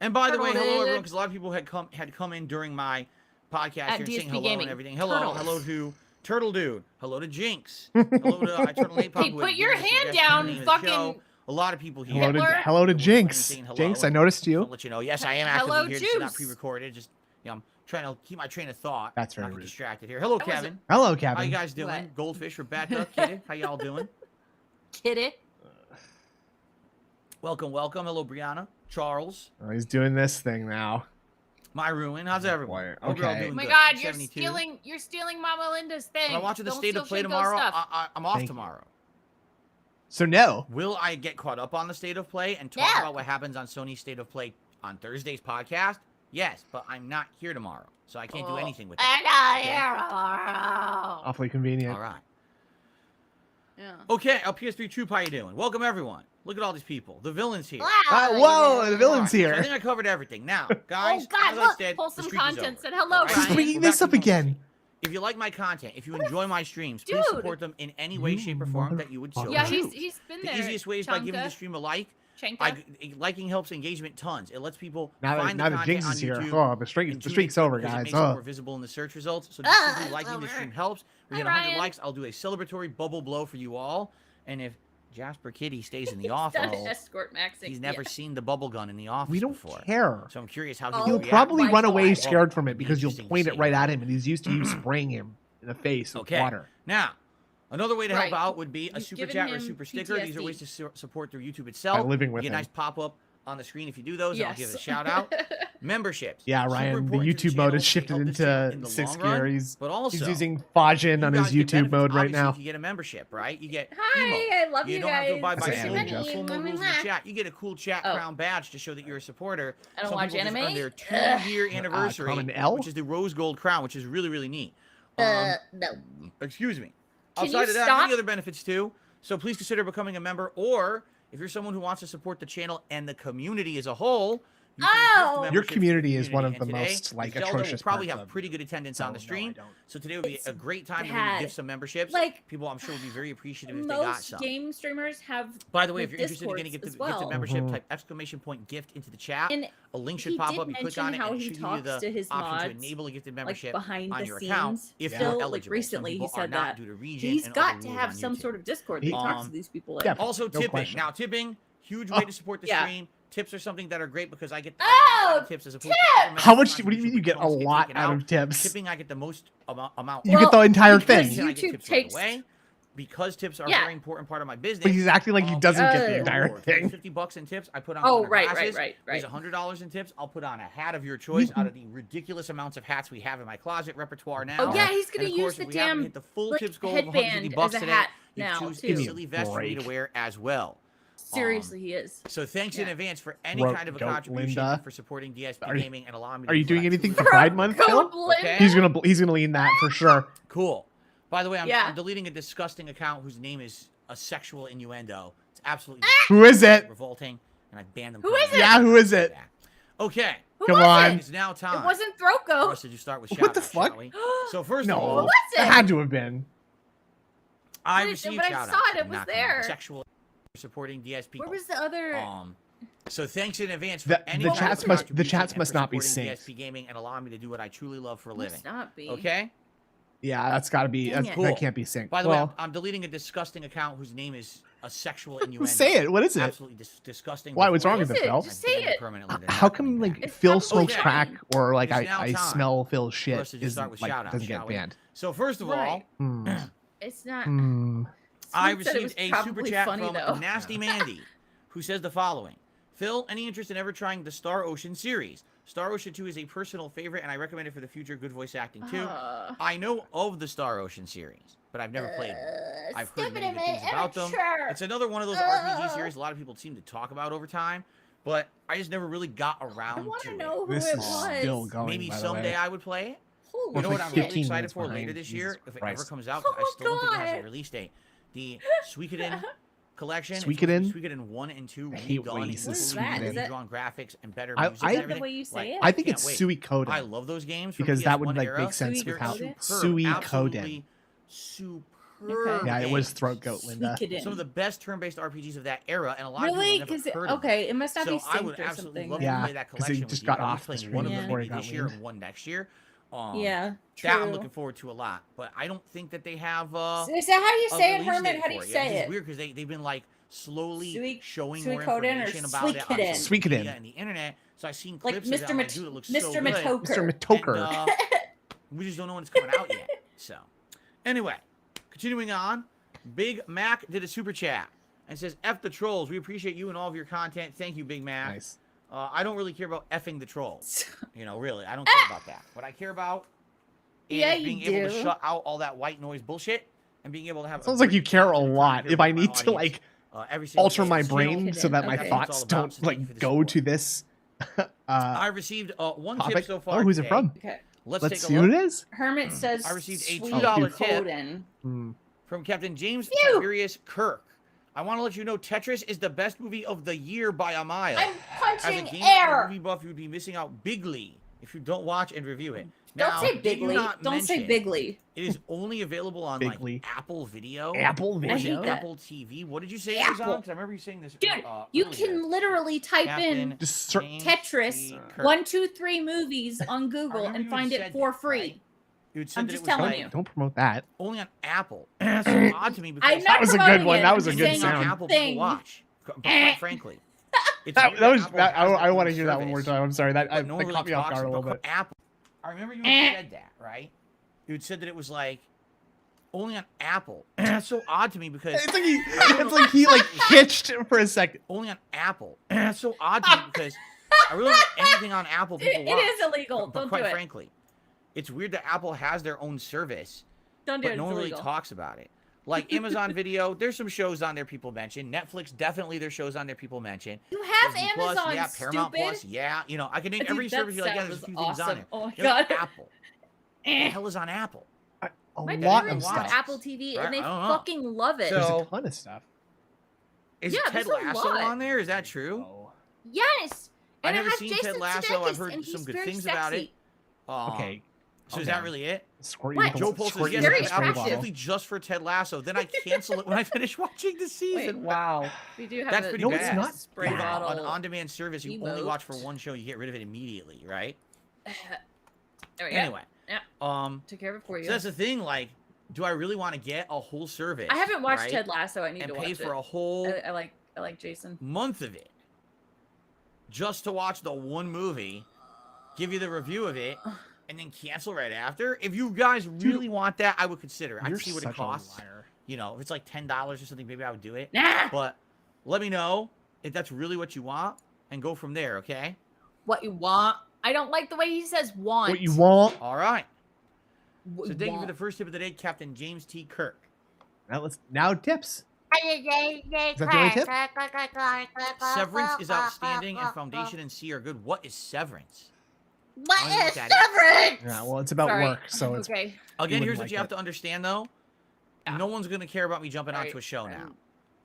C: And by the way,
B: Turtle
C: hello
B: Dude.
C: everyone, because a lot of people had come in during my podcast
B: At
C: here and saying
B: DSP
C: hello
B: Gaming.
C: and everything. Hello,
B: Turtles.
C: hello to Turtle Dude. Hello to Jinx. Hello to Turtle Nate Pop,
B: Hey,
C: who
B: put
C: had
B: your
C: given us
B: hand
C: suggestions for
B: down,
C: the name of the
B: fucking
C: show. A lot of people here.
E: Hello to
C: We're
E: Jinx.
C: saying hello.
E: Jinx, I noticed you.
C: I'll let you know. Yes, I am
B: Hello,
C: actively here. This is not
B: Juice.
C: pre-recorded. Just I'm trying to keep my train of thought.
E: That's very
C: not get
E: rude.
C: distracted here. Hello,
B: That was
C: Kevin.
E: Hello,
C: How
E: Kevin.
C: you guys doing?
B: What?
C: Goldfish, Rebecca, Kitty. How y'all doing?
B: Kid it.
C: Welcome, welcome. Hello, Brianna, Charles,
E: Oh, he's doing this thing now.
C: My Ruin. How's everyone?
E: Boy,
C: Hope you're all
E: okay.
C: doing
B: Oh my
C: good.
B: God, you're
C: 72.
B: stealing Mama Linda's thing.
C: I'm watching the
B: Don't
C: State
B: steal
C: of Play
B: Shinko's
C: tomorrow.
B: stuff.
C: I'm off
E: Thank you.
C: tomorrow.
E: So no.
C: Will I get caught up on the State of Play and talk
B: Yeah.
C: about what happens on Sony's State of Play on Thursday's podcast? Yes, but I'm not here tomorrow, so I can't do anything with
B: I'm
C: it.
B: not
C: Okay.
B: here tomorrow.
E: Awfully convenient.
C: All right.
B: Yeah.
C: Okay, PS3 Troop, how you doing? Welcome, everyone. Look at all these people. The villain's here.
E: Whoa, the villain's
C: Alright, so I
E: here.
C: think I covered everything. Now, guys,
B: Oh God,
C: as I
B: look,
C: said,
B: pull
C: the
B: some
C: streak is
B: content.
C: over.
B: Said hello,
C: Alright?
E: She's
B: Ryan.
E: bringing
C: We're
E: this
C: back
E: up
C: to
E: again.
C: normalcy. If you like my content, if you enjoy my streams, please
B: Dude.
C: support them in any way, shape, or form that you would so
E: motherfucker.
B: Yeah,
C: choose.
B: he's been
C: The
B: there.
C: easiest way is by giving the
B: Chanka.
C: stream a like.
B: Chanka.
C: Liking helps engagement tons. It lets people
E: Now
C: find
E: that
C: the
E: Jinx
C: content on
E: is here,
C: YouTube.
E: oh, the
C: and
E: streak's
C: tune in
E: over,
C: because it
E: guys.
C: makes it
E: Oh.
C: more visible in the search results. So just simply
B: it's
C: liking the
B: over.
C: stream helps. We
B: Hi,
C: get 100
B: Ryan.
C: likes. I'll do a celebratory bubble blow for you all. And if Jasper Kitty stays in the
B: He's done
C: office,
B: escort maxing.
C: he's never seen the bubble gun in the office
E: We don't
C: before.
E: care.
C: So I'm curious how
B: Oh,
C: he
E: He'll
C: would
E: probably
B: my
E: run away
B: God.
E: scared from it
C: It'd be
E: because you'll
C: interesting to
E: point it
C: see.
E: right at him, and he's used to you spraying him in the face with
C: Okay.
E: water.
C: Now, another way to help
B: Right.
C: out would be a
B: You've
C: super
B: given
C: chat or a
B: him
C: super sticker. These are
B: PTSD.
C: ways to support through YouTube itself.
E: By living
C: You
E: with
C: get a
E: him.
C: nice pop-up on the screen if you do those. And I'll give it a shout out. Memberships.
E: Yeah,
C: Super
E: Ryan, the
C: important to
E: YouTube mode
C: channel.
E: has
C: They
E: shifted
C: help this channel
E: into
C: in the
E: 6th
C: long run,
E: gear.
C: but also,
E: He's using Fajin on his
C: guys get
E: YouTube mode
C: benefits,
E: right
C: obviously,
E: now.
C: if you get a membership, right? You get
B: Hi,
C: emotes.
B: I love you
C: don't have to go buy
B: guys.
E: That's an
C: full,
E: anime joke.
C: full mode rules in the chat. You get a cool chat crown badge to show that you're a supporter.
B: I don't
C: Some
B: watch
C: people just
B: anime.
C: earn their 2-year anniversary,
E: Common L?
C: which is the rose gold crown, which is really, really neat.
B: No.
C: Excuse me.
B: Can
C: Outside
B: you
C: of that,
B: stop?
C: many other benefits too. So please consider becoming a member, or if you're someone who wants to support the channel and the community as a whole, you can gift
B: Oh!
C: memberships
E: Your
C: to the
E: community is one of
C: And
E: the
C: today,
E: most like
C: Zelda
E: atrocious
C: will probably
E: parts
C: have
E: of
C: pretty good attendance on the
E: So, no,
C: stream.
E: I don't.
C: So today would be
B: It's
C: a great time to
B: bad.
C: maybe gift some memberships.
B: Like,
C: People, I'm sure, would be very appreciative if they got
B: Most
C: some.
B: game streamers have.
C: By the way, if
B: with
C: you're interested in getting
B: Discords
C: gifted,
B: as well.
C: gifted membership,
E: Mhm.
C: type exclamation point gift into the chat.
B: And
C: A link should
B: he
C: pop
B: did
C: up. You click on
B: mention
C: it,
B: how
C: and it
B: he
C: should give you
B: talks
C: the
B: to his
C: option to
B: mods,
C: enable a gifted
B: like
C: membership
B: behind
C: on
B: the
C: your account
B: scenes.
C: if
B: Phil,
C: you're
B: like,
C: eligible. Some
B: recently he
C: people are
B: said
C: not
B: that.
C: due to region
B: He's
C: and
B: got
C: other
B: to
C: rules
B: have
C: on
B: some
C: YouTube.
B: sort of Discord that he talks to these people in.
E: Yeah.
C: Also,
E: No
C: tipping.
E: question.
C: Now, tipping, huge way to support the
B: Yeah.
C: stream. Tips are something that are great because I get
B: Oh,
C: tips as opposed to other
E: How
C: methods
E: much?
C: of
E: What do you mean you get a
C: contribution, which
E: lot
C: taken
E: out of tips?
C: Tipping, I get the most amount.
E: You get the entire
B: because
E: thing.
C: And I get
B: YouTube
C: tips right
B: takes-
C: away. Because tips are a
B: Yeah.
C: very important part of my business.
E: But he's acting like he doesn't get the
B: Uh,
E: entire
C: Lord,
E: thing.
C: $50 in tips, I put on
B: Oh,
C: one of
B: right,
C: glasses.
B: right.
C: There's $100 in tips. I'll put on a hat of your choice out of the ridiculous amounts of hats we have in my closet repertoire now.
B: Oh yeah, he's gonna
C: And of
B: use
C: course,
B: the
C: if we happen to
B: damn
C: hit the full
B: like,
C: tips goal of 150
B: headband
C: bucks
B: as a
C: today,
B: hat
C: you
B: now
C: choose
B: too.
C: a silly vest for me to
E: break.
C: wear as well.
B: Seriously, he is.
C: So thanks in advance for any
E: Throat
C: kind of a
E: goat
C: contribution
E: Linda.
C: for supporting DSP
E: Are you-
C: Gaming and allowing me to
E: Are you
C: do what
E: doing
C: I
E: anything for
C: truly
E: Pride
C: love.
E: Month,
B: Goat
E: Phil?
B: Linda.
C: Okay.
E: He's gonna lean that for sure.
C: Cool. By the way, I'm
B: Yeah.
C: deleting a disgusting account whose name is a sexual innuendo. It's absolutely
E: Who is it?
C: revolting, and I banned them.
B: Who is
C: permanently.
B: it?
E: Yeah, who is it?
C: Okay.
B: Who
E: Come
B: was
E: on.
B: it?
C: It's now time.
B: It wasn't
C: for
B: Throko.
C: us to just start with
E: What the
C: shout-outs,
E: fuck?
C: shall we? So first
E: No,
C: of all,
B: Who was
E: it
B: it?
E: had to have been.
C: I
B: But-
C: received
B: but I
C: shout-outs.
B: saw it, it
C: I'm
B: was
C: not gonna
B: there.
C: Sexual supporting DSP.
B: Where was the other?
C: So thanks in advance for
E: The
C: any
E: chats
C: kind of
E: must- the
C: contribution
E: chats
C: and
E: must
C: for
E: not be
C: supporting
E: synced.
C: DSP Gaming and allowing me to do what I truly love for a living.
B: Must not be.
C: Okay.
E: Yeah, that's got to be.
B: Dang
E: That,
B: it.
C: Cool.
E: that can't be synced.
C: By the way,
E: well,
C: I'm deleting a disgusting account whose name is a sexual innuendo.
E: say it. What is it?
C: Absolutely disgusting.
E: Why? What's wrong
B: What
E: with
B: is
E: it,
B: it?
E: Phil?
B: Just say it.
E: How come like
B: It's
E: Phil
B: probably
E: smokes
B: fine.
E: crack or like
C: It's now
E: I
C: time
E: smell Phil's
C: for
E: shit
C: us to just start with
E: like
C: shout-outs,
E: doesn't
C: shall
E: get
C: we?
E: banned?
C: So first of all,
B: Right.
E: Hmm.
B: It's not.
E: Hmm.
C: I
B: Someone said it
C: received
B: was
C: a super
B: probably
C: chat
B: funny,
C: from
B: though.
C: Nasty Mandy, who says the following: Phil, any interest in ever trying the Star Ocean series? Star Ocean 2 is a personal favorite, and I recommend it for the future. Good voice acting too. I know of the Star Ocean series, but I've never played them. I've heard many good things about them. It's another one of those RPG series a lot of people seem to talk about over time, but I just never really got
B: I
C: around
B: want
C: to
B: to
C: it.
B: know who
E: This
B: it
E: is
B: was.
E: still going.
C: Maybe
E: by the
C: someday
E: way.
C: I would play it.
B: Holy
C: You know what
E: like
C: I'm
B: shit.
C: really
E: 15
C: excited
E: minutes
C: for later
E: behind.
C: this year,
E: Jesus
C: if it
E: Christ.
C: ever comes out,
B: Oh
C: 'cause I still don't think it has
B: God.
C: a release date. The Suikoden collection.
E: Suikoden?
C: Suikoden 1 and 2
E: I hate when
C: redone
E: he says
B: What is
C: with
B: that?
C: really
B: Is that-
C: redrawn graphics and better
E: I-
C: music
E: I-
C: and
B: Is that the
C: everything.
B: way you say
C: Like,
B: it?
E: I think
C: can't
E: it's
C: wait.
E: Suikoden
C: I love those games from
E: because that would
C: PS1
E: like
C: era.
E: make sense with
C: They're
E: how
C: superb,
E: Suikoden.
C: absolutely superb.
B: Okay.
E: Yeah, it was
C: games.
E: throat goat, Linda.
B: Suikoden.
C: Some of the best turn-based RPGs of that era, and a lot
B: Really?
C: of people
B: Because
C: never heard of them.
B: okay, it must not
C: So
B: be
C: I would
B: synced or
C: absolutely
B: something.
C: love
E: Yeah,
C: to play that
E: 'cause he
C: collection
E: just
C: with
E: got
C: you. I'll be
E: off the
C: playing
E: stream
C: one of them
B: before
E: he
C: maybe
E: got
C: this year
E: weaned.
C: and one next year.
B: Yeah, true.
C: That I'm looking forward to a lot, but I don't think that they have.
B: Is that how you
C: a
B: say it,
C: release
B: Hermit?
C: date
B: How do you
C: for it.
B: say
C: It's just
B: it?
C: weird because they've been like slowly showing more
B: Suikoden or
C: information about it on
B: Suikoden?
C: social media
E: Suikoden.
C: and the internet. So I've seen
B: Like
C: clips of it. I'm like, dude, it looks so
B: Mr.
C: good.
B: Matoker.
E: Mr.
C: And,
E: Matoker.
C: we just don't know when it's coming out yet. So, anyway, continuing on, Big Mac did a super chat and says, "F the trolls. We appreciate you and all of your content. Thank you, Big Mac.
E: Nice.
C: I don't really care about effing the trolls. You know, really, I don't care about that. What I care about is
B: Yeah, you
C: being able to
B: do.
C: shut out all that white noise bullshit and being able to have.
E: Sounds like you care a lot. If I need to
C: like
E: like
C: every single
E: alter
C: day.
E: my
C: So,
E: brain so that my
B: Okay.
E: thoughts
C: That's what
E: don't
C: it's all about, so thank you for
E: like
C: the
E: go
C: support.
E: to this
C: I received one tip
E: topic.
C: so far.
E: Oh, who's it
C: today.
E: from?
B: Okay.
C: Let's
E: Let's
C: take
E: see
C: a
E: who
C: look.
E: it is.
B: Hermit says
C: I received a
B: sweet
C: $2 tip.
B: Suikoden.
E: Hmm.
C: From Captain James
B: Phew.
C: Tiberius Kirk. I want to let you know Tetris is the best movie of the year by a mile.
B: I'm
C: As a
B: punching
C: gamer and
B: air.
C: movie buff, you would be missing out bigly if you don't watch and review it.
B: Don't
C: Now,
B: say
C: did
B: bigly.
C: you not
B: Don't say
C: mention
B: bigly.
C: It is only available on
E: Bigly.
C: like Apple Video.
E: Apple
C: or
B: I hate
E: Video.
B: that.
C: Apple TV. What did you say it was on?
B: Apple.
C: Because I remember you saying this.
B: Dude, you
C: earlier.
B: can literally type in
C: Captain
E: Just search.
C: James
B: Tetris
C: T. Kirk.
B: 1, 2, 3 movies on Google
C: remember
B: and
C: you
B: find
C: had
B: it
C: said
B: for
C: that,
B: free.
C: right? You had said
B: I'm
C: that
B: just
C: it was
B: telling
C: like
B: you.
E: Don't promote that.
C: only on Apple. That's so odd to me because
B: I'm not
E: That was a good
B: promoting
E: one.
B: it,
E: That
B: I'm
E: was a
B: just
E: good
B: saying
E: sound.
C: on Apple
B: thing.
C: people watch. But quite frankly, it's
E: That
C: weird
E: was.
C: Apple
E: That,
C: has
E: I
C: that
E: want to
C: new
E: hear that one more
C: service,
E: time. I'm sorry. That
C: but no one
E: that
C: really
E: caught me off
C: talks
E: guard a little
C: about
E: bit.
C: Apple. I remember you had said that, right? You had said that it was like Only on Apple. That's so odd to me because
E: it's like he like hitched for a second.
C: Only on Apple. That's so odd to me because I really don't like anything on Apple people watch.
B: It is illegal.
C: But
B: Don't
C: quite
B: do it.
C: frankly, it's weird that Apple has their own service,
B: Don't do
C: but
B: it.
C: no one
B: It's
C: really
B: illegal.
C: talks about it. Like Amazon Video, there's some shows on there people mention. Netflix, definitely there's shows on there people mention.
B: You have
C: Disney
B: Amazon,
C: Plus, yeah, Paramount
B: stupid.
C: Plus, yeah. You know, I can name
B: Dude,
C: every
B: that
C: service you like. Yeah,
B: sound
C: there's a few
B: was
C: things on
B: awesome.
C: there.
B: Oh my
C: You know,
B: God.
C: Apple. What the hell is on Apple?
E: A
B: My
E: lot
B: parents
E: of
B: watch
E: stuff.
B: Apple TV
C: Right?
B: and they
C: I don't know.
B: fucking love it.
E: There's
C: So-
E: a ton of stuff.
C: Is
B: Yeah,
C: Ted
B: there's a
C: Lasso
B: lot.
C: on there? Is that true?
E: Oh.
B: Yes.
C: I've
B: And it
C: never
B: has
C: seen
B: Jason
C: Ted Lasso. I've
B: Sudeikis,
C: heard
B: and
C: some
B: he's
C: good
B: very
C: things about it.
B: sexy.
E: Okay.
C: So is that really it?
E: Squirt
B: What?
E: you with
C: Joe
E: a-
C: Pulse
E: squirt
C: says
E: you
C: yes,
E: with
B: Very
E: a
C: I'm
E: spray
B: attractive.
E: bottle.
C: specifically just for Ted Lasso. Then I cancel it when I finish watching the
B: Wait,
C: season.
B: wow. We do have
C: That's
B: a
C: pretty
E: No, it's
C: bad.
E: not
B: spray
E: bad.
B: bottle.
C: On on-demand service, you only
B: emote.
C: watch for one show. You get rid of it immediately, right?
B: There we go.
C: Anyway,
B: Yeah. Took care of it for you.
C: so that's the thing. Like, do I really want to get a whole service?
B: I haven't watched
C: right?
B: Ted Lasso. I need
C: and
B: to
C: pay
B: watch
C: for
B: it.
C: a whole
B: I like Jason.
C: month of it just to watch the one movie, give you the review of it, and then cancel right after? If you guys really want that, I would consider it. I'd
E: You're
C: see what it
E: such a
C: costs.
E: liar.
C: You know, if it's like $10 or something, maybe I would do it.
B: Nah.
C: But let me know if that's really what you want and go from there, okay?
B: What you want? I don't like the way he says want.
E: What you want?
C: All right.
B: What
C: So
B: you
C: thank you for
B: want.
C: the first tip of the day, Captain James T. Kirk.
E: Now tips. Is that the only tip?
C: Severance is outstanding and Foundation and C are good. What is Severance?
B: What
C: I wanna
B: is
C: look at it.
B: severance?
E: Yeah, well, it's about
B: Sorry.
E: work, so it's
B: Okay.
C: Again,
E: wouldn't
C: here's
E: like
C: what you have
E: it.
C: to understand, though.
B: Yeah.
C: No one's gonna care about me jumping onto
B: Right.
C: a show now.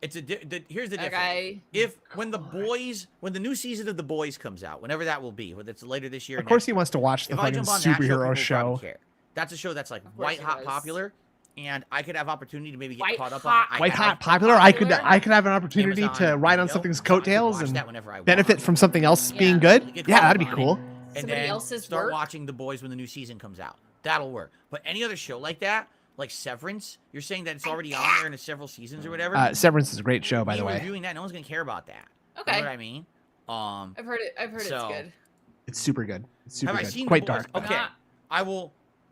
C: It's here's the difference.
B: Okay.
C: If when the new season of The Boys comes out, whenever that will be, whether it's later this year. or
E: Of course,
C: next
E: he wants to watch the
C: if I
E: fucking
C: jump on that show,
E: superhero
C: people
E: show.
C: probably care. That's a show that's like
B: Of course
C: white
B: he
C: hot
B: does.
C: popular, and I could have opportunity to maybe get
B: White
C: caught up
B: hot-
C: on.
E: White
C: I
E: hot
C: have
E: popular. I could
B: Popular?
E: have an opportunity
C: Amazon
E: to ride on
C: Video,
E: something's
C: so I could
E: coattails
C: watch
E: and
C: that whenever I
E: benefit
C: want.
E: from something else being
B: Yeah.
E: good.
C: Get
E: Yeah,
C: caught
E: that'd be
C: up on
E: cool.
C: it, and
B: Somebody
C: then
B: else's
C: start
B: work.
C: watching The Boys when the new season comes out. That'll work. But any other show like that, like Severance, you're saying that it's already on there in several seasons or whatever.
E: Severance is a great show, by
C: Me
E: the way.
C: reviewing that, no one's gonna care about that.
B: Okay.
C: You know what I mean?
B: I've heard it. I've heard
C: So-
B: it's good.
E: It's super good. It's super
C: have I
E: good.
C: seen
E: Quite
C: The Boys?
E: dark. but-
C: Okay,
B: Not-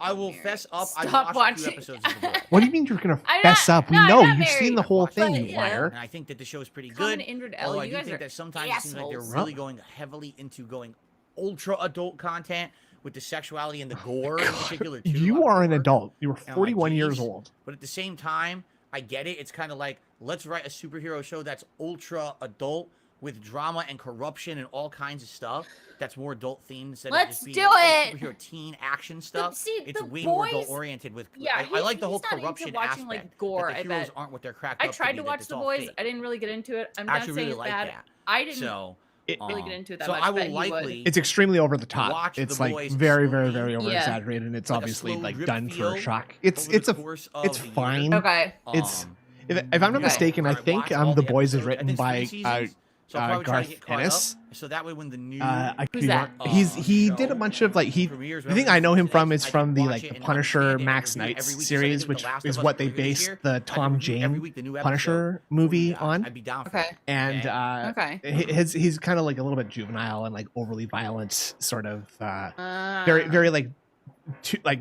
C: I will fess up. I
B: Stop
C: watched a few
B: watching.
C: episodes of The Boys.
E: What do you mean you're gonna
B: I'm
E: fess
B: not-
E: up? We
B: no, I'm
E: know
B: not
E: you've seen
B: married.
E: the whole
C: I've
E: thing,
B: watched
E: you
B: it, yeah.
E: liar.
C: And I think that the show is pretty
B: Common
C: good.
B: Indrid
C: Although
B: L.
C: I
B: You
C: do
B: guys
C: think
B: are
C: that sometimes it seems like they're
B: assholes.
C: really going heavily into going ultra adult content with the sexuality and the gore in particular too.
E: You are an adult. You were
C: like,
E: 41 years
C: geez.
E: old.
C: But at the same time, I get it. It's kind of like, let's write a superhero show that's ultra adult with drama and corruption and all kinds of stuff. That's more adult themed instead of
B: Let's
C: just being
B: do
C: like
B: it!
C: superhero teen action stuff.
B: see,
C: It's
B: the
C: way more
B: Boys-
C: adult oriented with.
B: Yeah,
C: I like the whole
B: he's not into
C: corruption
B: watching, like,
C: aspect.
B: gore,
C: That
B: I
C: the heroes
B: bet.
C: aren't what they're cracked
B: I
C: up
B: tried
C: be,
B: to
C: that
B: watch
C: it's
B: The
C: all
B: Boys.
C: fake.
B: I didn't really get into it. I'm
C: I
B: not
C: actually
B: saying
C: really
B: it's
C: like
B: bad.
C: that.
B: I didn't
C: So
B: really get into it that
C: so
B: much.
C: I
B: but
C: will
B: he would.
C: likely
E: It's extremely over the top.
C: Watch
E: It's
C: The
E: like
C: Boys
E: very, very,
C: slowly.
E: very over
B: Yeah.
E: exaggerated, and it's
C: Like a
E: obviously
C: slow
E: like
C: drip
E: done for
C: feel
E: shock.
C: over the course of
E: It's
C: the year.
E: fine.
B: Okay.
E: It's
C: Um,
E: if I'm not
B: Okay.
E: mistaken, I
C: where
E: think
C: watch all
E: The Boys is
C: episodes. I
E: written
C: think
E: by
C: 3 seasons, so I'll probably try to
E: Garth
C: get caught
E: Ennis.
C: up, so that way when the new
E: I could
B: Who's
E: be
B: that?
E: wrong. He did a bunch of like
C: premieres,
E: the thing
C: whatever
E: I know him
C: it
E: from
C: is,
E: is
C: I
E: from
C: can
E: the
C: watch
E: like
C: it
E: the
C: and
E: Punisher
C: understand it
E: Max
C: every week,
E: Knights
C: every week,
E: series,
C: just like
E: which
C: The Last
E: is
C: of
E: what
C: Us
E: they
C: earlier this
E: based
C: year.
E: the
C: I
E: Tom
C: review every
E: Jane
C: week the new episode.
E: Punisher movie
C: Yeah,
E: on.
C: I'd be down for
B: Okay.
C: it.
E: And
B: Okay.
E: he's kind of like a little bit juvenile and like overly violent, sort of very very like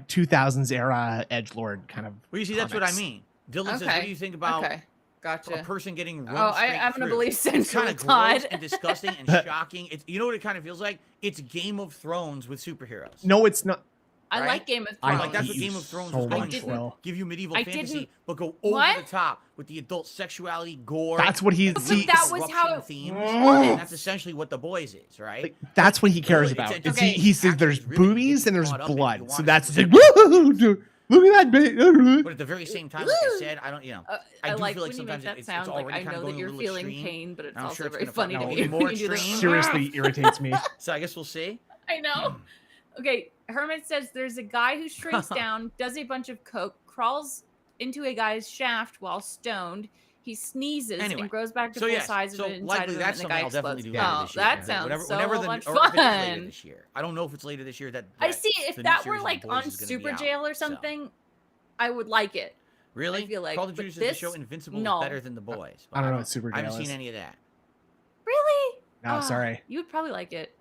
E: 2000s era edgelord kind of.
C: Well, you see, that's what I
E: comics.
C: mean. Dylan says, what do you think about
B: Okay. Gotcha.
C: a person getting run
B: Oh,
C: straight
B: I'm gonna
C: through?
B: believe
C: It's
B: Central
C: kind of
B: Todd.
C: gross and disgusting and shocking. It's, you know what it kind of feels like? It's Game of Thrones with superheroes.
E: No, it's not.
B: I
C: right?
B: like Game of
E: I
B: Thrones.
C: Like, that's
E: hate
C: what
E: you
C: Game of Thrones
E: so
C: was going
E: much,
C: for.
E: Will.
C: Give you medieval
B: I
C: fantasy,
B: didn't-
C: but go over
B: What?
C: the top with the adult sexuality, gore.
E: That's what he's.
B: But
E: See,
B: that was how
C: corruption
B: it-
C: themes.
E: Mm.
C: And that's essentially what The Boys is, right?
E: like, that's what he cares
C: Really,
E: about.
C: it's-
E: It's,
B: okay.
E: he says
C: Actually,
E: there's
C: it's really
E: boobies
C: getting
E: and there's
C: caught up in it. You
E: blood,
C: want
E: so
C: to
E: that's
C: see
E: like,
C: what
E: woo, look at that bit.
C: But at the very same time, like I said, I don't, you know, I
B: I
C: do
B: like
C: feel like
B: when you make
C: sometimes
B: that
C: it's
B: sound. Like
C: already
B: I
C: kind of
B: know that
C: going a
B: you're
C: little
B: feeling
C: extreme.
B: pain, but it's
C: I'm
B: also
C: sure it's
B: very
C: gonna
B: funny to
C: fucking
B: me
C: be more
B: when you do this.
C: extreme.
E: Seriously irritates me.
C: So I guess we'll see.
B: I know. Okay, Hermit says there's a guy who shrinks down, does a bunch of coke, crawls into a guy's shaft while stoned. He sneezes
C: Anyway,
B: and grows back to
C: so
B: full
C: yes,
B: size
C: so
B: of it inside
C: likely
B: of him,
C: that's
B: and the guy
C: something I'll definitely
B: explodes.
C: do later
B: Oh,
C: this year.
B: that sounds so much
C: or if it is later
B: fun.
C: this year. I don't know if it's later this year.
B: I
C: that
B: see. If
C: the new
B: that
C: series
B: were
C: of
B: like
C: The Boys
B: on
C: is gonna be
B: Super
C: out,
B: Jail or
C: so.
B: something, I would like it.
C: Really?
B: I feel like,
C: Call of
B: but
C: Duty says the
B: this-
C: show Invincible
B: no.
C: is better than The Boys.
E: I don't know what Super
C: I haven't
E: Jail
C: seen
E: is.
C: any of that.
B: Really?
E: No,
B: Oh,
E: sorry.
B: You would probably like it.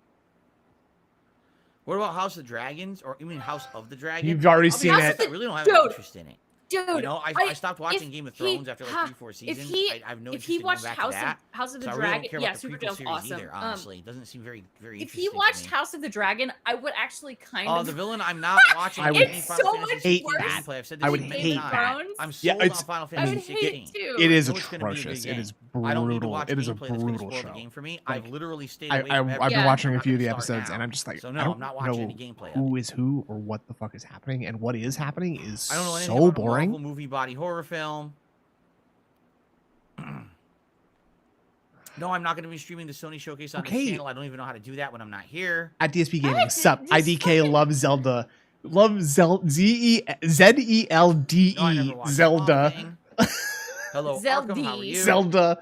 C: What about House of Dragons? Or you mean House of the Dragons?
E: You've already
C: I'll be
E: seen
C: honest
E: it.
C: with you, I really don't have any
B: Dude.
C: interest in it.
B: Dude,
C: You know, I stopped watching Game of Thrones after like 3-4 seasons. I have no interest in going back to that.
B: House of the
C: So
B: Dragon,
C: I really don't care about the
B: Supertail's
C: prequel series
B: awesome.
C: either, honestly. It doesn't seem very
B: If
C: interesting
B: he watched
C: to me.
B: House of the Dragon, I would actually kind
C: Oh,
B: of.
C: the villain I'm not watching.
E: I would
C: any Final
B: so much
C: Fantasy
B: worse
C: gameplay. I've said this
E: I would
C: many
E: hate
C: times.
E: that.
C: I'm
E: Yeah,
C: sold on
E: it's-
C: Final
B: I would
C: Fantasy
B: hate
C: 16.
B: it too.
E: It is
C: I know it's gonna be a good
E: atrocious. It
C: game.
E: is
C: I don't need to
E: brutal.
C: watch
E: It is a
C: gameplay that's gonna
E: brutal
C: spoil the
E: show.
C: game for me.
E: Like,
C: I've literally stayed
E: I've
C: away from
E: been
C: everything.
E: watching a
C: I'm
E: few of
C: not
E: the
C: gonna start
E: episodes,
C: now.
E: and I'm just like,
C: So
E: I
C: no,
E: don't
C: I'm not watching
E: know
C: any gameplay.
E: who is who or what the fuck is happening, and what is happening is
C: I don't know anything
E: so
C: about a
E: boring.
C: Marvel movie body horror film. No, I'm not going to be streaming the Sony Showcase on this channel. I don't even know how to do that when I'm not here.
E: At DSP Gaming, sup? IDK loves Zelda. Love Zelda. Z-E-L-D-E.
C: No, I never watched
E: Zelda.
C: Hello, Arkham. How are you?
E: Zelda.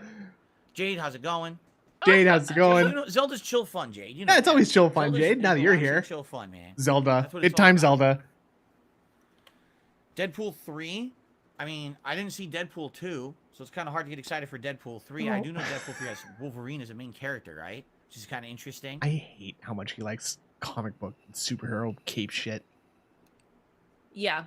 C: Jade, how's it going?
E: Jade, how's it going?
C: You know, Zelda's chill fun, Jade. You know
E: Yeah, it's
C: that.
E: always chill fun,
C: Zelda's
E: Jade. Now that you're here.
C: chill fun, man.
E: Zelda.
C: That's what it's
E: It time
C: all about.
E: Zelda.
C: Deadpool 3. I mean, I didn't see Deadpool 2, so it's kind of hard to get excited for Deadpool 3. I do know Deadpool 3 has Wolverine as a main character, right? Which is kind of interesting.
E: I hate how much he likes comic book superhero cape shit.
B: Yeah.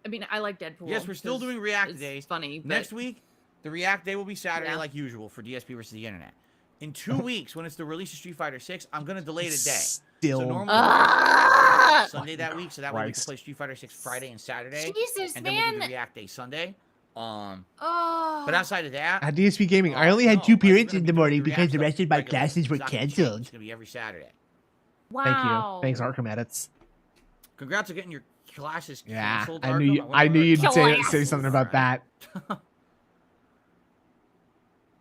B: I mean, I like Deadpool.
C: Yes, we're still doing React Days.
B: Funny. But...
C: Next week, the React Day will be Saturday
B: Yeah.
C: like usual for DSP versus the Internet. In 2 weeks, when it's the release of Street Fighter 6, I'm going to delay it a day.
E: Still.
C: So normally Sunday that week, so that way we can play Street Fighter 6 Friday and Saturday.
B: Jesus,
C: and then we'll do the
B: man.
C: React Day Sunday.
B: Oh.
C: But outside of that,
E: At DSP Gaming, I only had 2 periods in the morning because the rest of my classes were canceled.
C: It's going to be every Saturday.
B: Wow.
E: Thank you. Thanks, Arkham Edits.
C: Congrats on getting your classes
E: Yeah,
C: canceled.
E: I knew you'd say something about that.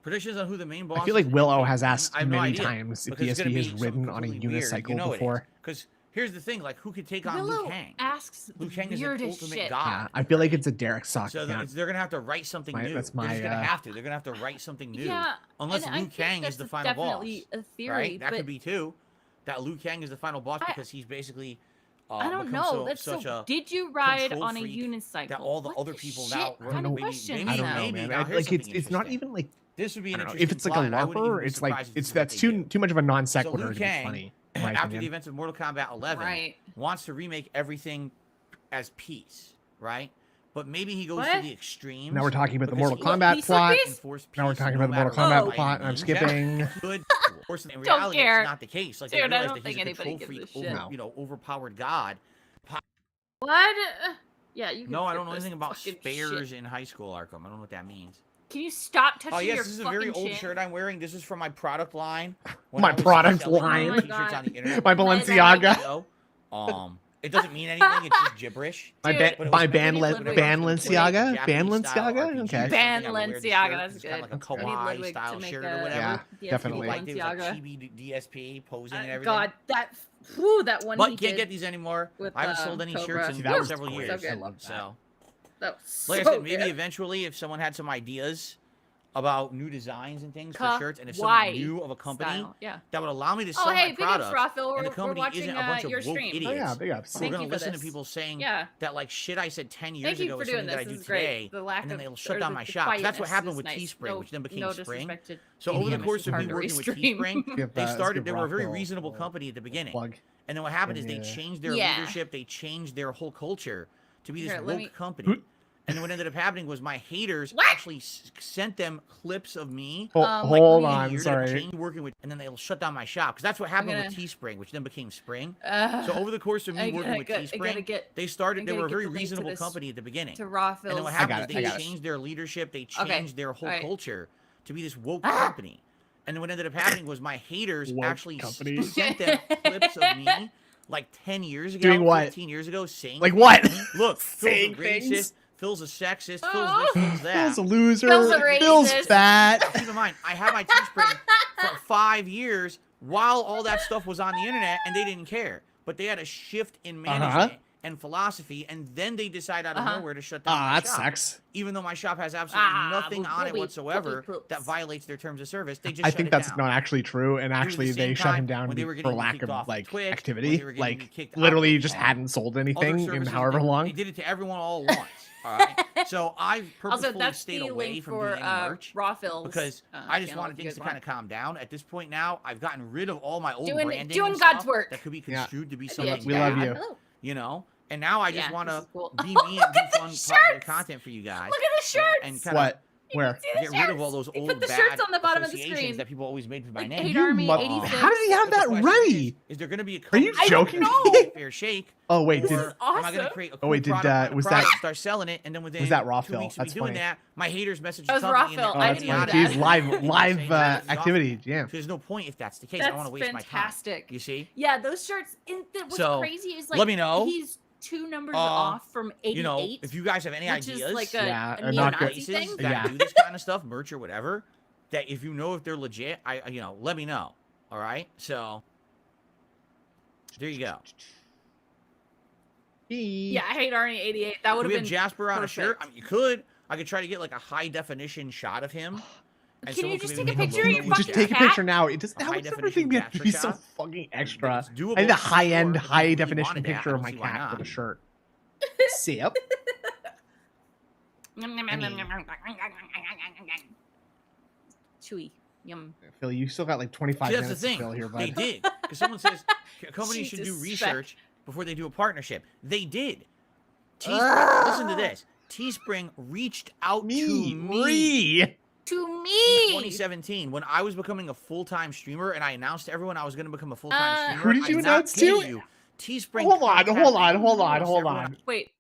C: Predictions on who the main boss
E: I feel like
C: is.
E: Willow has asked
C: I have no
E: many
C: idea,
E: times if
C: because it's gonna
E: DSP has
C: be something
E: ridden on a
C: completely weird.
E: unicycle
C: You know
E: before.
C: Because here's the thing, like, who could take on Liu
B: Willow
C: Kang?
B: asks
C: Liu Kang
B: the
C: is the
B: weirdest
C: ultimate
B: shit.
C: god.
E: Yeah, I feel like it's a Derek Sock
C: So
E: account.
C: they're gonna have to write something new.
E: That's
C: They're just
E: my,
C: gonna have to. They're gonna have to write something new.
B: Yeah.
C: Unless
B: and I
C: Liu
B: think
C: Kang is
B: that's
C: the final boss.
B: definitely a theory,
C: Right? That
B: but
C: could be too. That Liu Kang is the final boss because he's basically.
B: I don't
C: become
B: know. That's
C: such
B: so.
C: a
B: Did you ride
C: control
B: on a
C: freak
B: unicycle?
C: that all the
B: What
C: other people
B: shit
C: now.
B: kind of question
C: maybe,
B: is
E: I don't
B: that?
E: know,
C: maybe,
E: man.
C: now, here's
E: Like
C: something
E: it's not
C: interesting.
E: even like
C: This would be
E: I
C: an
E: don't know,
C: interesting
E: if it's like a
C: plot, and I wouldn't even
E: LARPer,
C: be
E: it's like
C: surprised if this is what
E: that's
C: they do.
E: too much of a non
C: So
E: sequitur
C: Liu
E: to be
C: Kang,
E: funny. in my
C: after the
E: opinion.
C: events of Mortal Kombat 11,
B: Right.
C: wants to remake everything as peace, right? But maybe he goes to
B: What?
C: the extremes.
E: Now we're talking about the
C: because
E: Mortal
C: he
E: Kombat
B: Peace
E: plot.
B: Peace?
C: enforce
E: Now we're
C: peace
E: talking
C: no
E: about the Mortal
C: matter
E: Kombat
C: what.
E: plot, and I'm
C: Yeah.
E: skipping.
C: Good. Of course, in
B: Don't
C: reality,
B: care.
C: it's not the case. Like,
B: Dude,
C: they
B: I
C: realize
B: don't
C: that
B: think
C: he's a
B: anybody
C: control
B: gives
C: freak,
B: a shit.
C: over, overpowered god.
B: What? Yeah, you. Can
C: No, I
B: skip
C: don't know
B: this
C: anything about
B: fucking
C: spares
B: shit.
C: in high school, Arkham. I don't know what that means.
B: Can you stop touching
C: Oh yes,
B: your
C: this is a
B: fucking
C: very old
B: chin?
C: shirt I'm wearing. This is from my product line.
E: My
C: I was
E: product
C: selling
E: line?
C: T-shirts on the internet.
E: My Balenciaga.
C: It doesn't mean anything. It's just gibberish.
E: My
B: Dude,
C: But it
E: my
C: was
E: Ban
C: made
B: Ludwig.
E: Balenciaga?
C: Japanese style
E: Balenciaga?
C: RPG or
E: Okay.
C: something.
B: Ban
C: I would wear the
B: Balenciaga,
C: shirt.
B: that's
C: It's kinda
B: good.
C: like a
B: I need
C: kawaii
B: Ludwig
C: style
B: to make
C: shirt
B: a-
C: or whatever.
E: Yeah,
B: DSP
E: definitely.
C: Like things like
B: Balenciaga.
C: chibi DSP posing and everything.
B: God, that one.
C: But
B: he
C: can't
B: did,
C: get these anymore.
B: with,
C: I haven't sold any
B: Cobra.
C: shirts in
E: See, that was
C: several
E: great.
C: years.
B: So good.
E: I love that.
C: So,
B: That was
C: like I
B: so
C: said, maybe
B: good.
C: eventually, if someone had some ideas about new designs and things for shirts, and if
B: Kawaii
C: someone knew of a company
B: style, yeah.
C: that would allow me to sell
B: Oh, hey,
C: my
B: big ups,
C: product,
B: Raphael.
C: and the
B: We're
C: company
B: watching
C: isn't a bunch of
B: your
C: woke
B: stream.
C: idiots,
E: Oh yeah, big ups.
C: who are
B: Thank
C: going
B: you
C: to
B: for
C: listen to
B: this.
C: people saying
B: Yeah.
C: that like shit I said 10 years
B: Thank you
C: ago
B: for
C: is
B: doing
C: something that I
B: this.
C: do
B: This is great.
C: today,
B: The lack
C: and then
B: of
C: they'll shut
B: or
C: down
B: the
C: my shop. 'Cause that's what
B: quietness
C: happened
B: is
C: with
B: nice.
C: Teespring,
B: No-
C: which then became
B: no
C: Spring.
B: disrespect to
C: So over the
B: EDM,
C: course
B: it's
C: of
B: hard
C: me
B: to
C: working with
B: restream.
C: Teespring,
E: Give,
C: they
E: let's
C: started,
E: give
C: they were a very
E: Raphael
C: reasonable
E: a
C: company at the beginning.
E: Plug.
C: And then what happened is they
E: Yeah.
C: changed their
B: Yeah.
C: leadership, they changed their whole culture to be this
B: Here, let
C: woke
B: me-
C: company. And then what ended up happening was my haters
B: What?
C: actually sent them clips of me.
E: Oh,
B: like,
E: hold
C: a
E: on,
C: year that
E: sorry.
C: changed working with, and then they'll shut down my shop because that's what happened
B: gonna-
C: with Teespring, which then became Spring.
B: Uh,
C: So over the course of me
B: I
C: working with
B: gotta
C: Teespring,
B: get
C: they started. They
B: gotta
C: were a
B: get
C: very
B: the link to
C: reasonable
B: this-
C: company at the beginning.
B: to Raw
C: And then what
B: Phil's
C: happened is
E: I
C: they
E: got it.
C: changed their leadership, they
B: Okay,
C: changed their whole
B: alright.
C: culture to be this woke company. And then what ended up happening was my haters
E: Woke
C: actually
E: company.
C: sent them clips of me like 10 years ago,
E: Doing what?
C: 15 years ago, saying
E: Like what?
C: Look,
E: Saying
C: Phil's a racist,
E: things?
C: Phil's a sexist, Phil's
B: Oh.
C: this, Phil's that.
E: Phil's a loser.
B: Phil's a
E: Phil's
B: racist.
E: fat.
C: Keep in mind, I had my Teespring for 5 years while all that stuff was on the internet, and they didn't care. But they had a shift in management and philosophy, and then they decide out of nowhere to shut down my
E: That
C: shop.
E: sucks.
C: Even though my shop has absolutely nothing on it
B: boopy,
C: whatsoever
B: boopy poops.
C: that violates their terms of service, they just
E: I
C: shut
E: think
C: it
E: that's
C: down.
E: not actually true, and
C: It was the
E: actually
C: same
E: they shut
C: time
E: him down
C: when they were
E: for
C: getting
E: lack
C: kicked
E: of
C: off
E: like
C: Twitch, when
E: activity.
C: they were getting
E: Like
C: kicked out
E: literally
C: of,
E: just hadn't sold
C: other
E: anything in
C: services.
E: however
C: They
E: long.
C: did it to everyone all at once. All right. So I
B: Also,
C: purposefully
B: that's
C: stayed
B: the
C: away
B: link
C: from
B: for
C: doing any merch
B: Raw Phil's
C: because I just
B: channel
C: wanted
B: if you
C: things
B: guys
C: to kind of calm down. At this point now, I've gotten rid of all my old branding
B: doing
C: and
B: God's
C: stuff
B: work.
C: that could be
E: Yeah.
C: construed to be
B: Yeah,
C: something
E: We love
C: bad,
E: you.
B: Hello.
C: you know. And now I just want to
B: cool.
C: be me and do fun positive content for you guys.
B: Look at the shirts.
C: And kind
E: What? Where?
C: Get rid of all those old
B: put the
C: bad
B: shirts on the bottom of the
C: associations
B: screen
C: that people always made with my
B: Like
C: name.
B: Hate Army 86.
E: How does he have
C: But the
E: that
C: question
E: ready?
C: Is there going to be a
E: Are you joking?
C: fair shake?
E: Oh wait,
B: This
E: did,
B: is
C: Am I going to
B: awesome.
C: create a
E: Oh,
C: cool
E: wait, did,
C: product,
E: was that-
C: start selling it, and then within
E: that raw
C: 2
E: Phil?
C: weeks of
E: That's
C: me doing
E: funny.
C: that, my haters message
B: That
C: the
B: was raw
C: company and
B: Phil.
C: they're
B: I
C: like,
B: didn't
C: "Yeah,
B: know
C: that's
B: that.
E: Geez, live
C: saying that it's
E: activity.
C: awful."
E: Yeah.
C: So there's no point if that's the case.
B: That's
C: I want to waste my
B: fantastic.
C: time. You see?
B: Yeah, those shirts. And what's
C: So,
B: crazy is like
C: let me know.
B: he's 2 numbers off from 88.
C: You know, if you guys have any
B: which
C: ideas,
B: is like
E: Yeah,
B: a
E: not good.
B: neo-Nazi thing.
C: that
E: Yeah.
C: do this kind of stuff, merch or whatever, that if you know if they're legit, let me know. All right, so there you go.
B: Yeah, I hate Arnie 88. That would
C: Do
B: have
C: we
B: been
C: have Jasper on a shirt?
B: perfect.
C: I mean, you could. I could try to get like a high definition shot of him. And
B: Can you
C: someone
B: just
C: could
B: take a
C: maybe make
B: picture of
C: logo
B: your
C: with
E: Just
B: fucking
E: take a
C: Jasper.
E: picture now. It doesn't.
C: A
E: How
C: high
E: does everything
C: definition
E: have to be so
C: Jasper shot?
E: fucking extra?
C: It's doable.
E: I need a
C: for
E: high-end,
C: sure, if you
E: high
C: really
E: definition
C: wanted that.
E: picture
C: I
E: of
C: don't
E: my
C: see why
E: cat
C: not.
E: with a shirt. Sip.
B: Chewy. Yum.
E: Phil, you still got like 25
C: See, that's the
E: minutes to
C: thing.
E: fill here,
C: They
E: bud.
C: did. Because someone says a company should do
B: Jesus,
C: research before they do a partnership. They did. Teespring, listen to this. Teespring reached out to me.
B: To
C: In
B: me.
C: 2017, when I was becoming a full-time streamer, and I announced to everyone I was going to become a full-time streamer.
E: Who did you
C: I'm not
E: announce
C: kidding
E: to?
C: you. Teespring.
E: Hold on.
B: Wait.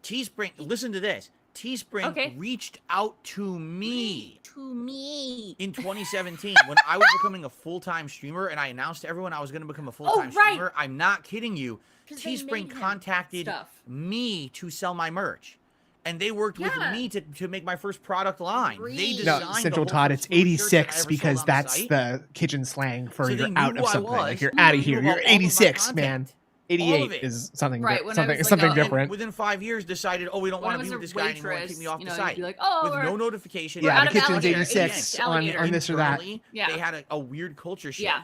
C: Teespring. Listen to this. Teespring reached out to me.
B: To me.
C: In 2017, when I was becoming a full-time streamer, and I announced to everyone I was going to become a full-time
B: right.
C: streamer. I'm not kidding you.
B: 'Cause they
C: Teespring
B: made him
C: contacted
B: stuff.
C: me to sell my merch. And they worked with
B: Yeah.
C: me to make my first product line. They
B: Agreed.
C: designed
E: No,
C: the
E: Central
C: whole
E: Todd,
C: first
E: it's
C: smooth shirts that I
E: 86
C: ever sold
E: because
C: on the
E: that's
C: site.
E: the kitchen slang for
C: So they
E: you're
C: knew
E: out
C: who
E: of
C: I
E: something.
C: was.
E: Like you're
C: They
E: out of
C: knew
E: here.
C: about
E: You're
C: all of my
E: 86,
C: content.
E: man.
C: All of
E: 88
C: it.
E: is something
B: Right, when I was like,
E: something
B: oh,
E: different.
C: Within 5 years, decided, oh, we don't
B: When I
C: want to
B: was
C: be with
B: a
C: this guy anymore and
B: waitress,
C: kick me off
B: you
C: the
B: know,
C: site.
B: you'd be like, oh,
C: with
B: we're
C: no notification.
E: Yeah,
B: out
E: the
B: of
E: kitchen's
B: alligator.
E: 86 on
B: Alligator.
E: this or that.
C: Internally,
B: Yeah.
C: They had a weird culture shift.
B: Yeah.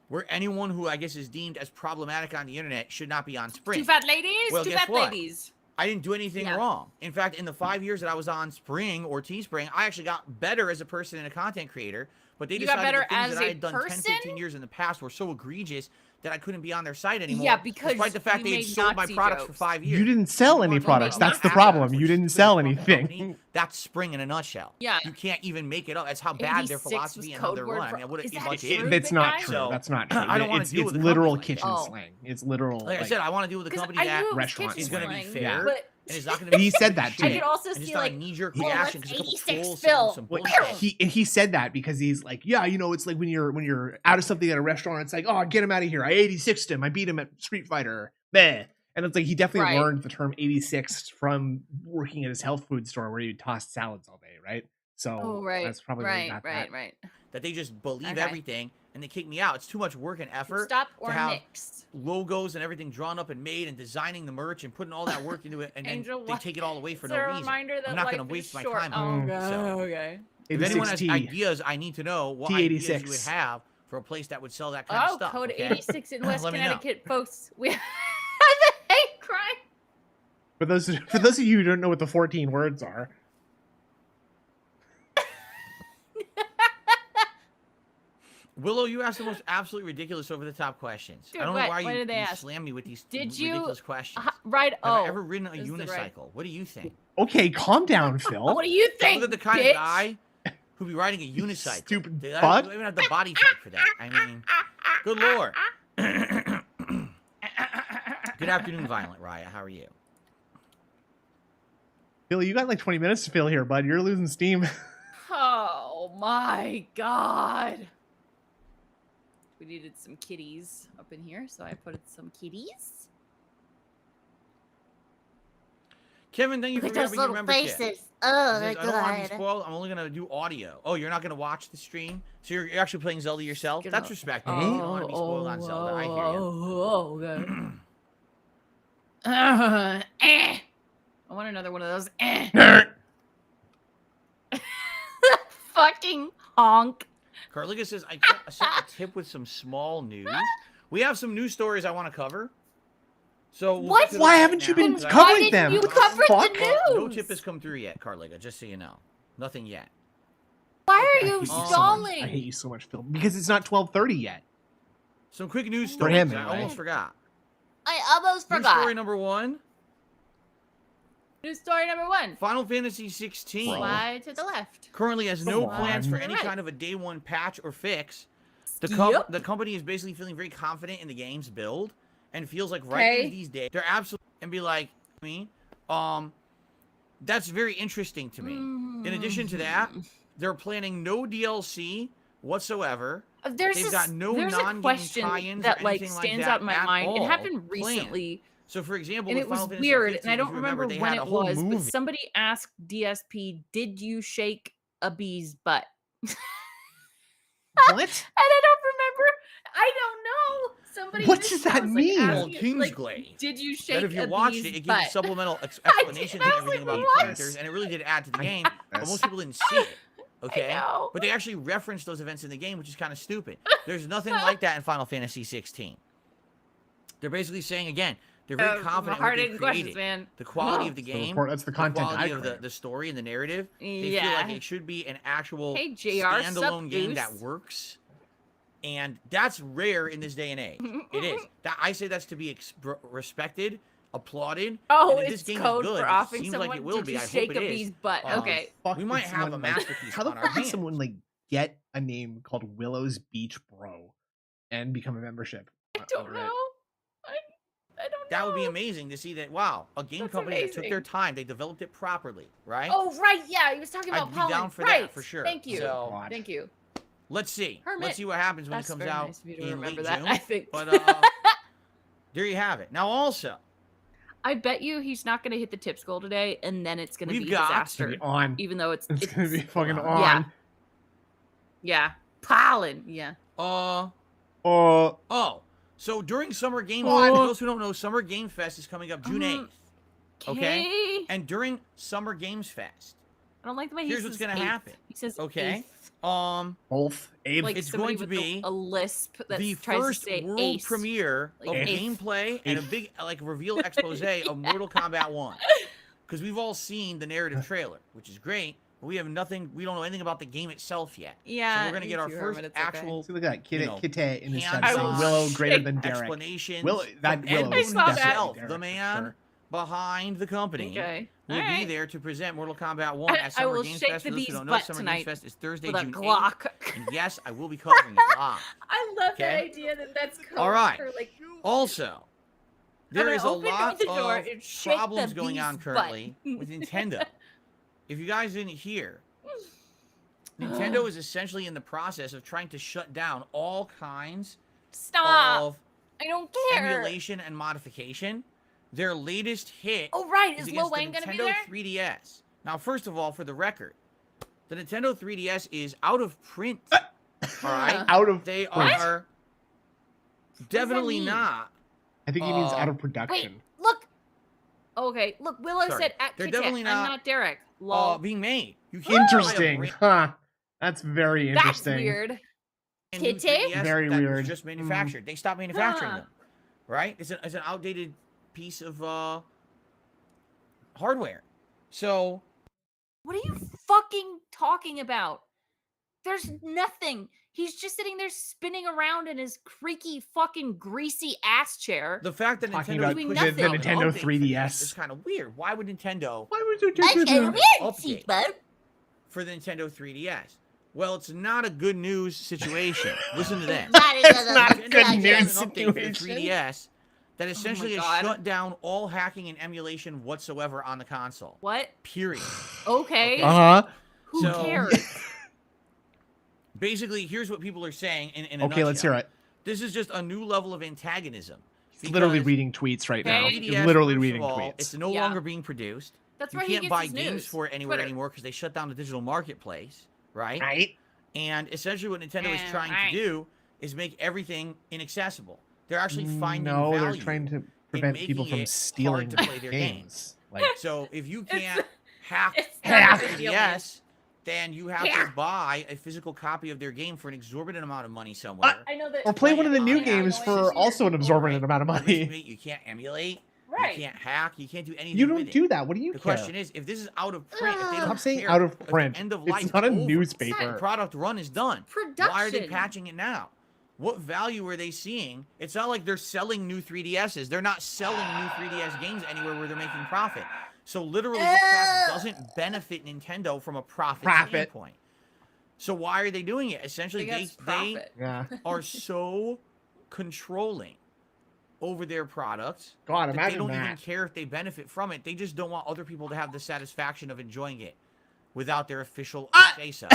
C: Where anyone who I guess is deemed as problematic on the internet should not be on Spring.
B: Two fat ladies.
C: Well,
B: Two
C: guess
B: fat
C: what?
B: ladies.
C: I didn't do anything wrong. In fact, in the 5 years that I was on Spring or Teespring, I actually got better as a person and a content creator. But they
B: You got
C: decided
B: better
C: the things
B: as
C: that I
B: a
C: had done 10,
B: person?
C: 15 years in the past were so egregious that I couldn't be on their site anymore.
B: Yeah, because
C: despite the fact
B: you
C: they had
B: made
C: sold my
B: Nazi
C: products for
B: jokes.
C: 5 years.
E: You didn't sell any
C: wanna talk
E: products.
C: about
E: That's the
C: Apple,
E: problem.
C: which
E: You
C: is
E: didn't
C: the
E: sell
C: fucking
E: anything.
C: company, That's Spring in a nutshell.
B: Yeah.
C: You can't even make it up. That's how bad their
B: 86
C: philosophy
B: was
C: and how
B: code
C: they're
B: word
C: run. I
B: for-
C: mean, I wouldn't
B: Is
C: be
B: that
C: much
B: true?
C: in.
E: That's not
B: guy?
E: true.
C: So,
E: That's not true.
C: I don't wanna
E: It's
C: deal with a
E: literal
C: company like
E: kitchen
C: that.
E: slang. It's literal.
C: Like I said, I want to deal with a
B: 'Cause
C: company
B: I
C: that
B: knew it was
E: restaurant
B: kitchen
C: is going to be
B: slang,
C: fair.
B: but
C: And it's not going to be.
E: He said that
B: I
E: too.
B: could also
C: And just
B: see
C: not
B: like,
C: a knee-jerk
B: oh,
C: reaction.
B: that's
C: Just a couple
B: 86
C: trolls
B: Phil.
C: some
E: Well,
C: bullshit.
E: he said that because he's like, yeah, you know, it's like when you're out of something at a restaurant, it's like, oh, get him out of here. I 86'd him. I beat him at Street Fighter. Meh. And it's like he definitely
B: Right.
E: learned the term 86 from working at his health food store where he tossed salads all day, right? So
B: oh, right,
E: that's probably where he
B: right,
E: got
B: right,
E: that.
B: right.
C: That they just believe
B: Okay.
C: everything and they kick me out. It's too much work and effort.
B: Stop
C: to
B: or
C: have
B: mixed.
C: logos and everything drawn up and made and designing the merch and putting all that work into it, and then
B: Angel,
C: they
B: what-
C: take it all away for
B: It's
C: no
B: a
C: reason.
B: reminder that
C: I'm not
B: life
C: gonna
B: is
C: waste my
B: short.
C: time
B: Oh,
C: on it.
B: okay.
C: So,
B: Okay.
C: if anyone has
E: 86T.
C: ideas, I need to know what ideas you would
E: T86.
C: have for a place that would sell that kind of
B: Oh,
C: stuff.
B: code
C: okay?
B: 86 in West
C: Let me know.
B: Connecticut, folks. We have a hate crime.
E: For those of you who don't know what the 14 words are,
C: Willow, you asked the most absolutely ridiculous over-the-top questions.
B: Dude,
C: I don't know
B: what?
C: why
B: What
C: you
B: did they ask?
C: slam me with these
B: Did you-
C: ridiculous questions.
B: Right.
C: Have
B: Oh.
C: I ever ridden a
B: this is the right-
C: unicycle? What do you think?
E: okay, calm down, Phil.
B: What do you think?
C: Look at the kind
B: bitch?
C: of guy who'd be riding a unicycle.
E: Stupid
C: They
E: fuck.
C: don't even have the body type for that. I mean, good lord. Good afternoon, Violent Riot. How are you?
E: Phil, you got like 20 minutes to fill here, bud. You're losing steam.
B: Oh my god. We needed some kitties up in here, so I put some kitties.
C: Kevin, thank you for
F: With those
C: grabbing your
F: little
C: membership.
F: faces. Oh,
C: It
F: they're
C: says, I don't want to be
F: good.
C: spoiled. I'm only gonna do audio. Oh, you're not gonna watch the stream, so you're actually playing Zelda yourself.
B: Get
C: That's
B: up.
C: respectable. You don't want to be spoiled on Zelda. I hear you.
B: I want another one of those. Fucking honk.
C: Carliga says I sent a tip with some small news. We have some news stories I want to cover. So we'll
B: What?
C: get to
E: Why
C: those
E: haven't you
C: now,
E: been
C: because I-
E: covering
B: Why didn't
E: them?
B: you
E: What the
B: cover
E: fuck?
B: the
C: No
B: news?
C: tip has come through yet, Carliga, just so you know. Nothing yet.
B: Why are
E: I
B: you
E: hate you so much.
B: stalling?
E: I hate you so much, Phil. Because it's not 12:30 yet.
C: Some quick news
E: For
C: stories.
E: him,
C: I
E: anyway.
C: almost forgot.
B: I almost
C: Here's
B: forgot.
C: story number 1.
B: News story number 1.
C: Final Fantasy 16
B: Slide to the left.
C: currently has no plans for
B: To the
C: any
B: right.
C: kind of a day 1 patch or fix. The company is basically feeling very confident in the game's build and feels like right these days they're absolutely and be like me. That's very interesting to me. In addition to that, they're planning no DLC whatsoever. They've got no non-game tie-ins
B: that
C: or anything
B: stands
C: that
B: out in my mind. It happened
C: planned.
B: recently.
C: So, for example,
B: And
C: with
B: it was
C: Final Fantasy
B: weird,
C: 15,
B: and I don't
C: if you
B: remember
C: they
B: when
C: had a
B: it
C: whole
B: was,
C: movie.
B: but somebody asked DSP, "Did you shake a bee's butt?"
E: What?
B: And I don't remember. I don't know. Somebody.
E: What does that mean?
C: Well, Kingsglaive.
B: Did you shake
C: That if you
B: a
C: watched
B: bee's
C: it, it gives
B: butt?
C: you supplemental explanations and everything about the
B: what?
C: characters, and it really did add to the game, but most people didn't see it. Okay,
B: know.
C: but they actually referenced those events in the game, which is kind of stupid. There's nothing like that in Final Fantasy 16. They're basically saying again, they're very confident in what they created,
B: man.
C: the quality of the game,
E: That's the content
C: quality
E: I
C: of
E: crave.
C: the story and the narrative. They
B: Yeah.
C: feel like it should be an actual
B: Hey, JR,
C: standalone game that
B: Goose.
C: works, and that's rare in this day and age. It is. I say that's to be respected, applauded.
B: Oh,
C: and if this
B: it's
C: game
B: code
C: is good,
B: for
C: it
B: offing
C: seems
B: someone.
C: like it will
B: Did
C: be.
B: you
C: I hope
B: shake
C: it
B: a
C: is.
B: bee's butt? Okay.
E: Fuck
C: We
E: did
C: might have
E: someone,
C: a
E: like-
C: masterpiece
E: How the
C: on our
E: fuck did
C: hands.
E: someone like get a name called Willow's Beach Bro and become a membership?
B: I don't know. I don't know.
C: That would be amazing to see that. Wow, a game
B: That's
C: company that took their
B: amazing.
C: time, they developed it properly, right?
B: Oh, right. Yeah, he was talking about
C: I'd be
B: pollen.
C: down for
B: right.
C: that for sure.
B: Thank you.
C: So
E: God.
B: Thank you.
C: let's see.
B: Hermit.
C: Let's see what happens when
B: That's
C: it comes
B: very
C: out
B: nice of you to
C: in
B: remember
C: late
B: that,
C: June.
B: I think.
C: But there you have it. Now also,
B: I bet you he's not going to hit the tips goal today, and then it's going to
C: We've
B: be a
C: got-
E: It's gonna
B: disaster.
E: be on.
B: Even though it's
E: It's gonna be fucking
C: on.
E: on.
B: Yeah. Pollen. Yeah.
C: oh, so during Summer Game Fest, for those who don't know, Summer Game Fest is coming up June 8th. Okay? And during Summer Games Fest,
B: I don't like the way he
C: here's
B: says
C: what's gonna
B: eighth.
C: happen.
B: He says
C: Okay?
B: eighth,
E: Both. Abe.
B: like
C: it's
B: somebody
C: going to
B: with
C: be
B: a lisp that
C: the
B: tries
C: first
B: to say
C: world
B: ace.
C: premiere
B: Like
C: of
B: eighth.
C: gameplay and a big reveal expose of Mortal Kombat 1. Because we've all seen the narrative trailer, which is great, but we have nothing, we don't know anything about the game itself yet.
B: Yeah.
C: So we're gonna get our first actual
E: See, look at that. Kite,
C: you know,
E: Kite in the chat
C: hands-on
E: saying Willow greater than Derek.
C: explanation.
E: Willow, that
C: from Ed
E: Willow
B: I
E: is
C: Boon
B: saw that.
C: himself,
E: Derek,
C: the
E: for
C: man
E: sure.
C: behind the company.
B: Okay.
C: Will be
B: Alright.
C: there to present Mortal Kombat 1 at Summer
B: will
C: Games
B: shake
C: Fest.
B: the
C: For those who
B: bee's
C: don't know,
B: butt
C: Summer
B: tonight
C: Games Fest is Thursday,
B: with a
C: June 8th.
B: Glock.
C: And yes, I will be covering it live.
B: I love
C: Okay.
B: that idea that that's code
C: All right.
B: for like.
C: Also, there
B: gonna
C: is a
B: open
C: lot
B: the door
C: of
B: and shake the
C: problems going on
B: bee's
C: currently
B: butt.
C: with Nintendo. If you guys didn't hear, Nintendo is essentially in the process of trying to shut down all kinds
B: Stop!
C: of
B: I don't care.
C: emulation and modification. Their latest hit
B: Oh right,
C: is
B: is Lil
C: against the
B: Wayne gonna be
C: Nintendo
B: there?
C: 3DS. Now, first of all, for the record, the Nintendo 3DS is out of print. All right,
E: Out of
C: they
E: print.
C: are definitely
B: mean?
C: not.
E: I think he means out of
B: Wait,
E: production.
B: look. Okay, look. Willow
C: Sorry.
B: said at
C: They're
B: Kit
C: definitely
B: I'm
C: not,
B: not Derek. Lol.
C: being made. You can't buy a
E: Interesting.
C: brand
E: Huh. That's very
B: That's
E: interesting.
B: weird.
C: new
B: Kitty?
C: 3DS
E: Very
C: that was
E: weird.
C: just manufactured. They stopped manufacturing
B: Huh.
C: them. Right? It's an outdated piece of hardware. So
B: What are you fucking talking about? There's nothing. He's just sitting there spinning around in his creaky, fucking greasy ass chair.
C: the fact that
E: Talking
C: Nintendo
E: about
C: is
B: doing
C: pushing
B: nothing.
C: out
B: The
C: an
E: Nintendo
C: update for
E: 3DS.
C: this is kind of weird. Why would Nintendo
E: Why would you do
B: Okay,
E: that?
B: weird,
C: Update.
B: Seatbelt.
C: for the Nintendo 3DS? Well, it's not a good news situation. Listen to this.
E: It's not
C: Nintendo
E: good
C: has
E: news
C: an update for the
E: situation.
C: 3DS that essentially has
B: God.
C: shut down all hacking and emulation whatsoever on the console.
B: What?
C: Period.
B: Okay.
E: Uh-huh.
B: Who
C: So-
B: cares?
C: Basically, here's what people are saying in
E: Okay, let's hear it.
C: This is just a new level of antagonism.
E: He's literally
C: because
E: reading tweets right now.
B: Okay.
E: He's
C: 3DS,
E: literally
C: first of
E: reading
C: all,
E: tweets.
C: It's no
B: Yeah.
C: longer being produced.
B: That's
C: You
B: where
C: can't
B: he gets
C: buy
B: his
C: games
B: news.
C: for it anywhere
B: Twitter.
C: anymore because they shut down the digital marketplace, right?
E: Right?
C: And essentially what Nintendo is trying
B: Right.
C: to do is make everything inaccessible. They're actually finding
E: No, they're
C: value.
E: trying to prevent people
C: making
E: from
C: it
E: stealing
C: hard to play their
E: games. Like,
C: So if you can't hack
B: It's
C: the
B: not a big deal,
C: 3DS, then you have
B: Yeah.
C: to buy a physical copy of their game for an exorbitant amount of money somewhere.
B: I know that.
E: or play one of the new
C: Yeah,
E: games
B: I know
E: for
B: it's
E: also an
B: weird.
E: absorbent amount of money.
C: You can't emulate.
B: Right.
C: You can't hack. You can't do anything.
E: You
C: with
E: don't
C: it.
E: do that. What do you
C: The
E: care?
C: question is, if this is out of print, if they don't
E: Stop saying
C: care
E: out of
C: if the
E: print.
C: end of
E: It's
C: life
E: not a
C: over,
E: newspaper.
C: the product run is done.
B: Production.
C: Why are they patching it now? what value are they seeing? It's not like they're selling new 3DSs. They're not selling new 3DS games anywhere where they're making profit. So literally, this crap doesn't benefit Nintendo from a profit standpoint. So why are they doing it? Essentially, they are so controlling over their products.
E: God,
C: that they don't
E: imagine
C: even care if they benefit from it. They just don't want other people to have the satisfaction of enjoying it without their official say-so.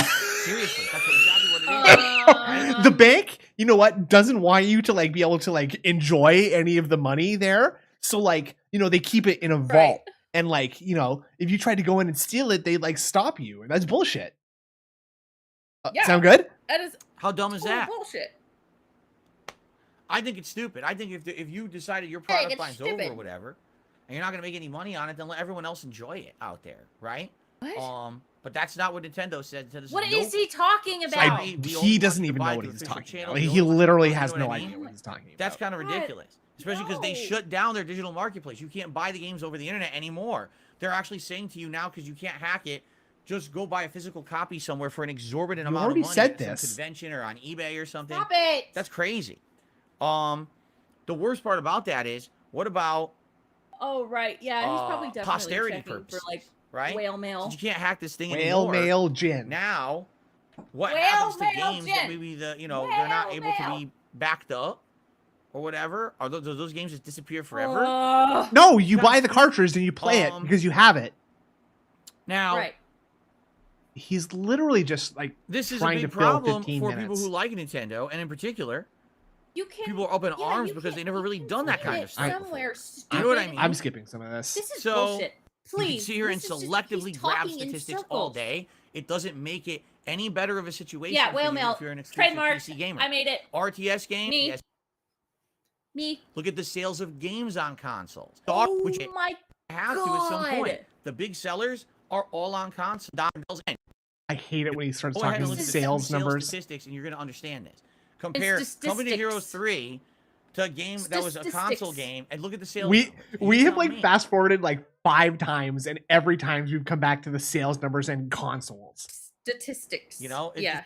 C: Seriously, that's exactly what it is. Right?
E: The bank, you know what, doesn't want you to like be able to like enjoy any of the money there. So like, you know, they keep it in a vault. And like, you know, if you try to go in and steal it, they like stop you. That's bullshit. Sound good?
B: That is
C: how dumb is that?
B: Bullshit.
C: I think it's stupid. I think if you decided your product line's over or whatever, and you're not gonna make any money on it, then let everyone else enjoy it out there, right?
B: What?
C: But that's not what Nintendo said.
B: What is he talking about?
E: He doesn't even know what he's talking about. He literally has no idea what he's talking about.
C: That's kind of ridiculous. Especially because they shut down their digital marketplace. You can't buy the games over the internet anymore. They're actually saying to you now, because you can't hack it, just go buy a physical copy somewhere for an exorbitant amount of money.
E: Said
C: at
E: this.
C: Some convention or on eBay or something.
B: Stop it.
C: That's crazy. The worst part about that is, what about?
B: Oh right, yeah, he's probably definitely
C: posterity purposes
B: for like
C: right?
B: whale mail.
C: You can't hack this thing
E: whale
C: anymore.
E: Mail Gin.
C: Now, what happens to games that maybe they're not able to be backed up or whatever? Are those games just disappear forever?
E: No, you buy the cartridge and you play it because you have it.
C: Now,
E: he's literally just like
C: this is
E: trying
C: a big
E: to fill
C: problem
E: 15
C: for
E: minutes.
C: people who like Nintendo, and in particular,
B: you can't,
C: people are up in arms because they never really done that kind of stuff.
B: Somewhere
C: you know what I mean?
E: I'm skipping some of this.
B: This is bullshit. Please,
C: you can sit here and selectively grab statistics all day. It doesn't make it any better of a situation.
B: Yeah, whale mail.
C: If you're an exclusive
B: Trademark.
C: PC gamer.
B: I made it.
C: RTS game.
B: Me.
C: Yes.
B: Me.
C: Look at the sales of games on consoles.
B: Oh
C: which
B: my
C: have
B: God.
C: to at some point. The big sellers are all on console.
E: I hate it when he starts
C: Go ahead
E: talking
C: and look at the
E: sales numbers.
C: Statistics, and you're going to understand this. Compare Company of Heroes 3 to a game that was a console game, and look at the sales.
E: We have like fast forwarded like 5 times, and every time we've come back to the sales numbers and consoles.
B: Statistics.
C: You know,
B: yeah.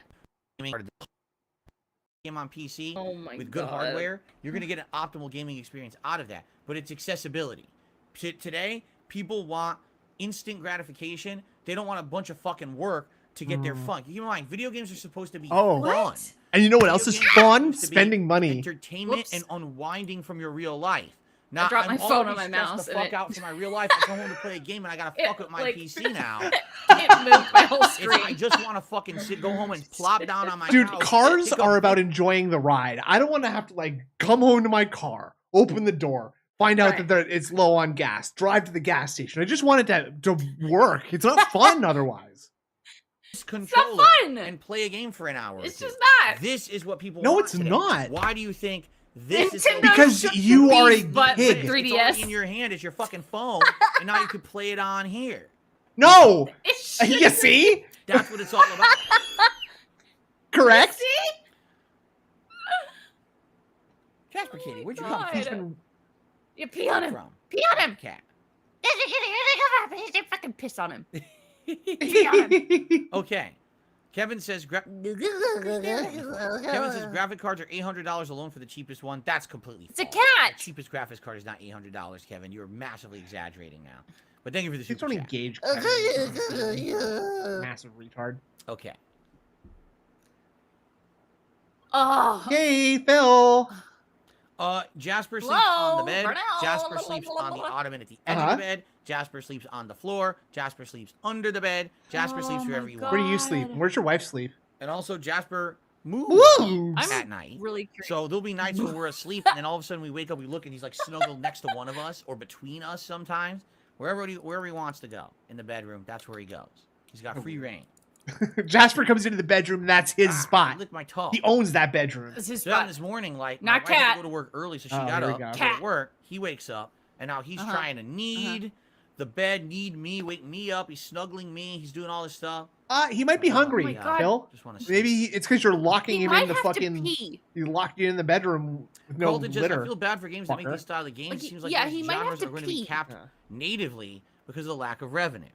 C: Game on PC with
B: God.
C: good hardware, you're going to get an optimal gaming experience out of that. But it's accessibility. Today, people want instant gratification. They don't want a bunch of fucking work to get their fun. Keep in mind, video games are supposed to be fun.
E: And you know what else is fun? Spending money.
C: Entertainment and unwinding from your real life. Now,
B: I dropped my phone on my mouse.
C: The fuck out for my real life. I come home to play a game and I gotta fuck with my PC now.
B: It moved my whole screen.
C: I just want to fucking go home and plop down on my
E: Dude,
C: couch.
E: cars are about enjoying the ride. I don't want to have to like come home to my car, open the door, find out that it's low on gas, drive to the gas station. I just want it to work. It's not fun otherwise.
C: Control it and play a game for an hour.
B: It's just not.
C: This is what people
E: No,
C: want
E: it's
C: today.
E: not.
C: Why do you think this is so
E: because you are a pig.
B: 3DS.
C: It's already in your hand. It's your fucking phone, and now you can play it on here.
E: No, you see?
C: That's what it's all about.
E: Correct.
B: You see?
C: Jasper Kitty, where'd you
B: God.
C: come from?
B: You pee on him.
C: From?
B: Pee on him.
C: Cat.
B: Fucking piss on him.
C: Okay. Kevin says graphic cards are $800 alone for the cheapest one. That's completely false.
B: It's a cat.
C: The cheapest graphics card is not $800, Kevin. You're massively exaggerating now. But thank you for the
E: It's
C: super
E: only
C: chat.
E: gauge. Massive retard.
C: Okay.
B: Oh.
E: Yay, Phil.
C: Jasper sleeps on the bed.
B: Hello.
C: Jasper sleeps on the ottoman at the edge of the bed. Jasper sleeps on the floor. Jasper sleeps under the bed. Jasper sleeps wherever you want.
E: Where do you sleep? Where's your wife sleep?
C: And also, Jasper moves at night.
B: Really curious.
C: So there'll be nights when we're asleep, and then all of a sudden we wake up, we look, and he's like snuggled next to one of us, or between us sometimes. Wherever he wants to go in the bedroom, that's where he goes. He's got free reign.
E: Jasper comes into the bedroom. That's his spot.
C: Lick my toe.
E: He owns that bedroom.
B: This is
C: So this morning, like,
B: Not
C: my wife had
B: cat.
C: to go to work early, so she
E: Oh,
C: got
E: there we
C: up.
E: go.
C: Go
B: Cat.
C: to work. He wakes up, and now he's trying to knead the bed, knead me, wake me up. He's snuggling me. He's doing all this stuff.
E: He might be hungry,
B: my God.
E: Phil.
C: Just want to
E: Maybe it's because you're locking
B: He
E: him
B: might
E: in the
B: have to
E: fucking.
B: pee.
E: You locked you in the bedroom with no
C: Colton just, I
E: litter.
C: feel bad for games that make
E: fucker.
C: these style of games.
B: Like,
C: It seems like
B: yeah,
C: these
B: he might have
C: genres
B: to
C: are going to be
B: pee.
C: capped natively because of the lack of revenue.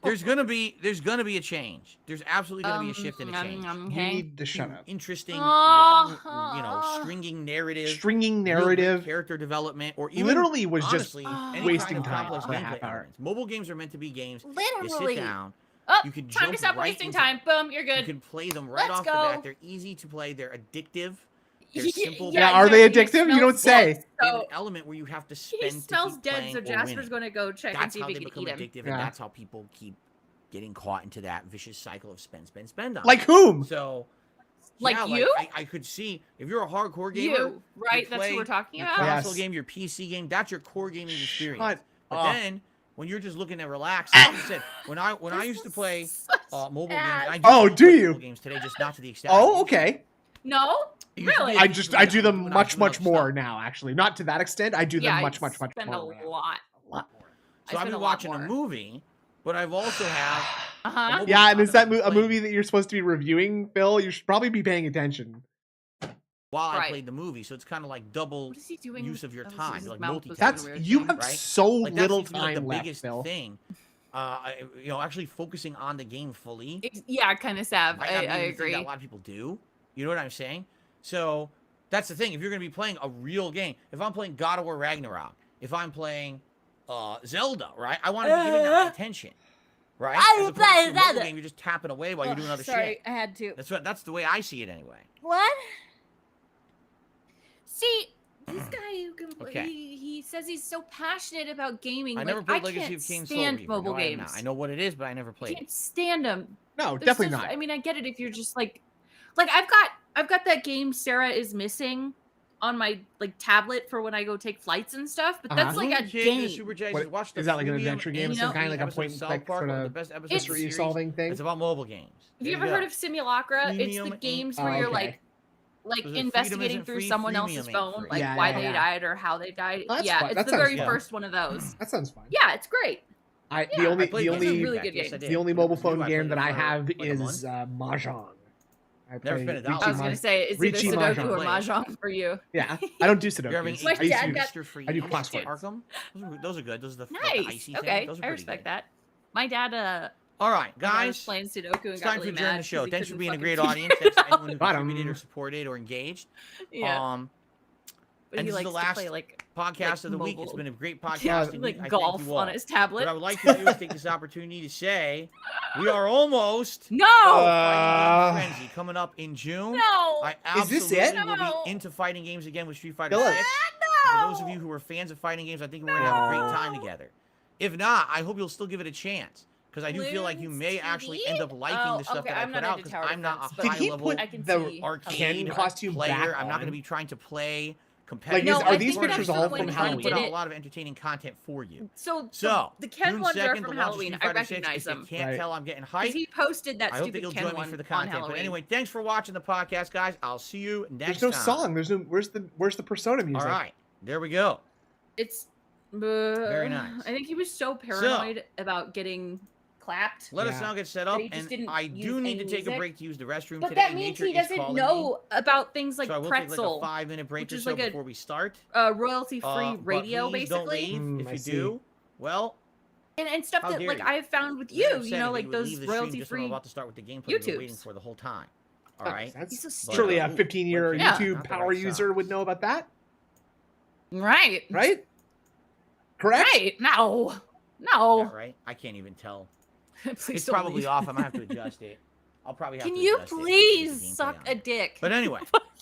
C: There's gonna be a change. There's absolutely gonna be a shift and a change.
E: You need to shut up.
C: Interesting, long, stringing narrative, character development, or even
E: literally was
C: honestly,
E: just
C: any
E: wasting
C: kind of
E: time
C: complex
E: for a
C: gameplay
E: half hour.
C: elements. Mobile games are meant to be games.
B: Literally.
C: You sit down.
B: Oh,
C: You can
B: time to
C: jump
B: stop
C: right
B: wasting
C: into-
B: time. Boom, you're good.
C: You can play them right
B: Let's
C: off the
B: go.
C: bat. They're easy to play. They're addictive. They're simple.
E: Yeah, are they addictive? You don't say.
C: They have an element where you have to spend
B: He
C: to
B: smells
C: keep
B: dead,
C: playing
B: so
C: or
B: Jasper's
C: winning.
B: going to go check and
C: That's
B: see
C: how
B: if
C: they
B: he can
C: become
B: eat him.
C: addictive, and
E: Yeah.
C: that's how people keep getting caught into that vicious cycle of spend on.
E: Like whom?
C: So,
B: Like
C: yeah,
B: you?
C: I could see if you're a hardcore gamer,
B: You, right? That's who we're talking
C: your
B: about?
C: console
E: Yes.
C: game, your PC game, that's your core gaming experience.
E: Shut
C: But
E: up.
C: then when you're just looking to relax, like I said, when I used to play mobile games,
B: ass.
C: I
E: Oh,
C: still
E: do
C: play
E: you?
C: mobile games today, just not to the extent. I
E: Oh,
C: used to.
E: okay.
B: No?
C: It used to be
B: Really?
C: a
E: I
C: thing
E: just
C: for me
E: I
C: to
E: do
C: do
E: them
C: when I was
E: much
C: doing other
E: more
C: stuff.
E: now. Actually, not to that extent. I do them
B: Yeah,
E: much
B: I
E: more
B: spend a
E: now.
B: lot.
E: A lot more.
C: So I've
B: spend
C: been
B: a lot
C: watching a
B: more.
C: movie, but I've also have
B: Uh-huh.
E: Yeah, and is that a
C: Played-
E: movie that you're supposed to be reviewing, Phil? You should probably be paying attention.
C: while I
B: Right.
C: played the movie, so it's kind of like double
B: What is he doing?
C: use of your
B: Oh, his
C: time, like
B: mouth was
C: multitasking.
E: That's
B: doing a weird
E: you
B: thing.
E: have
C: right?
E: so
C: Like that
E: little
C: seems to be like
E: time
C: the
E: left,
C: biggest
E: Phil.
C: thing. Actually focusing on the game fully.
B: Yeah, kind of sad.
C: might not be
B: I
C: anything
B: agree.
C: That a lot of people do. You know what I'm saying? So that's the thing. If you're going to be playing a real game, if I'm playing God of War Ragnarok, if I'm playing Zelda, right? I want to be giving that my attention, right? As opposed to a mobile game, you're just tapping away while you're doing other
B: Sorry,
C: shit.
B: I had to.
C: That's the way I see it anyway.
B: What? See, this guy who can play,
C: Okay.
B: he says he's so passionate about gaming.
C: I
B: like,
C: never played
B: I
C: Legacy
B: can't
C: of Kain Soul
B: stand
C: Reaper.
B: mobile
C: No, I have
B: games.
C: not. I know what it is, but I never
B: I
C: played
B: can't
C: it.
B: stand them.
E: No,
B: They're
E: definitely
B: so-
E: not.
B: I mean, I get it if you're just like I've got that game Sarah is missing on my like tablet for when I go take flights and stuff, but that's like a game.
E: What-
C: Watch the
E: is that like an
C: Freemium
E: adventure game?
B: You
E: Some
B: know-
E: kind of like a
C: episode
E: point
C: of
E: and
C: South
E: click
C: Park,
E: sort
C: one of
E: of
C: the best episodes of the
E: mystery
C: series.
E: solving thing?
C: It's about mobile games.
B: Have you
C: There
B: ever
C: go.
B: heard of Simulacra? It's
C: Freemium
B: the games
E: and-
B: where you're
E: okay.
B: like
C: Was it freedom
B: investigating
C: isn't
B: through
C: free,
B: someone
C: freemium
B: else's
C: ain't
B: phone,
C: free.
B: like
E: Yeah,
B: why
E: yeah,
B: they
E: yeah.
B: died or how they died.
E: That's
B: Yeah,
E: fun.
B: it's
E: That
B: the
E: sounds
B: very
E: fun.
B: first one of those.
E: That sounds fun.
B: Yeah, it's great.
E: The
B: Yeah,
E: only
C: I played
E: the
C: Legacy
B: It's a
E: only
B: really
C: back,
B: good
C: yes, I
B: game.
C: did.
E: the only
C: When it
E: mobile
C: was new,
E: phone
C: I
E: game
C: played
E: that
C: it
E: I
C: for,
E: have
C: like, a
E: is
C: month.
E: Mahjong. I
C: Never
E: play
C: spent a dollar.
B: I was gonna say it's either
E: Riichi
B: Sudoku
E: Mahjong.
B: or Mahjong for you.
E: Yeah, I don't do
C: You're having
E: Sudoku.
B: My
E: I used
B: dad
E: to.
B: got-
C: Free
E: I do
C: games.
E: crosswords.
C: Arkham. Those are good. Those are the like, the
B: Nice.
C: icy
B: Okay,
C: thing. Those are
B: I
C: pretty
B: respect
C: good.
B: that. My dad,
C: All right,
B: when I was
C: guys.
B: playing Sudoku and
C: It's
B: got
C: time to
B: really
C: adjourn
B: mad
C: the show.
B: 'cause he
C: Thanks for
B: couldn't
C: being a
B: fucking
C: great
B: keep-
C: audience. Thanks to anyone who
E: Got 'em.
C: contributed or supported or engaged.
B: Yeah,
C: And
B: but he
C: this is
B: likes
C: the
B: to
C: last
B: play like
C: podcast of the week. It's
B: mobile.
C: been a great podcasting week. I thank
B: golf
C: you all.
B: on his tablet.
C: What I would like to do is take this opportunity to say we are almost
B: No,
C: Fighting Game Frenzy coming up in June.
B: no.
C: I
E: Is this
C: absolutely
E: it?
C: will
B: No.
C: be into fighting games again with Street Fighter
E: Philip.
C: 6. For those of you who are fans of fighting games, I think we're going to have a great time together. If not, I hope you'll still give it a chance. Because I do feel like you may actually end up liking the stuff
B: okay,
C: that I
B: I'm
C: put
B: not
C: out.
B: into
C: Because
B: tower
C: I'm not
B: defense,
C: a
B: but
E: Did
C: high
E: he
C: level
E: put
B: I can
E: the
B: see
C: arcade
E: costume
C: player.
E: back
C: I'm not going to
E: on?
C: be trying to play
E: Like,
C: competitive.
B: No,
E: are
B: I
E: these
B: think
E: pictures
B: that's
E: all
B: when
E: from
B: he
C: I'm trying to
B: did
C: put out
E: Halloween?
C: a lot of entertaining content for you.
B: So
C: The
B: Ken
C: June
B: ones are
C: 2nd,
B: from
C: the launch of
B: Halloween.
C: Street
B: I
C: Fighter 6.
B: recognize
C: If you
B: them.
C: can't
E: Right.
C: tell, I'm getting
B: Because
C: hyped.
B: he posted that
C: I hope that
B: stupid
C: you'll
B: Ken
C: join me
B: one
C: for the
B: on
C: content.
B: Halloween.
C: But anyway, thanks for watching the podcast, guys. I'll see you next
E: There's no
C: time.
E: song. There's no. Where's the Persona music?
C: All right, there we go.
B: It's
C: Very nice.
B: I think he was so paranoid about getting clapped.
C: Let us
E: Yeah.
C: now get set
B: That
C: up,
B: he just
C: and
B: didn't
C: I
B: use
C: do need
B: any
C: to take a
B: music.
C: break to use the restroom
B: But
C: today.
B: that means
C: Nature
B: he
C: is
B: doesn't
C: calling
B: know about things like
C: me. So I will
B: pretzel,
C: take like a 5-minute break
B: which
C: or
B: is
C: so
B: like a-
C: before we start.
B: royalty-free
C: But
B: radio,
C: please
B: basically,
C: Don't leave.
E: I
C: If you
E: see.
C: do, well,
B: and stuff
C: How
B: that
C: dare
B: like
C: you.
B: I've found with
C: I'm very
B: you,
C: upset
B: you know,
C: if
B: like
C: would
B: those
C: leave the stream just when I'm
B: royalty-free.
C: about to start with the gameplay you've been waiting
B: YouTubes.
C: for the whole time. All
E: That
C: right.
E: makes sense.
B: He's so stupid.
E: Surely a
C: Ooh,
E: 15-year
B: Yeah.
E: YouTube
C: Not the
E: power
C: right
E: user
C: sound.
E: would know about that,
B: Right.
E: right? Correct.
B: Right. No.
C: Yeah,
B: No.
C: right. I can't even tell.
B: Please
C: It's
B: don't
C: probably
B: leave.
C: off. I'm gonna have to adjust it. I'll probably have
B: Can
C: to
B: you
C: adjust it.
B: please suck a dick?
C: But anyway,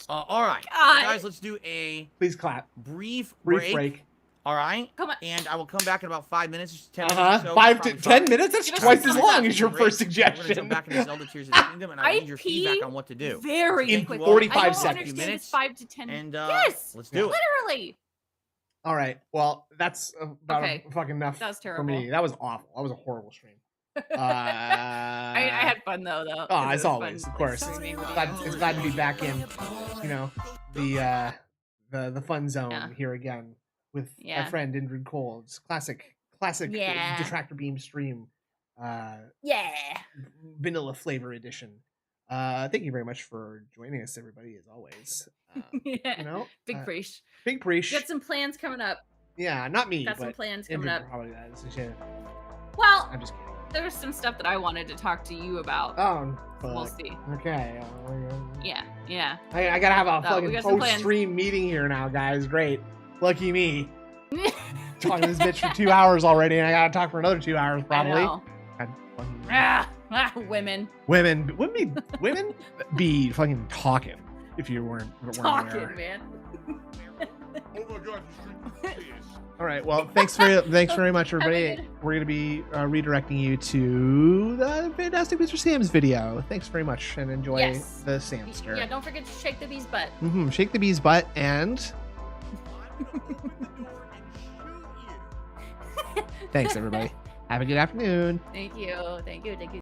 C: all right,
B: God.
C: guys, let's do a
E: Please clap.
C: brief
E: Brief break.
C: All right,
B: Come on.
C: and I will come back in about 5 minutes, 10
E: Uh
C: minutes.
E: huh.
C: or so,
E: 5 to
C: probably
E: 10
C: five.
E: minutes. That's
B: Give us
E: twice
B: some
E: as
B: thumbs
E: long
B: up.
E: as your
C: Break.
E: first
C: We're gonna jump
E: suggestion.
C: back into Zelda Tears of the Kingdom, and I
B: I
C: need your feedback
B: pee
C: on what to do.
B: Very
C: In
B: quickly.
E: 45
B: I don't
E: seconds.
B: understand this 5 to 10.
C: And
B: yes.
C: let's do it.
B: Literally.
E: All right. Well, that's about
B: Okay.
E: fucking enough
B: That was
E: for
B: terrible.
E: me. That was awful. That was a horrible stream.
B: I had fun though,
E: Oh,
B: 'cause it
E: as
B: was
E: always,
B: fun
E: of course.
B: streaming with
E: It's glad to be back in, you know, the fun zone
B: Yeah.
E: here again with my
B: Yeah.
E: friend Indrid Cole. It's classic
B: Yeah.
E: Detractor Beam stream,
B: Yeah.
E: vanilla flavor edition. Thank you very much for joining us, everybody, as always. You
B: Yeah.
E: know,
B: Big preach.
E: big preach.
B: Got some plans coming up.
E: Yeah, not me,
B: Got some
E: but
B: plans coming
E: Indrid
B: up.
E: probably does.
B: Well,
E: I'm just kidding.
B: there's some stuff that I wanted to talk to you about.
E: Oh,
B: We'll see.
E: Okay.
B: Yeah.
E: I gotta have a
B: we
E: fucking
B: got some plans.
E: post-stream meeting here now, guys. Great. Lucky me. Talking to this bitch for 2 hours already, and I gotta talk for another 2 hours probably.
B: I know. Women be fucking
E: talking if you weren't
B: talking,
E: there.
B: man.
D: Oh my god, you stream this.
E: All right. Well, thanks very much, everybody. We're gonna be redirecting you to the Fantastic Mr. Sam's video. Thanks very much, and enjoy the Samster.
B: Yeah, don't forget to shake the bee's butt.
E: Shake the bee's butt, and thanks, everybody. Have a good afternoon.
B: Thank you.